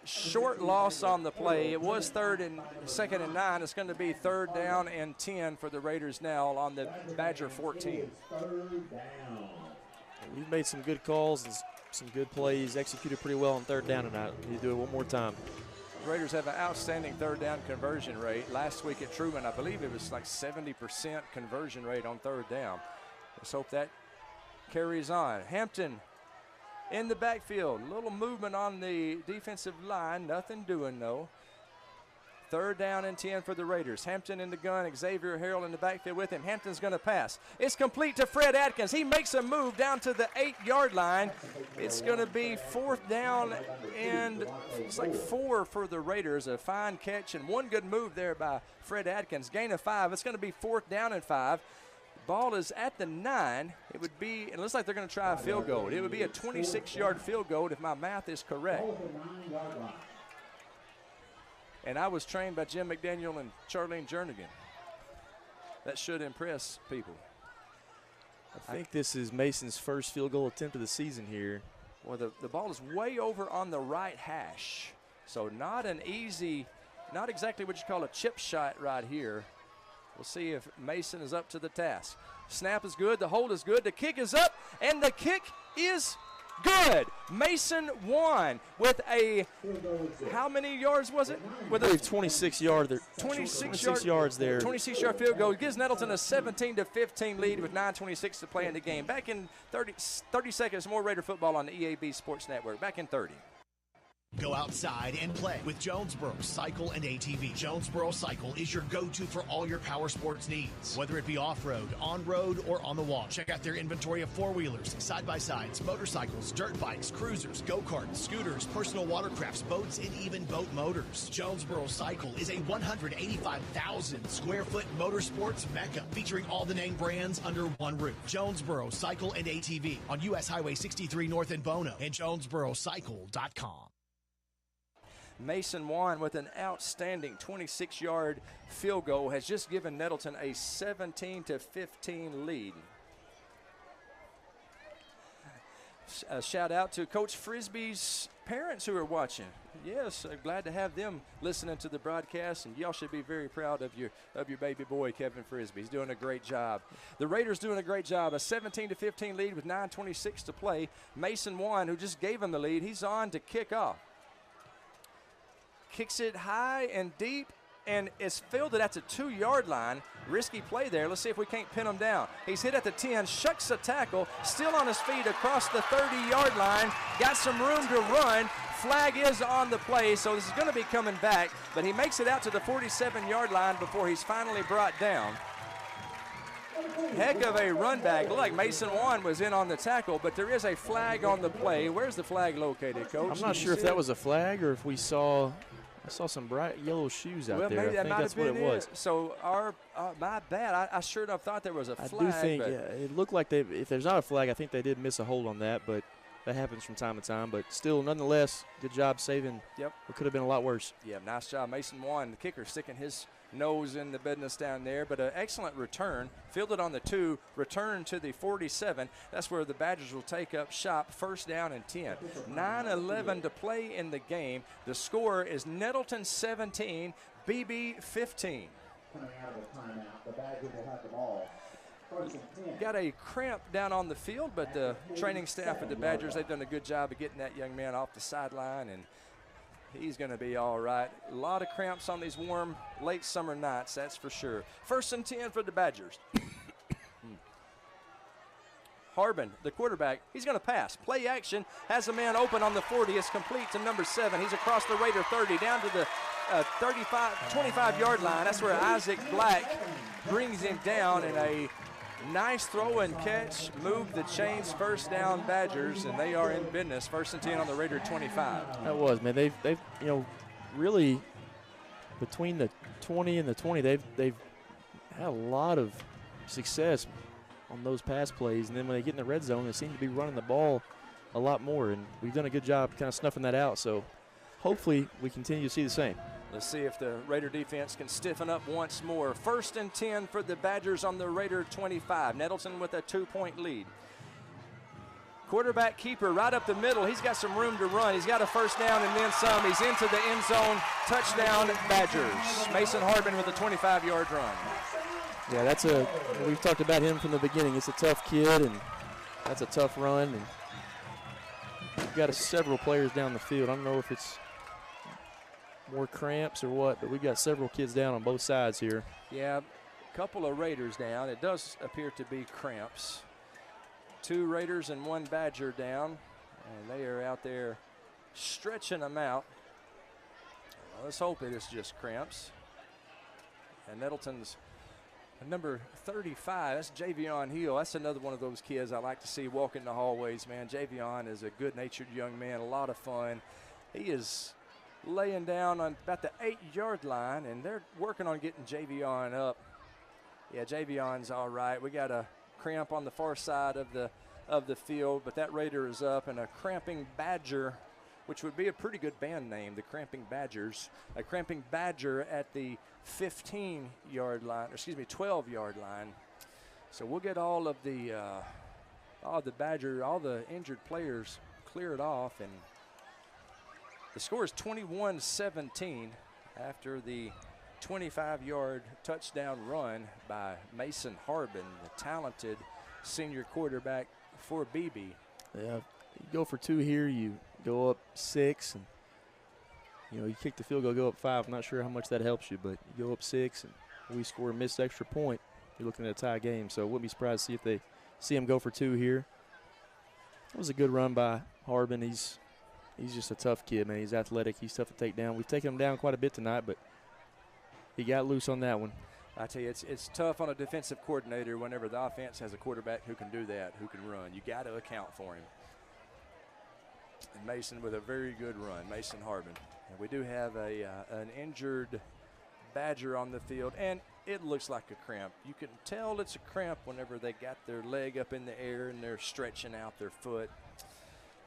S9: Short loss on the play. It was 2nd and 9. It's going to be 3rd down and 10 for the Raiders now on the Badger 14.
S10: We've made some good calls and some good plays, executed pretty well on 3rd down tonight. You do it one more time.
S9: The Raiders have an outstanding 3rd down conversion rate. Last week at Truman, I believe it was like 70% conversion rate on 3rd down. Let's hope that carries on. Hampton in the backfield. A little movement on the defensive line. Nothing doing, though. 3rd down and 10 for the Raiders. Hampton in the gun. Xavier Harrell in the backfield with him. Hampton's going to pass. It's complete to Fred Atkins. He makes a move down to the 8-yard line. It's going to be 4th down and it's like 4 for the Raiders. A fine catch and one good move there by Fred Atkins. Gain of 5. It's going to be 4th down and 5. Ball is at the 9. It would be, it looks like they're going to try a field goal. It would be a 26-yard field goal if my math is correct. And I was trained by Jim McDaniel and Charlene Jernigan. That should impress people.
S10: I think this is Mason's first field goal attempt of the season here.
S9: Well, the ball is way over on the right hash. So not an easy, not exactly what you call a chip shot right here. We'll see if Mason is up to the task. Snap is good, the hold is good, the kick is up, and the kick is good. Mason won with a, how many yards was it?
S10: With a 26 yards there.
S9: 26
S10: yards there.
S9: 26-yard field goal. It gives Nettleton a 17-15 lead with 9:26 to play in the game. Back in 30 seconds, more Raider football on the EAB Sports Network. Back in 30.
S12: Go outside and play with Jonesboro Cycle and ATV. Jonesboro Cycle is your go-to for all your power sports needs, whether it be off-road, on-road, or on the wall. Check out their inventory of four-wheelers, side-by-sides, motorcycles, dirt bikes, cruisers, go-karts, scooters, personal watercrafts, boats, and even boat motors. Jonesboro Cycle is a 185,000 square foot motorsports mecca featuring all the name brands under one roof. Jonesboro Cycle and ATV on U.S. Highway 63 North in Bono and JonesboroCycle.com.
S9: Mason won with an outstanding 26-yard field goal, has just given Nettleton a 17-15 lead. A shout out to Coach Frisbee's parents who are watching. Yes, glad to have them listening to the broadcast, and y'all should be very proud of your baby boy, Kevin Frisbee. He's doing a great job. The Raiders doing a great job. A 17-15 lead with 9:26 to play. Mason won, who just gave him the lead. He's on to kick off. Kicks it high and deep, and is fielded at the 2-yard line. Risky play there. Let's see if we can't pin him down. He's hit at the 10, shucks a tackle, still on his feet across the 30-yard line. Got some room to run. Flag is on the play, so this is going to be coming back, but he makes it out to the 47-yard line before he's finally brought down. Heck of a run back. Looked like Mason Wan was in on the tackle, but there is a flag on the play. Where's the flag located, Coach?
S10: I'm not sure if that was a flag or if we saw – I saw some bright yellow shoes out there.
S9: Maybe
S10: I think that's what it was.
S9: So my bad. I sure enough thought there was a flag.
S10: I do think, it looked like if there's not a flag, I think they did miss a hold on that, but that happens from time to time. But still, nonetheless, good job saving.
S9: Yep.
S10: It could have been a lot worse.
S9: Yeah, nice job. Mason Wan, the kicker, sticking his nose in the business down there, but an excellent return. Fielded on the 2, return to the 47. That's where the Badgers will take up shop. First down and 10. 9:11 to play in the game. The score is Nettleton 17, BB 15.
S7: Coming out of the timeout, the Badgers will have the ball.
S9: Got a cramp down on the field, but the training staff at the Badgers, they've done a good job of getting that young man off the sideline, and he's going to be all right. A lot of cramps on these warm late summer nights, that's for sure. First and 10 for the Badgers. Harbin, the quarterback, he's going to pass. Play action, has a man open on the 40. It's complete to number 7. He's across the Raider 30, down to the 25-yard line. That's where Isaac Black brings him down, and a nice throw and catch, move the chains, first down Badgers, and they are in business. First and 10 on the Raider 25.
S10: That was, man. They've really between the 20 and the 20, they've had a lot of success on those pass plays, and then when they get in the red zone, they seem to be running the ball a lot more, and we've done a good job kind of snuffing that out. So hopefully we continue to see the same.
S9: Let's see if the Raider defense can stiffen up once more. First and 10 for the Badgers on the Raider 25. Nettleton with a 2-point lead. Quarterback keeper right up the middle. He's got some room to run. He's got a first down and then some. He's into the end zone. Touchdown Badgers. Mason Harbin with a 25-yard run.
S10: Yeah, we've talked about him from the beginning. It's a tough kid, and that's a tough run. And we've got several players down the field. I don't know if it's more cramps or what, but we've got several kids down on both sides here.
S9: Yeah, a couple of Raiders down. It does appear to be cramps. 2 Raiders and 1 Badger down, and they are out there stretching them out. Well, let's hope it is just cramps. And Nettleton's number 35, that's Javion Hill. That's another one of those kids I like to see walking the hallways, man. Javion is a good-natured young man, a lot of fun. He is laying down on about the 8-yard line, and they're working on getting Javion up. Yeah, Javion's all right. We got a cramp on the far side of the field, but that Raider is up, and a cramping Badger, which would be a pretty good band name, the Cramping Badgers. A cramping Badger at the 15-yard line, or excuse me, 12-yard line. So we'll get all the Badger, all the injured players cleared off, and the score is 21-17 after the 25-yard touchdown run by Mason Harbin, the talented senior quarterback for BB.
S10: Yeah, you go for 2 here, you go up 6, and you kick the field goal, go up 5. I'm not sure how much that helps you, but you go up 6, and we score a missed extra point. You're looking at a tie game, so wouldn't be surprised to see if they see him go for 2 here. That was a good run by Harbin. He's just a tough kid, man. He's athletic. He's tough to take down. We've taken him down quite a bit tonight, but he got loose on that one.
S9: I tell you, it's tough on a defensive coordinator whenever the offense has a quarterback who can do that, who can run. You got to account for him. And Mason with a very good run, Mason Harbin. And we do have an injured Badger on the field, and it looks like a cramp. You can tell it's a cramp whenever they got their leg up in the air and they're stretching out their foot.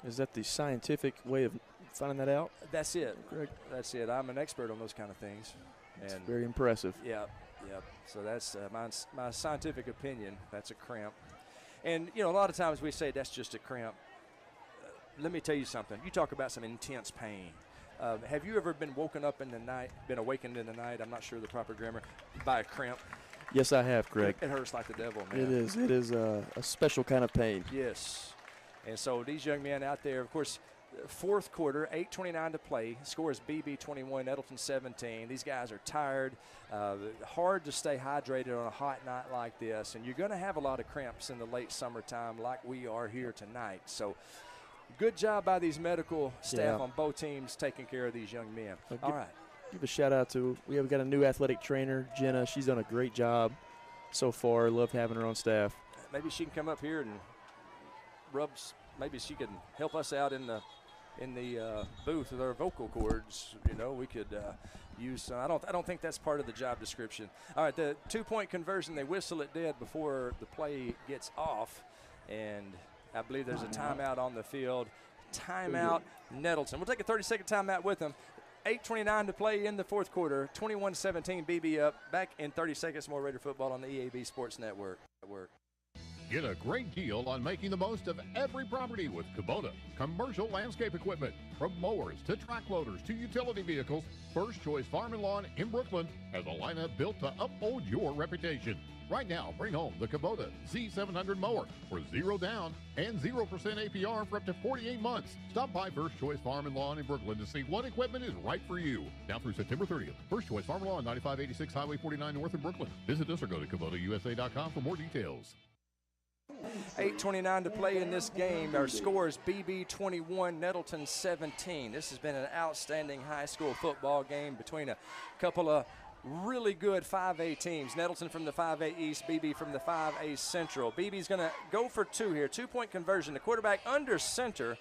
S10: Is that the scientific way of finding that out?
S9: That's it. Greg. That's it. I'm an expert on those kind of things.
S10: It's very impressive.
S9: Yep. So that's my scientific opinion. That's a cramp. And, a lot of times we say that's just a cramp. Let me tell you something. You talk about some intense pain. Have you ever been woken up in the night, been awakened in the night, I'm not sure the proper grammar, by a cramp?
S10: Yes, I have, Craig.
S9: It hurts like the devil, man.
S10: It is. It is a special kind of pain.
S9: Yes. And so these young men out there, of course, fourth quarter, 8:29 to play. Score is BB 21, Nettleton 17. These guys are tired. Hard to stay hydrated on a hot night like this, and you're going to have a lot of cramps in the late summertime like we are here tonight. So good job by these medical staff on both teams taking care of these young men. All right.
S10: Give a shout out to, we got a new athletic trainer, Jenna. She's done a great job so far. Love having her on staff.
S9: Maybe she can come up here and maybe she can help us out in the booth with our vocal cords. You know, we could use. I don't think that's part of the job description. All right, the 2-point conversion. They whistle it dead before the play gets off, and I believe there's a timeout on the field. Timeout, Nettleton. We'll take a 30-second timeout with them. 8:29 to play in the fourth quarter. 21-17, BB up. Back in 30 seconds. More Raider football on the EAB Sports Network.
S18: Get a great deal on making the most of every property with Kubota commercial landscape equipment. From mowers to track loaders to utility vehicles, First Choice Farm and Lawn in Brooklyn has a lineup built to uphold your reputation. Right now, bring home the Kubota Z700 mower for 0 down and 0% APR for up to 48 months. Stop by First Choice Farm and Lawn in Brooklyn to see what equipment is right for you. Now through September 30th, First Choice Farm and Lawn, 9586 Highway 49 North in Brooklyn. Visit us or go to KubotaUSA.com for more details.
S9: 8:29 to play in this game. Our score is BB 21, Nettleton 17. This has been an outstanding high school football game between a couple of really good 5A teams. Nettleton from the 5A East, BB from the 5A Central. BB's going to go for 2 here. 2-point conversion. The quarterback under center.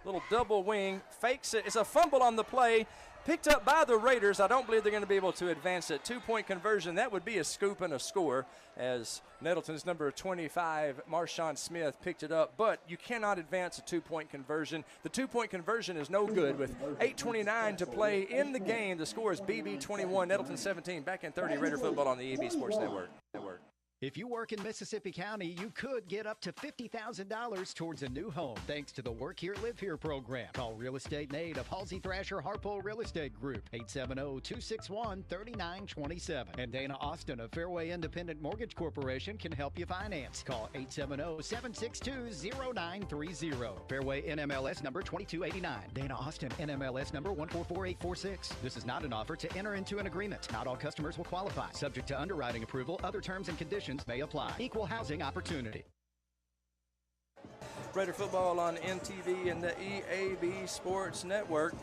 S9: Little double wing. Fakes it. It's a fumble on the play. Picked up by the Raiders. I don't believe they're going to be able to advance it. 2-point conversion. That would be a scoop and a score as Nettleton's number 25, Marshawn Smith, picked it up. But you cannot advance a 2-point conversion. The 2-point conversion is no good with 8:29 to play in the game. The score is BB 21, Nettleton 17. Back in 30, Raider football on the EB Sports Network.
S19: If you work in Mississippi County, you could get up to $50,000 towards a new home thanks to the Work Here, Live Here program. Call Real Estate Nate of Halsey Thrasher Harpo Real Estate Group, 870-261-3927. And Dana Austin of Fairway Independent Mortgage Corporation can help you finance. Call 870-762-0930. Fairway NMLS number 2289. Dana Austin NMLS number 144846. This is not an offer to enter into an agreement. Not all customers will qualify. Subject to underwriting approval, other terms and conditions may apply. Equal housing opportunity.
S9: Raider football on NTV and the EAB Sports Network.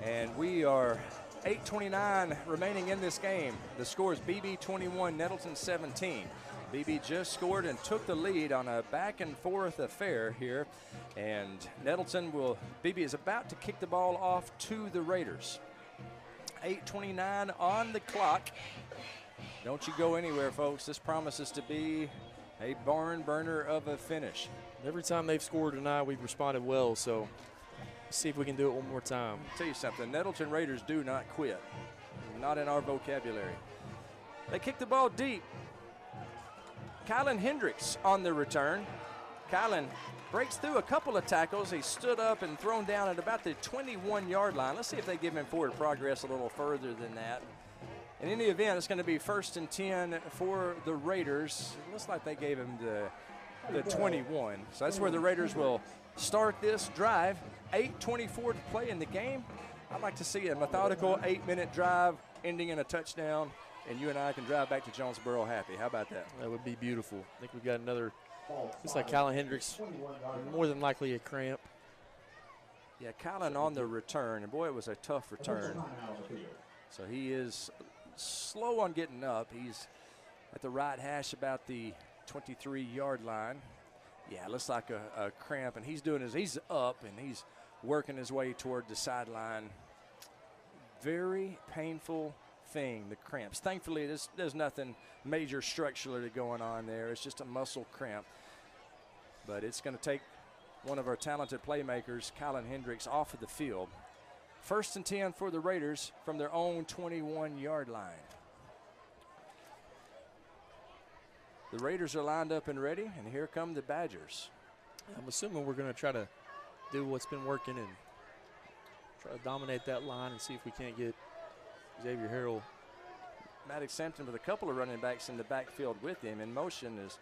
S9: And we are 8:29 remaining in this game. The score is BB 21, Nettleton 17. BB just scored and took the lead on a back and forth affair here. And BB is about to kick the ball off to the Raiders. 8:29 on the clock. Don't you go anywhere, folks. This promises to be a barn burner of a finish.
S10: Every time they've scored tonight, we've responded well, so let's see if we can do it one more time.
S9: I'll tell you something, Nettleton Raiders do not quit. Not in our vocabulary. They kick the ball deep. Kylan Hendricks on the return. Kylan breaks through a couple of tackles. He stood up and thrown down at about the 21-yard line. Let's see if they give him forward progress a little further than that. In any event, it's going to be 1st and 10 for the Raiders. It looks like they gave him the 21. So that's where the Raiders will start this drive. 8:24 to play in the game. I'd like to see a methodical 8-minute drive ending in a touchdown, and you and I can drive back to Jonesboro happy. How about that?
S10: That would be beautiful. I think we've got another, looks like Kylan Hendricks, more than likely a cramp.
S9: Yeah, Kylan on the return, and boy, it was a tough return. So he is slow on getting up. He's at the right hash about the 23-yard line. Yeah, looks like a cramp, and he's up, and he's working his way toward the sideline. Very painful thing, the cramps. Thankfully, there's nothing major structurally going on there. It's just a muscle cramp. But it's going to take one of our talented playmakers, Kylan Hendricks, off of the field. 1st and 10 for the Raiders from their own 21-yard line. The Raiders are lined up and ready, and here come the Badgers.
S10: I'm assuming we're going to try to do what's been working and try to dominate that line and see if we can't get Xavier Harrell.
S9: Maddox Hampton with a couple of running backs in the backfield with him. In motion is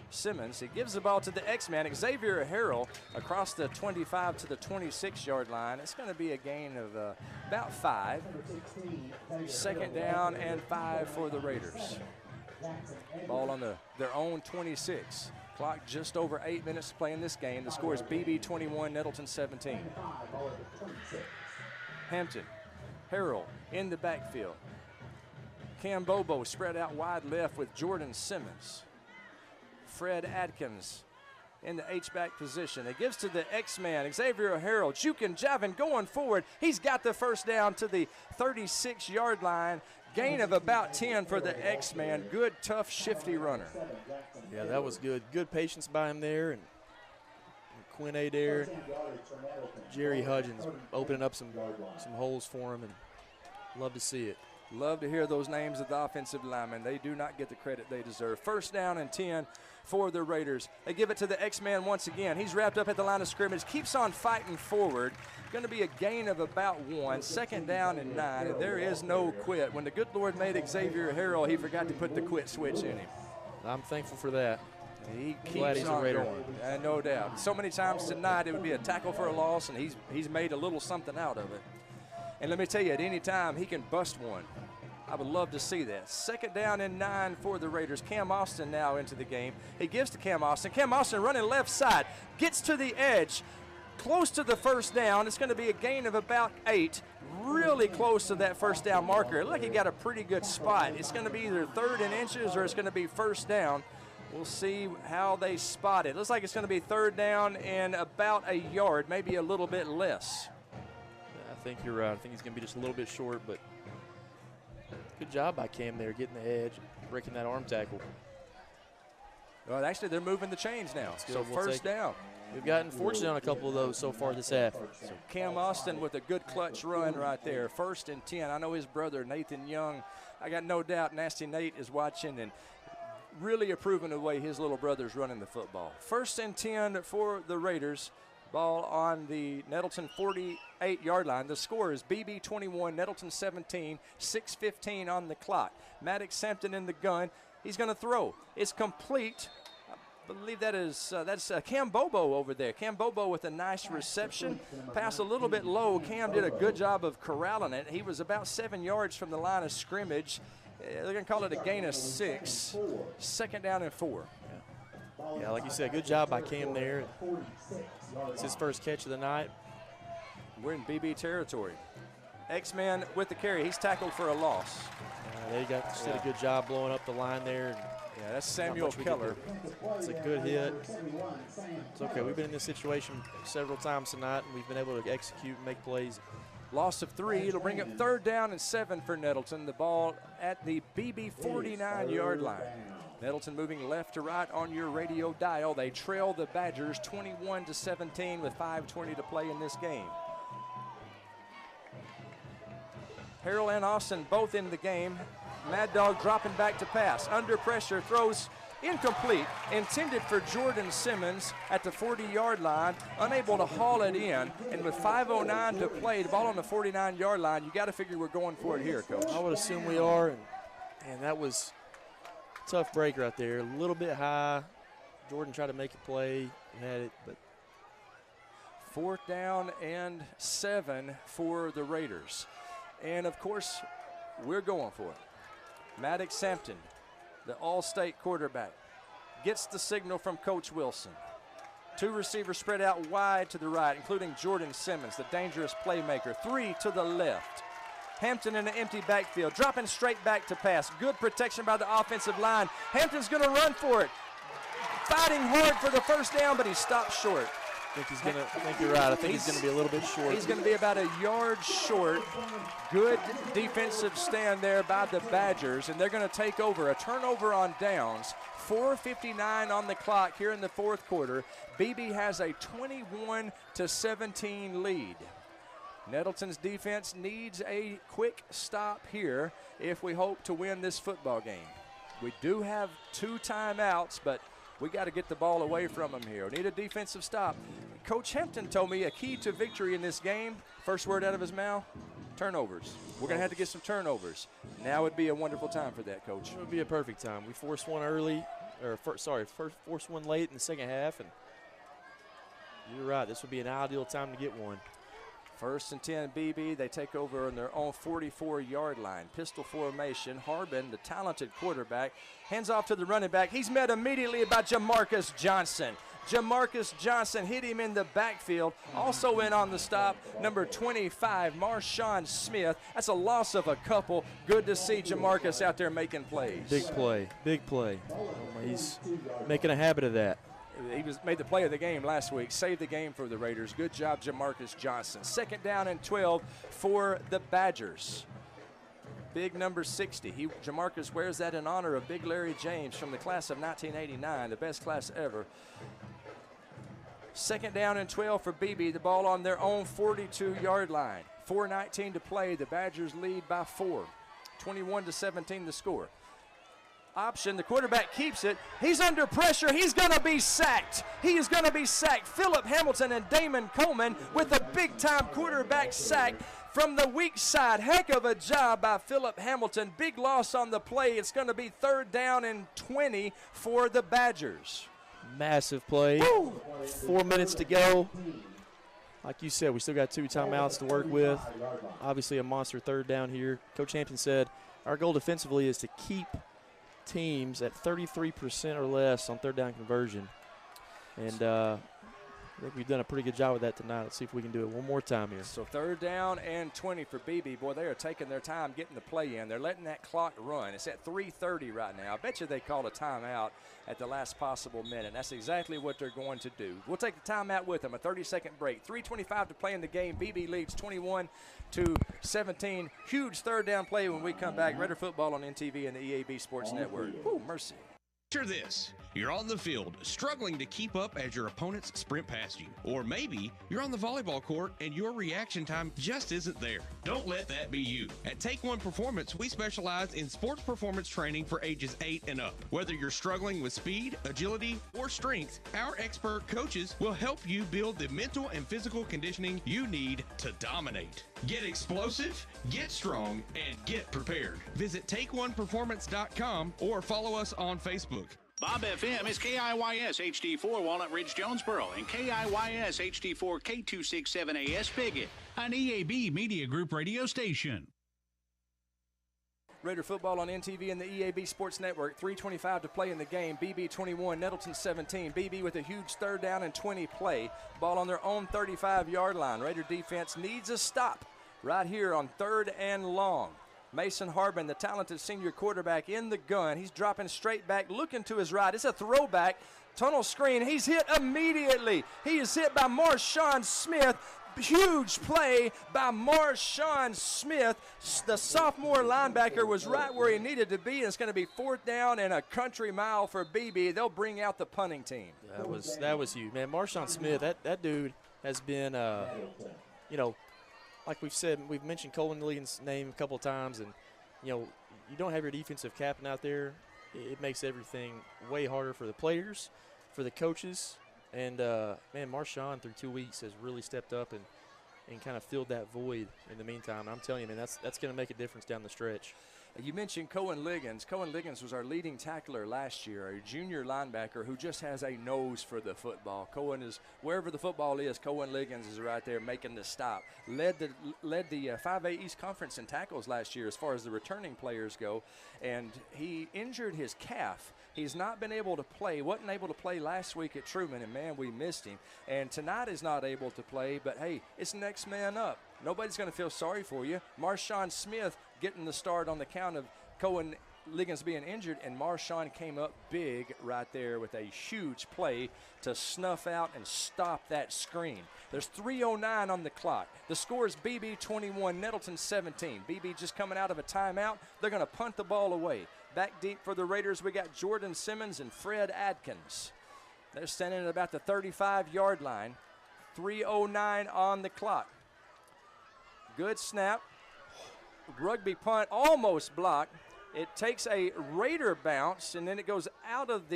S9: Simmons. He gives the ball to the X-Man, Xavier Harrell, across the 25 to the 26-yard line. It's going to be a gain of about 5. Second down and 5 for the Raiders. Ball on their own 26. Clock just over 8 minutes to play in this game. The score is BB 21, Nettleton 17. Hampton, Harrell in the backfield. Cam Bobo spread out wide left with Jordan Simmons. Fred Atkins in the H-back position. It gives to the X-Man, Xavier Harrell, juking, jiving, going forward. He's got the first down to the 36-yard line. Gain of about 10 for the X-Man. Good, tough, shifty runner.
S10: Yeah, that was good. Good patience by him there. And Quinn Adair, Jerry Hudgens opening up some holes for him, and love to see it.
S9: Love to hear those names of the offensive linemen. They do not get the credit they deserve. First down and 10 for the Raiders. They give it to the X-Man once again. He's wrapped up at the line of scrimmage, keeps on fighting forward. Going to be a gain of about 1. Second down and 9, and there is no quit. When the good Lord made Xavier Harrell, he forgot to put the quit switch in him.
S10: I'm thankful for that.
S9: He keeps on going, no doubt. So many times tonight it would be a tackle for a loss, and he's made a little something out of it. And let me tell you, at any time, he can bust one. I would love to see that. Second down and 9 for the Raiders. Cam Austin now into the game. He gives to Cam Austin. Cam Austin running left side. Gets to the edge. Close to the first down. It's going to be a gain of about 8. Really close to that first down marker. Look, he got a pretty good spot. It's going to be either 3rd and inches or it's going to be first down. We'll see how they spot it. Looks like it's going to be 3rd down and about a yard, maybe a little bit less.
S10: I think you're right. I think he's going to be just a little bit short, but good job by Cam there, getting the edge, breaking that arm tackle.
S9: Well, actually, they're moving the chains now. So first down.
S10: We've gotten fortunate on a couple of those so far this half.
S9: So Cam Austin with a good clutch run right there. 1st and 10. I know his brother, Nathan Young, I got no doubt Nasty Nate is watching and really approving the way his little brother's running the football. 1st and 10 for the Raiders. Ball on the Nettleton 48-yard line. The score is BB 21, Nettleton 17, 6:15 on the clock. Maddox Hampton in the gun. He's going to throw. It's complete. I believe that's Cam Bobo over there. Cam Bobo with a nice reception. Pass a little bit low. Cam did a good job of corralling it. He was about 7 yards from the line of scrimmage. They're going to call it a gain of 6. Second down and 4.
S10: Yeah, like you said, good job by Cam there. It's his first catch of the night.
S9: We're in BB territory. X-Man with the carry. He's tackled for a loss.
S10: They did a good job blowing up the line there.
S9: Yeah, that's Samuel Keller.
S10: It's a good hit. It's okay. We've been in this situation several times tonight, and we've been able to execute and make plays.
S9: Loss of 3. It'll bring up 3rd down and 7 for Nettleton. The ball at the BB 49-yard line. Nettleton moving left to right on your radio dial. They trail the Badgers 21-17 with 5:20 to play in this game. Harrell and Austin both in the game. Mad Dog dropping back to pass. Under pressure, throws incomplete. Intended for Jordan Simmons at the 40-yard line. Unable to haul it in. And with 5:09 to play, the ball on the 49-yard line, you got to figure we're going for it here, Coach.
S10: I would assume we are. And that was a tough break right there. A little bit high. Jordan tried to make a play. He had it, but
S9: 4th down and 7 for the Raiders. And, of course, we're going for it. Maddox Hampton, the All-State quarterback, gets the signal from Coach Wilson. 2 receivers spread out wide to the right, including Jordan Simmons, the dangerous playmaker. 3 to the left. Hampton in an empty backfield, dropping straight back to pass. Good protection by the offensive line. Hampton's going to run for it. Fighting hard for the first down, but he stopped short.
S10: I think you're right. I think he's going to be a little bit short.
S9: He's going to be about a yard short. Good defensive stand there by the Badgers, and they're going to take over. A turnover on downs. 4:59 on the clock here in the 4th quarter. BB has a 21-17 lead. Nettleton's defense needs a quick stop here if we hope to win this football game. We do have 2 timeouts, but we got to get the ball away from them here. We need a defensive stop. Coach Hampton told me a key to victory in this game, first word out of his mouth, turnovers. We're going to have to get some turnovers. Now would be a wonderful time for that, Coach.
S10: It would be a perfect time. We forced one early. force one late in the second half, and you're right. This would be an ideal time to get one.
S9: 1st and 10, BB. They take over on their own 44-yard line. Pistol formation. Harbin, the talented quarterback, hands off to the running back. He's met immediately by Jamarcus Johnson. Jamarcus Johnson hit him in the backfield. Also in on the stop, number 25, Marshawn Smith. That's a loss of a couple. Good to see Jamarcus out there making plays.
S10: Big play. He's making a habit of that.
S9: He made the play of the game last week, saved the game for the Raiders. Good job, Jamarcus Johnson. 2nd down and 12 for the Badgers. Big number 60. Jamarcus wears that in honor of Big Larry James from the class of 1989, the best class ever. 2nd down and 12 for BB. The ball on their own 42-yard line. 4:19 to play. The Badgers lead by 4. 21-17 the score. Option, the quarterback keeps it. He's under pressure. He's going to be sacked. He is going to be sacked. Philip Hamilton and Damon Coleman with a big-time quarterback sack from the weak side. Heck of a job by Philip Hamilton. Big loss on the play. It's going to be 3rd down and 20 for the Badgers.
S10: Massive play. Woo! 4 minutes to go. Like you said, we still got 2 timeouts to work with. Obviously a monster 3rd down here. Coach Hampton said our goal defensively is to keep teams at 33% or less on 3rd down conversion. And I think we've done a pretty good job with that tonight. Let's see if we can do it one more time here.
S9: So 3rd down and 20 for BB. Boy, they are taking their time getting the play in. They're letting that clock run. It's at 3:30 right now. I bet you they called a timeout at the last possible minute. That's exactly what they're going to do. We'll take the timeout with them, a 30-second break. 3:25 to play in the game. BB leads 21-17. Huge 3rd down play when we come back. Raider football on NTV and the EAB Sports Network. Ooh, mercy.
S11: Picture this. You're on the field, struggling to keep up as your opponents sprint past you. Or maybe you're on the volleyball court and your reaction time just isn't there. Don't let that be you. At Take One Performance, we specialize in sports performance training for ages 8 and up. Whether you're struggling with speed, agility, or strength, our expert coaches will help you build the mental and physical conditioning you need to dominate. Get explosive, get strong, and get prepared. Visit TakeOnePerformance.com or follow us on Facebook.
S17: Bob FM is KIYS HD4 Walnut Ridge, Jonesboro, and KIYS HD4 K267AS Piggott, an EAB Media Group radio station.
S9: Raider football on NTV and the EAB Sports Network. 3:25 to play in the game. BB 21, Nettleton 17. BB with a huge 3rd down and 20 play. Ball on their own 35-yard line. Raider defense needs a stop right here on 3rd and long. Mason Harbin, the talented senior quarterback, in the gun. He's dropping straight back, looking to his right. It's a throwback. Tunnel screen. He's hit immediately. He is hit by Marshawn Smith. Huge play by Marshawn Smith. The sophomore linebacker was right where he needed to be, and it's going to be 4th down and a country mile for BB. They'll bring out the punting team.
S10: That was huge, man. Marshawn Smith, that dude has been, like we've said, we've mentioned Colin Ligon's name a couple of times, and, you don't have your defensive captain out there. It makes everything way harder for the players, for the coaches. And, man, Marshawn through 2 weeks has really stepped up and kind of filled that void in the meantime. I'm telling you, man, that's going to make a difference down the stretch.
S9: You mentioned Cohen Liggins. Cohen Liggins was our leading tackler last year, a junior linebacker who just has a nose for the football. Cohen is, wherever the football is, Cohen Liggins is right there making the stop. Led the 5A East Conference in tackles last year as far as the returning players go, and he injured his calf. He's not been able to play, wasn't able to play last week at Truman, and, man, we missed him. And tonight is not able to play, but, hey, it's next man up. Nobody's going to feel sorry for you. Marshawn Smith getting the start on the count of Cohen Liggins being injured, and Marshawn came up big right there with a huge play to snuff out and stop that screen. There's 3:09 on the clock. The score is BB 21, Nettleton 17. BB just coming out of a timeout. They're going to punt the ball away. Back deep for the Raiders, we got Jordan Simmons and Fred Adkins. They're standing at about the 35-yard line. 3:09 on the clock. Good snap. Rugby punt almost blocked. It takes a Raider bounce, and then it goes out of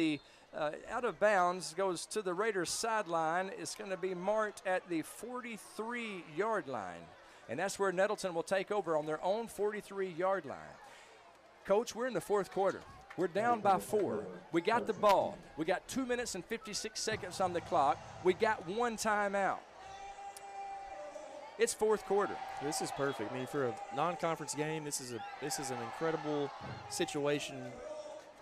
S9: bounds, goes to the Raiders sideline. It's going to be marked at the 43-yard line, and that's where Nettleton will take over on their own 43-yard line. Coach, we're in the 4th quarter. We're down by 4. We got the ball. We got 2 minutes and 56 seconds on the clock. We got 1 timeout. It's fourth quarter.
S10: This is perfect. I mean, for a non-conference game, this is an incredible situation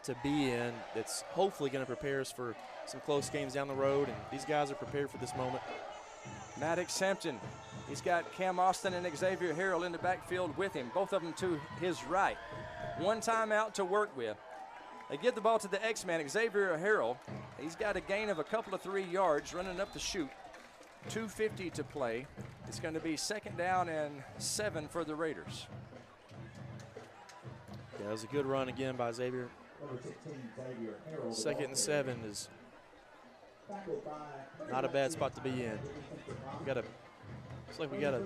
S10: to be in that's hopefully going to prepare us for some close games down the road, and these guys are prepared for this moment.
S9: Maddox Hampton, he's got Cam Austin and Xavier Harrell in the backfield with him, both of them to his right. 1 timeout to work with. They give the ball to the X-Man, Xavier Harrell. He's got a gain of a couple of 3 yards running up the chute. 2:50 to play. It's going to be 2nd down and 7 for the Raiders.
S10: Yeah, it was a good run again by Xavier. 2nd and 7 is not a bad spot to be in. Looks like we got a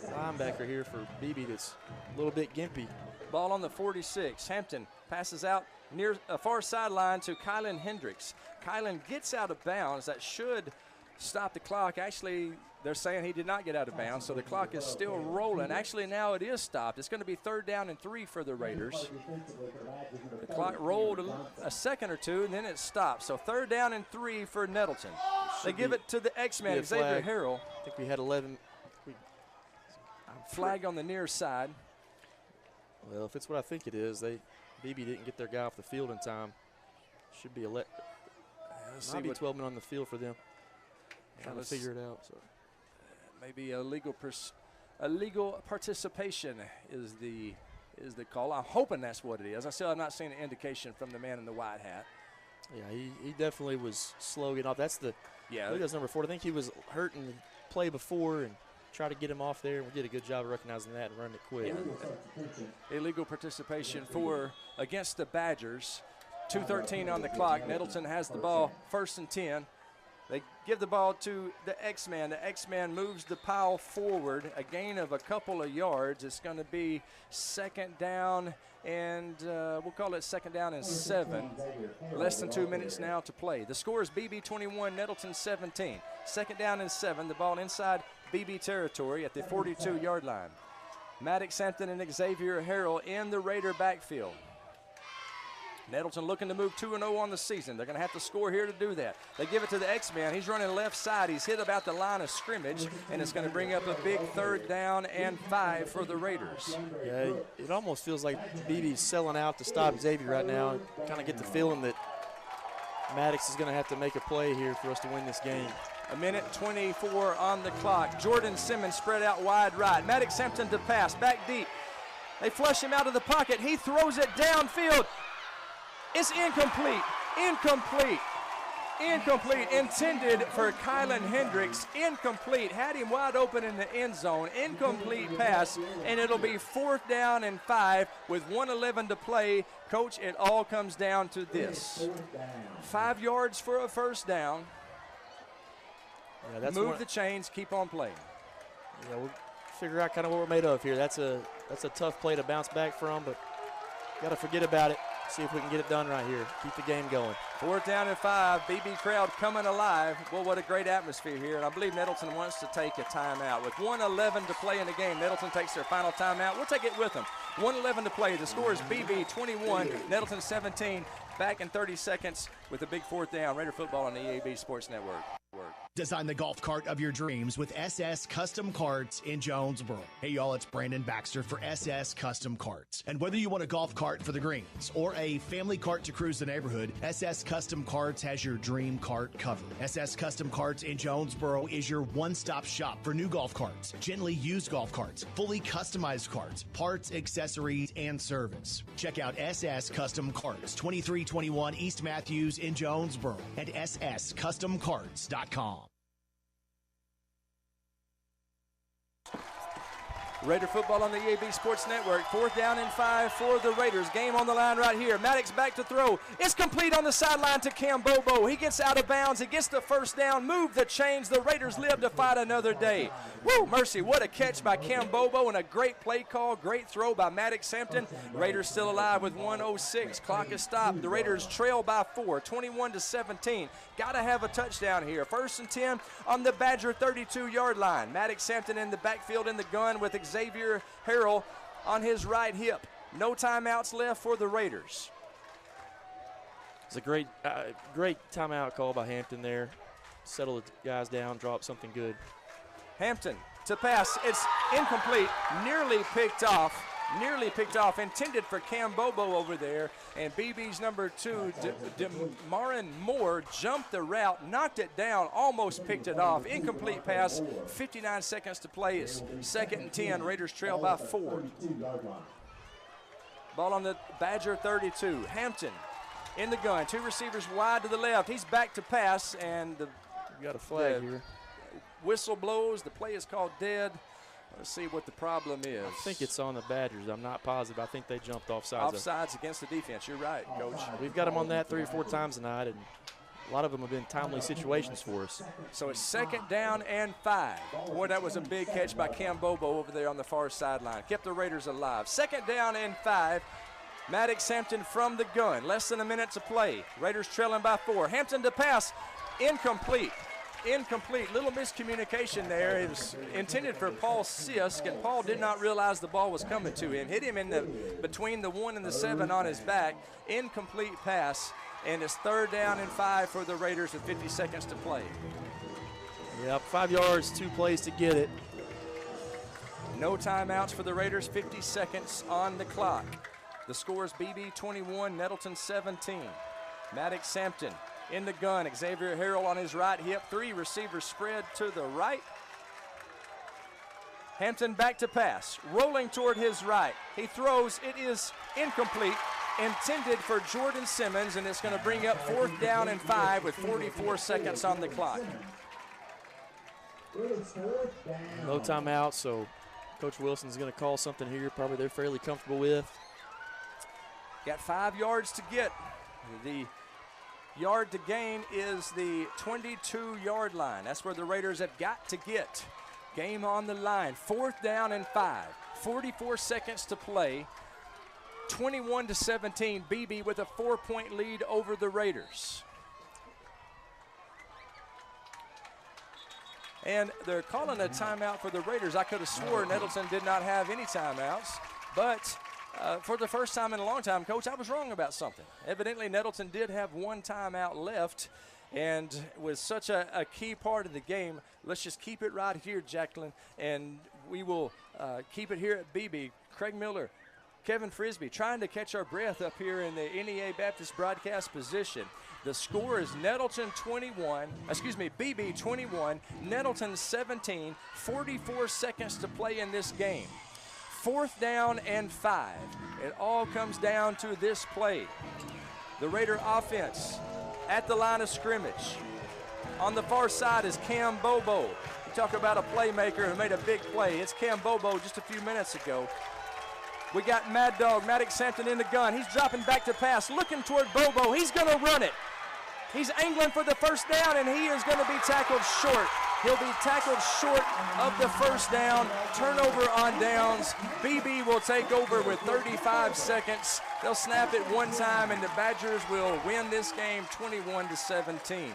S10: linebacker here for BB that's a little bit gimpy.
S9: Ball on the 46. Hampton passes out near a far sideline to Kylan Hendricks. Kylan gets out of bounds. That should stop the clock. Actually, they're saying he did not get out of bounds, so the clock is still rolling. Actually, now it is stopped. It's going to be 3rd down and 3 for the Raiders. The clock rolled a second or two, and then it stopped. So 3rd down and 3 for Nettleton. They give it to the X-Man, Xavier Harrell.
S10: I think we had 11.
S9: Flag on the near side.
S10: Well, if it's what I think it is, BB didn't get their guy off the field in time. Should be might be 12 men on the field for them. Trying to figure it out. So
S9: maybe a legal participation is the call. I'm hoping that's what it is. I still have not seen an indication from the man in the white hat.
S10: Yeah, he definitely was slow getting off. That's I think that's number 4. I think he was hurt in the play before and try to get him off there, and we did a good job of recognizing that and running it quick.
S9: Yeah. Illegal participation against the Badgers. 2:13 on the clock. Nettleton has the ball, 1st and 10. They give the ball to the X-Man. The X-Man moves the pile forward, a gain of a couple of yards. It's going to be 2nd down, and we'll call it 2nd down and 7. Less than 2 minutes now to play. The score is BB 21, Nettleton 17. 2nd down and 7. The ball inside BB territory at the 42-yard line. Maddox Hampton and Xavier Harrell in the Raider backfield. Nettleton looking to move 2-0 on the season. They're going to have to score here to do that. They give it to the X-Man. He's running left side. He's hit about the line of scrimmage, and it's going to bring up a big 3rd down and 5 for the Raiders.
S10: Yeah, it almost feels like BB's selling out to stop Xavier right now. Kind of get the feeling that Maddox is going to have to make a play here for us to win this game.
S9: 1:24 on the clock. Jordan Simmons spread out wide right. Maddox Hampton to pass, back deep. They flush him out of the pocket. He throws it downfield. It's incomplete. Intended for Kylan Hendricks. Incomplete. Had him wide open in the end zone. Incomplete pass, and it'll be 4th down and 5 with 1:11 to play. Coach, it all comes down to this. 5 yards for a 1st down.
S10: Yeah,
S9: Move the chains, keep on playing.
S10: Yeah, we'll figure out kind of what we're made of here. That's a tough play to bounce back from, but got to forget about it. See if we can get it done right here. Keep the game going.
S9: 4th down and 5. BB crowd coming alive. Well, what a great atmosphere here. And I believe Nettleton wants to take a timeout. With 1:11 to play in the game, Nettleton takes their final timeout. We'll take it with them. 1:11 to play. The score is BB 21, Nettleton 17. Back in 30 seconds with a big 4th down. Raider football on the EAB Sports Network.
S12: Design the golf cart of your dreams with SS Custom Carts in Jonesboro. Hey, y'all, it's Brandon Baxter for SS Custom Carts. And whether you want a golf cart for the greens or a family cart to cruise the neighborhood, SS Custom Carts has your dream cart covered. SS Custom Carts in Jonesboro is your one-stop shop for new golf carts, gently used golf carts, fully customized carts, parts, accessories, and service. Check out SS Custom Carts, 2321 East Matthews in Jonesboro at sscustomcarts.com.
S9: Raider football on the EAB Sports Network. 4th down and 5 for the Raiders. Game on the line right here. Maddox back to throw. It's complete on the sideline to Cam Bobo. He gets out of bounds. He gets the 1st down. Move the chains. The Raiders live to fight another day. Woo, mercy. What a catch by Cam Bobo and a great play call. Great throw by Maddox Hampton. Raiders still alive with 1:06. Clock is stopped. The Raiders trail by 4, 21-17. Got to have a touchdown here. 1st and 10 on the Badger 32-yard line. Maddox Hampton in the backfield in the gun with Xavier Harrell on his right hip. No timeouts left for the Raiders.
S10: It's a great timeout call by Hampton there. Settle the guys down, drop something good.
S9: Hampton to pass. It's incomplete. Nearly picked off. Intended for Cam Bobo over there. And BB's number 2, Demarin Moore, jumped the route, knocked it down, almost picked it off. Incomplete pass. 59 seconds to play. It's 2nd and 10. Raiders trail by 4. Ball on the Badger 32. Hampton in the gun. 2 receivers wide to the left. He's back to pass, and
S10: You got a flag here.
S9: Whistle blows. The play is called dead. Let's see what the problem is.
S10: I think it's on the Badgers. I'm not positive. I think they jumped offsides.
S9: Offsides against the defense. You're right, Coach.
S10: We've got them on that 3 or 4 times tonight, and a lot of them have been timely situations for us.
S9: So it's 2nd down and 5. Boy, that was a big catch by Cam Bobo over there on the far sideline. Kept the Raiders alive. 2nd down and 5. Maddox Hampton from the gun. Less than a minute to play. Raiders trailing by 4. Hampton to pass. Incomplete. Little miscommunication there. It was intended for Paul Sisk, and Paul did not realize the ball was coming to him. Hit him between the 1 and the 7 on his back. Incomplete pass, and it's 3rd down and 5 for the Raiders with 50 seconds to play.
S10: Yep, 5 yards, 2 plays to get it.
S9: No timeouts for the Raiders, 50 seconds on the clock. The score is BB 21, Nettleton 17. Maddox Hampton in the gun. Xavier Harrell on his right hip. 3 receivers spread to the right. Hampton back to pass. Rolling toward his right. He throws. It is incomplete. Intended for Jordan Simmons, and it's going to bring up 4th down and 5 with 44 seconds on the clock.
S10: No timeout, so Coach Wilson's going to call something here. Probably they're fairly comfortable with.
S9: Got 5 yards to get. The yard to gain is the 22-yard line. That's where the Raiders have got to get. Game on the line. 4th down and 5. 44 seconds to play. 21-17. BB with a 4-point lead over the Raiders. And they're calling a timeout for the Raiders. I could have sworn Nettleton did not have any timeouts, but for the first time in a long time, Coach, I was wrong about something. Evidently, Nettleton did have 1 timeout left, and with such a key part of the game, let's just keep it right here, Jacqueline, and we will keep it here at BB. Craig Miller, Kevin Frisbee trying to catch our breath up here in the NEA Baptist broadcast position. The score is BB 21, Nettleton 17, 44 seconds to play in this game. 4th down and 5. It all comes down to this play. The Raider offense at the line of scrimmage. On the far side is Cam Bobo. You talk about a playmaker who made a big play. It's Cam Bobo just a few minutes ago. We got Mad Dog, Maddox Hampton in the gun. He's dropping back to pass, looking toward Bobo. He's going to run it. He's angling for the 1st down, and he is going to be tackled short. He'll be tackled short of the 1st down. Turnover on downs. BB will take over with 35 seconds. They'll snap it 1 time, and the Badgers will win this game 21-17.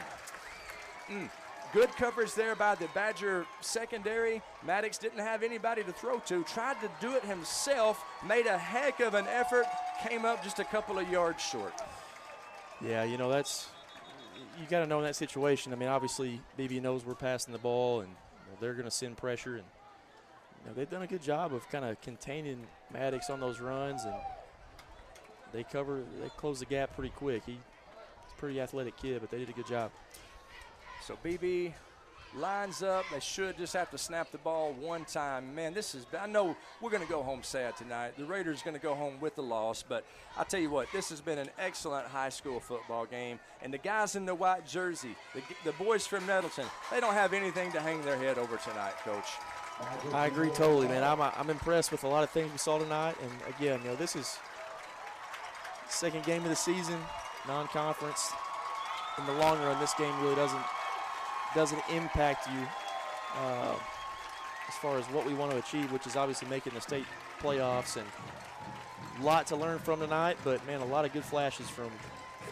S9: Good coverage there by the Badger secondary. Maddox didn't have anybody to throw to. Tried to do it himself. Made a heck of an effort. Came up just a couple of yards short.
S10: Yeah, you know, you got to know in that situation. I mean, obviously, BB knows we're passing the ball, and they're going to send pressure. And they've done a good job of kind of containing Maddox on those runs, and they close the gap pretty quick. He's a pretty athletic kid, but they did a good job.
S9: So BB lines up. They should just have to snap the ball 1 time. Man, I know we're going to go home sad tonight. The Raiders are going to go home with the loss, but I tell you what, this has been an excellent high school football game. And the guys in the white jersey, the boys from Nettleton, they don't have anything to hang their head over tonight, Coach.
S10: I agree totally, man. I'm impressed with a lot of things we saw tonight. And again, this is 2nd game of the season, non-conference. In the long run, this game really doesn't impact you as far as what we want to achieve, which is obviously making the state playoffs. And a lot to learn from tonight, but man, a lot of good flashes from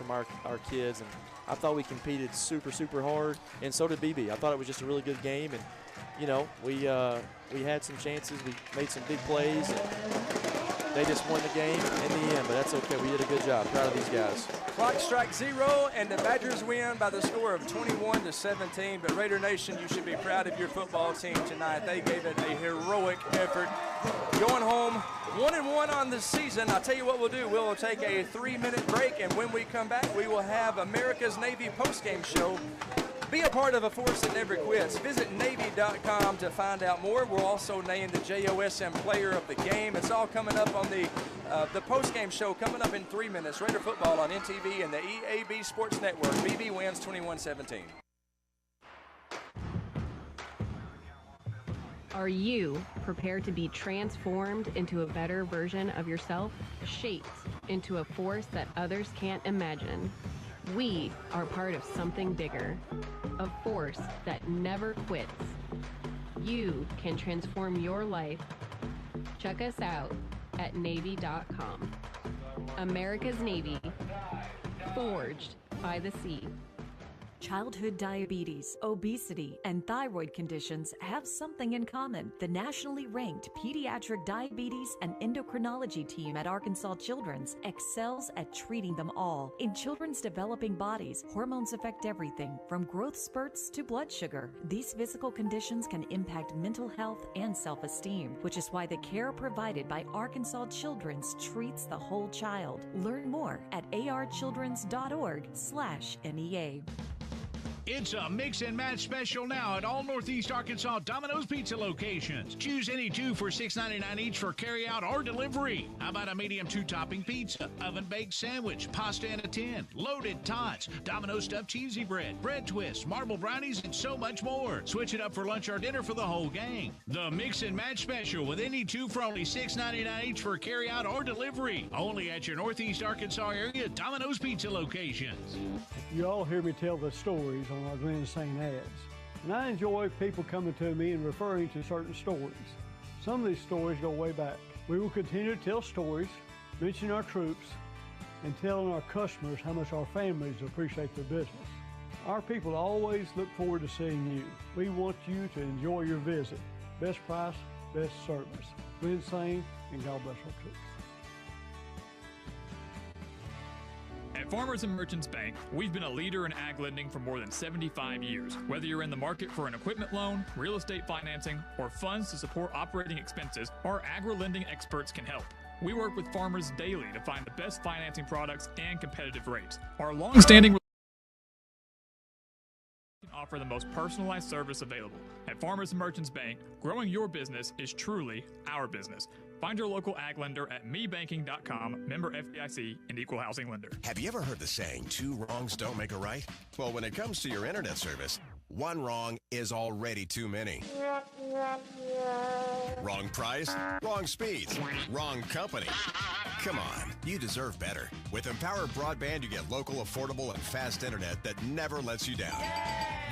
S10: our kids. And I thought we competed super, super hard, and so did BB. I thought it was just a really good game, and we had some chances. We made some big plays. And they just won the game in the end, but that's okay. We did a good job. Proud of these guys.
S9: Clock strikes 0, and the Badgers win by the score of 21-17. But Raider Nation, you should be proud of your football team tonight. They gave it a heroic effort. Going home 1-1 on the season. I'll tell you what we'll do. We'll take a 3-minute break, and when we come back, we will have America's Navy postgame show. Be a part of a force that never quits. Visit Navy.com to find out more. We'll also name the JOSM player of the game. It's all coming up on the postgame show coming up in 3 minutes. Raider football on NTV and the EAB Sports Network. BB wins 21-17.
S5: Are you prepared to be transformed into a better version of yourself? Shaped into a force that others can't imagine? We are part of something bigger, a force that never quits. You can transform your life. Check us out at Navy.com. America's Navy, forged by the sea.
S6: Childhood diabetes, obesity, and thyroid conditions have something in common. The nationally ranked Pediatric Diabetes and Endocrinology team at Arkansas Children's excels at treating them all. In children's developing bodies, hormones affect everything from growth spurts to blood sugar. These physical conditions can impact mental health and self-esteem, which is why the care provided by Arkansas Children's treats the whole child. Learn more at archildrens.org/NEA.
S17: It's a mix and match special now at all Northeast Arkansas Domino's Pizza locations. Choose any two for $6.99 each for carryout or delivery. How about a medium 2-topping pizza, oven-baked sandwich, pasta in a tin, loaded tots, Domino's stuffed cheesy bread, bread twists, marble brownies, and so much more. Switch it up for lunch or dinner for the whole gang. The mix and match special with any two for only $6.99 each for carryout or delivery. Only at your Northeast Arkansas area Domino's Pizza locations.
S20: You all hear me tell the stories on our Glenn St. ads, and I enjoy people coming to me and referring to certain stories. Some of these stories go way back. We will continue to tell stories, mention our troops, and telling our customers how much our families appreciate their business. Our people always look forward to seeing you. We want you to enjoy your visit. Best price, best service. Glenn St. and God bless our troops.
S21: At Farmers and Merchants Bank, we've been a leader in ag lending for more than 75 years. Whether you're in the market for an equipment loan, real estate financing, or funds to support operating expenses, our agri-lending experts can help. We work with farmers daily to find the best financing products and competitive rates. Our long-standing can offer the most personalized service available. At Farmers and Merchants Bank, growing your business is truly our business. Find your local ag lender at mebanking.com, member FDIC, and equal housing lender.
S22: Have you ever heard the saying, 2 wrongs don't make a right? Well, when it comes to your internet service, 1 wrong is already too many. Wrong price, wrong speeds, wrong company. Come on, you deserve better. With Empower Broadband, you get local, affordable, and fast internet that never lets you down.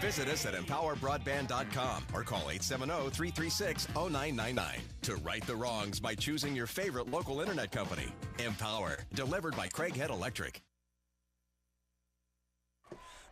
S22: Visit us at empowerbroadband.com or call 870-336-0999 to right the wrongs by choosing your favorite local internet company. Empower, delivered by Craighead Electric.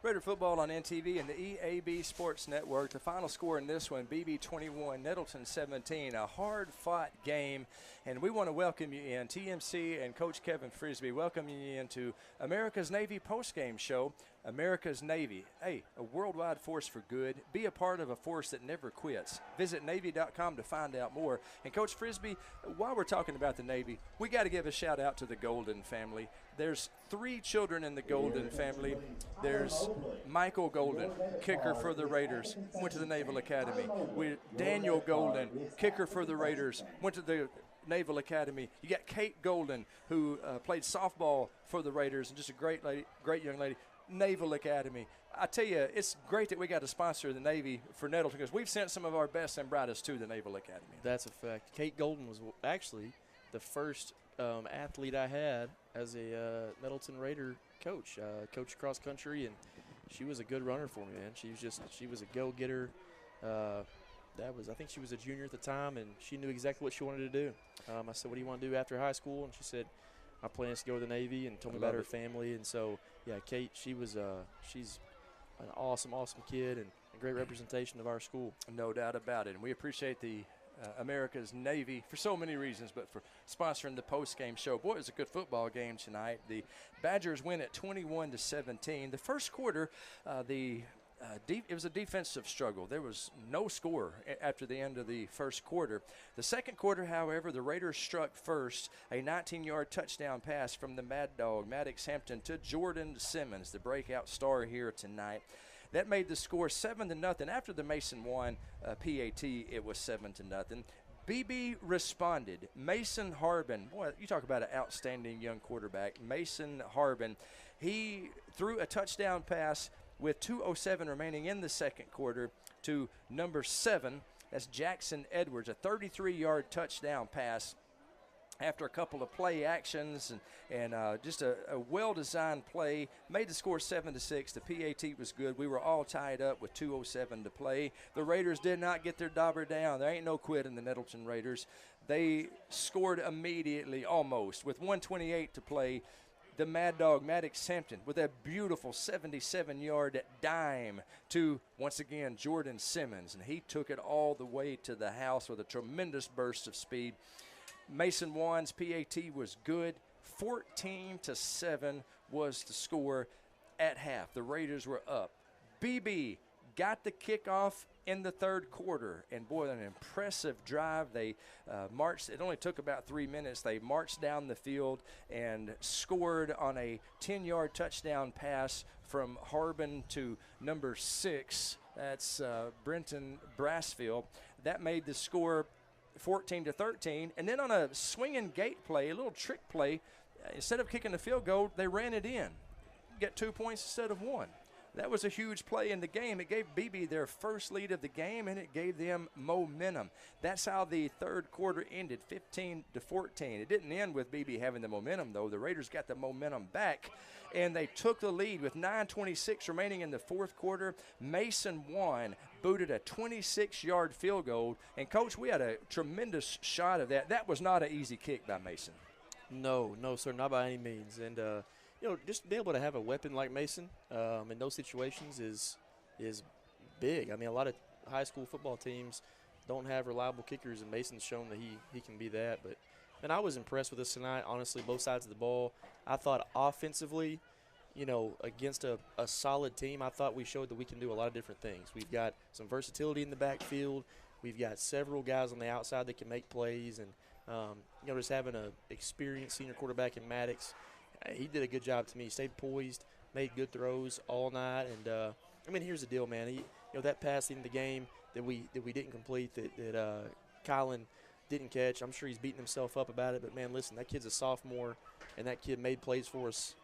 S9: Raider football on NTV and the EAB Sports Network. The final score in this one, BB 21, Nettleton 17. A hard-fought game, and we want to welcome you in. TMC and Coach Kevin Frisbee welcome you into America's Navy postgame show. America's Navy, a worldwide force for good. Be a part of a force that never quits. Visit Navy.com to find out more. And Coach Frisbee, while we're talking about the Navy, we got to give a shout out to the Golden family. There's 3 children in the Golden family. There's Michael Golden, kicker for the Raiders, went to the Naval Academy. Daniel Golden, kicker for the Raiders, went to the Naval Academy. You got Kate Golden, who played softball for the Raiders, and just a great lady, great young lady. Naval Academy. I tell you, it's great that we got to sponsor the Navy for Nettleton because we've sent some of our best and brightest to the Naval Academy.
S10: That's a fact. Kate Golden was actually the first athlete I had as a Nettleton Raider coach. Coached cross country, and she was a good runner for me, man. She was a go-getter. I think she was a junior at the time, and she knew exactly what she wanted to do. I said, "What do you want to do after high school?" And she said, "My plan is to go to the Navy," and told me about her family. And so, yeah, Kate, she's an awesome kid and a great representation of our school.
S9: No doubt about it. And we appreciate the America's Navy for so many reasons, but for sponsoring the post-game show. Boy, it was a good football game tonight. The Badgers win at 21-17. The first quarter, it was a defensive struggle. There was no score after the end of the first quarter. The second quarter, however, the Raiders struck first, a 19-yard touchdown pass from the Mad Dog, Maddox Hampton, to Jordan Simmons, the breakout star here tonight. That made the score 7-0. After the Mason won PAT, it was 7-0. BB responded. Mason Harbin, boy, you talk about an outstanding young quarterback. Mason Harbin, he threw a touchdown pass with 2:07 remaining in the second quarter to number 7. That's Jackson Edwards, a 33-yard touchdown pass after a couple of play actions and just a well-designed play. Made the score 7-6. The PAT was good. We were all tied up with 2:07 to play. The Raiders did not get their dauber down. There ain't no quit in the Nettleton Raiders. They scored immediately, almost, with 1:28 to play. The Mad Dog, Maddox Hampton, with a beautiful 77-yard dime to, once again, Jordan Simmons. And he took it all the way to the house with a tremendous burst of speed. Mason Wan's PAT was good. 14-7 was the score at half. The Raiders were up. BB got the kickoff in the third quarter, and boy, an impressive drive. They marched. It only took about 3 minutes. They marched down the field and scored on a 10-yard touchdown pass from Harbin to number 6. That's Brenton Brassfield. That made the score 14-13. And then on a swinging gate play, a little trick play, instead of kicking the field goal, they ran it in. Get 2 points instead of 1. That was a huge play in the game. It gave BB their first lead of the game, and it gave them momentum. That's how the third quarter ended, 15-14. It didn't end with BB having the momentum, though. The Raiders got the momentum back, and they took the lead with 9:26 remaining in the fourth quarter. Mason Wan booted a 26-yard field goal, and, Coach, we had a tremendous shot of that. That was not an easy kick by Mason.
S10: No, sir, not by any means. And, just being able to have a weapon like Mason in those situations is big. I mean, a lot of high school football teams don't have reliable kickers, and Mason's shown that he can be that. But, man, I was impressed with this tonight, honestly, both sides of the ball. I thought offensively, against a solid team, I thought we showed that we can do a lot of different things. We've got some versatility in the backfield. We've got several guys on the outside that can make plays. And, just having an experienced senior quarterback in Maddox, he did a good job to me. He stayed poised, made good throws all night. And, here's the deal, man. That pass in the game that we didn't complete, that Kylan didn't catch, I'm sure he's beating himself up about it. But, man, listen, that kid's a sophomore, and that kid made plays for us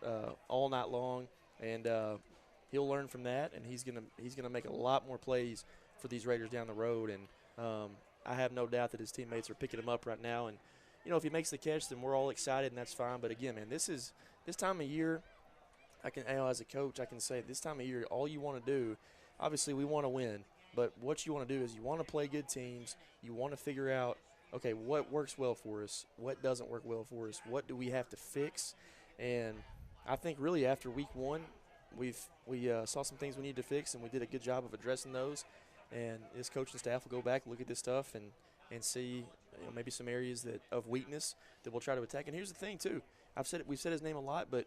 S10: all night long. And he'll learn from that, and he's gonna make a lot more plays for these Raiders down the road. And I have no doubt that his teammates are picking him up right now. And, if he makes the catch, then we're all excited, and that's fine. But, again, man, this time of year, as a coach, I can say this time of year, all you want to do, obviously we want to win, but what you want to do is you want to play good teams. You want to figure out, okay, what works well for us, what doesn't work well for us, what do we have to fix. And I think really after week 1, we saw some things we needed to fix, and we did a good job of addressing those. And this coaching staff will go back, look at this stuff, and see maybe some areas of weakness that we'll try to attack. And here's the thing, too. We've said his name a lot, but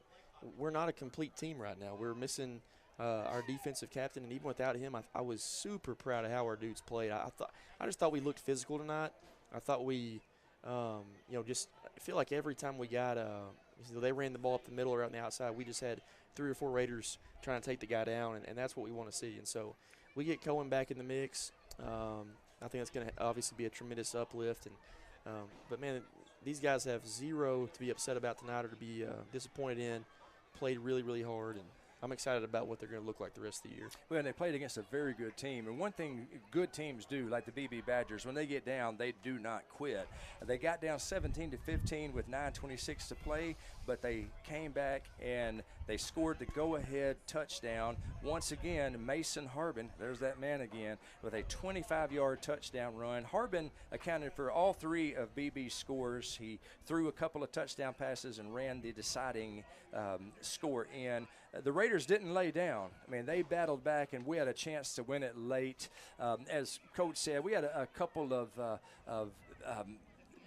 S10: we're not a complete team right now. We're missing our defensive captain, and even without him, I was super proud of how our dudes played. I just thought we looked physical tonight. I thought we, just feel like every time we got, they ran the ball up the middle or out on the outside, we just had 3 or 4 Raiders trying to take the guy down, and that's what we want to see. And so we get Cohen back in the mix. I think that's going to obviously be a tremendous uplift. But, man, these guys have zero to be upset about tonight or to be disappointed in. Played really, really hard, and I'm excited about what they're going to look like the rest of the year.
S9: Well, and they played against a very good team. And one thing good teams do, like the BB Badgers, when they get down, they do not quit. They got down 17-15 with 9:26 to play, but they came back and they scored the go-ahead touchdown. Once again, Mason Harbin, there's that man again, with a 25-yard touchdown run. Harbin accounted for all 3 of BB's scores. He threw a couple of touchdown passes and ran the deciding score in. The Raiders Raiders didn't lay down. I mean, they battled back, and we had a chance to win it late. As Coach said, we had a couple of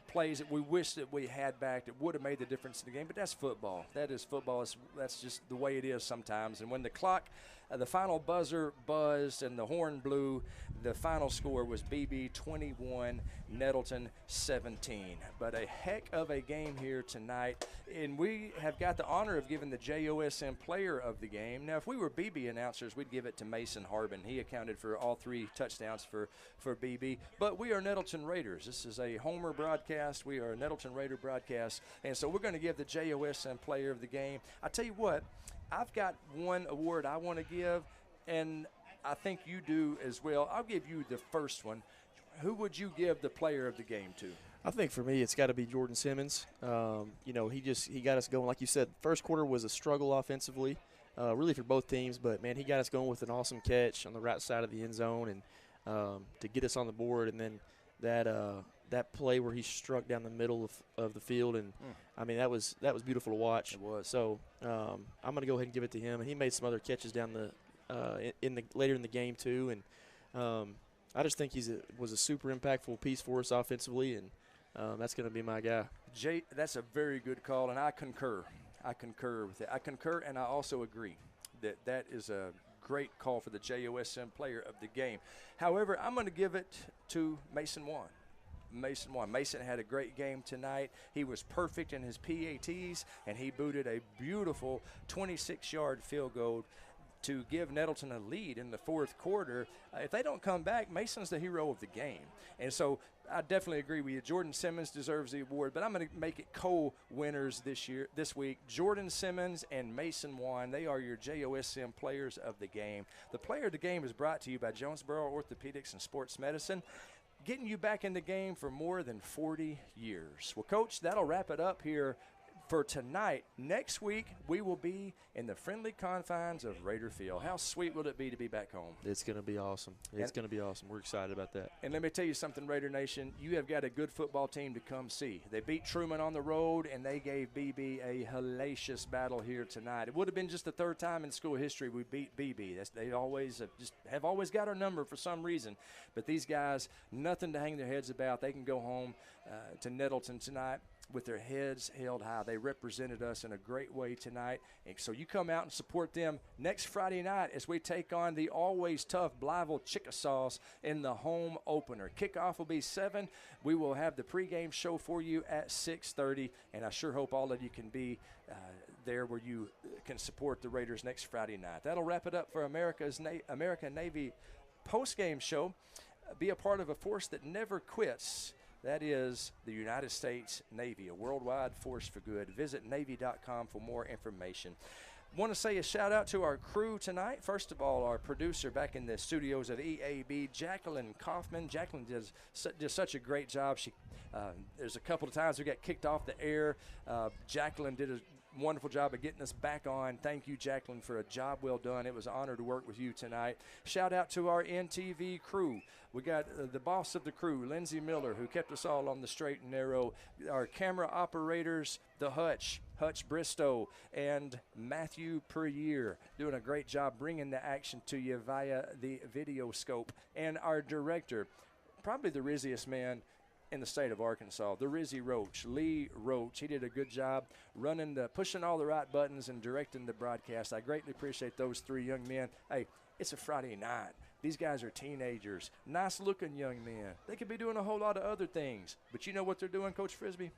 S9: plays that we wish that we had back that would have made the difference in the game, but that's football. That is football. That's just the way it is sometimes. And when the clock, the final buzzer buzzed and the horn blew, the final score was BB 21, Nettleton 17. But a heck of a game here tonight, and we have got the honor of giving the JOSM player of the game. Now, if we were BB announcers, we'd give it to Mason Harbin. He accounted for all 3 touchdowns for BB. But we are Nettleton Raiders. This is a Homer broadcast. We are a Nettleton Raider broadcast, and so we're going to give the JOSM player of the game. I tell you what, I've got one award I want to give, and I think you do as well. I'll give you the first one. Who would you give the player of the game to?
S10: I think for me, it's got to be Jordan Simmons. You know, he got us going. Like you said, first quarter was a struggle offensively, really for both teams. But, man, he got us going with an awesome catch on the right side of the end zone and to get us on the board. And then that play where he struck down the middle of the field, and I mean that was beautiful to watch. It was. So I'm going to go ahead and give it to him. And he made some other catches down later in the game too. And I just think was a super impactful piece for us offensively, and that's going to be my guy.
S9: Jay, that's a very good call, and I concur. I concur with it. I concur, and I also agree that is a great call for the JOSM player of the game. However, I'm going to give it to Mason Wan. Mason had a great game tonight. He was perfect in his PATs, and he booted a beautiful 26-yard field goal to give Nettleton a lead in the fourth quarter. If they don't come back, Mason's the hero of the game. And so I definitely agree with you. Jordan Simmons deserves the award, but I'm going to make it co-winners this week. Jordan Simmons and Mason Wan, they are your JOSM players of the game. The player of the game is brought to you by Jonesboro Orthopedics and Sports Medicine, getting you back in the game for more than 40 years. Well, Coach, that'll wrap it up here for tonight. Next week, we will be in the friendly confines of Raider Field. How sweet will it be to be back home?
S10: It's going to be awesome. It's going to be awesome. We're excited about that.
S9: And let me tell you something, Raider Nation. You have got a good football team to come see. They beat Truman on the road, and they gave BB a hellacious battle here tonight. It would have been just the third time in school history we beat BB. They always have always got our number for some reason. But these guys, nothing to hang their heads about. They can go home to Nettleton tonight with their heads held high. They represented us in a great way tonight. And so you come out and support them next Friday night as we take on the always tough Blytheville Chickasaws in the home opener. Kickoff will be 7. We will have the pregame show for you at 6:30, and I sure hope all of you can be there where you can support the Raiders next Friday night. That'll wrap it up for American Navy postgame show. Be a part of a force that never quits. That is the United States Navy, a worldwide force for good. Visit Navy.com for more information. Want to say a shout out to our crew tonight. First of all, our producer back in the studios of EAB, Jacqueline Kaufman. Jacqueline does such a great job. There's a couple of times we got kicked off the air. Jacqueline did a wonderful job of getting us back on. Thank you, Jacqueline, for a job well done. It was an honor to work with you tonight. Shout out to our NTV crew. We got the boss of the crew, Lindsay Miller, who kept us all on the straight and narrow. Our camera operators, the Hutch Bristow, and Matthew Perrier, doing a great job bringing the action to you via the video scope. And our director, probably the rizziest man in the state of Arkansas, the Rizzy Roach, Lee Roach. He did a good job pushing all the right buttons and directing the broadcast. I greatly appreciate those 3 young men. Hey, it's a Friday night. These guys are teenagers, nice-looking young men. They could be doing a whole lot of other things. But you know what they're doing, Coach Frisbee?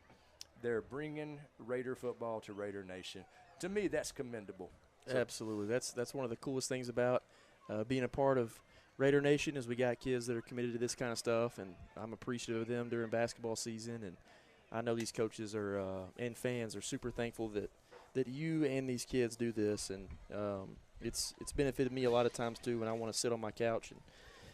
S9: They're bringing Raider football to Raider Nation. To me, that's commendable.
S10: So, absolutely. That's one of the coolest things about being a part of Raider Nation is we got kids that are committed to this kind of stuff, and I'm appreciative of them during basketball season. And I know these coaches and fans are super thankful that you and these kids do this, and it's benefited me a lot of times too when I want to sit on my couch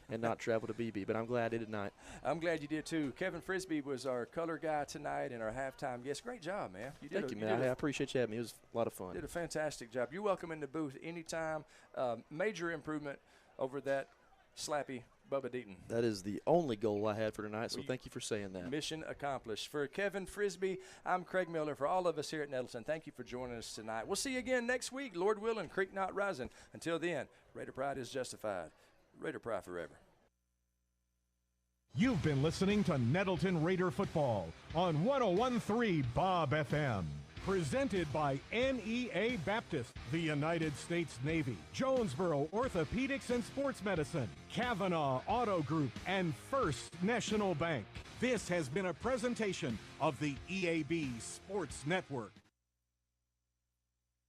S10: and not travel to BB. But I'm glad I did tonight.
S9: I'm glad you did too. Kevin Frisbee was our color guy tonight and our halftime guest. Great job, man.
S10: Thank you, man. I appreciate you having me. It was a lot of fun.
S9: Did a fantastic job. You're welcome in the booth anytime. Major improvement over that slappy Bubba Deaton.
S10: That is the only goal I had for tonight, so thank you for saying that.
S9: Mission accomplished. For Kevin Frisbee, I'm Craig Miller. For all of us here at Nettleton, thank you for joining us tonight. We'll see you again next week, Lord willing, Creek not rising. Until then, Raider Pride is justified. Raider Pride forever.
S18: You've been listening to Nettleton Raider Football on 101.3 Bob FM. Presented by NEA Baptist, the United States Navy, Jonesboro Orthopedics and Sports Medicine, Kavanaugh Auto Group, and First National Bank. This has been a presentation of the EAB Sports Network.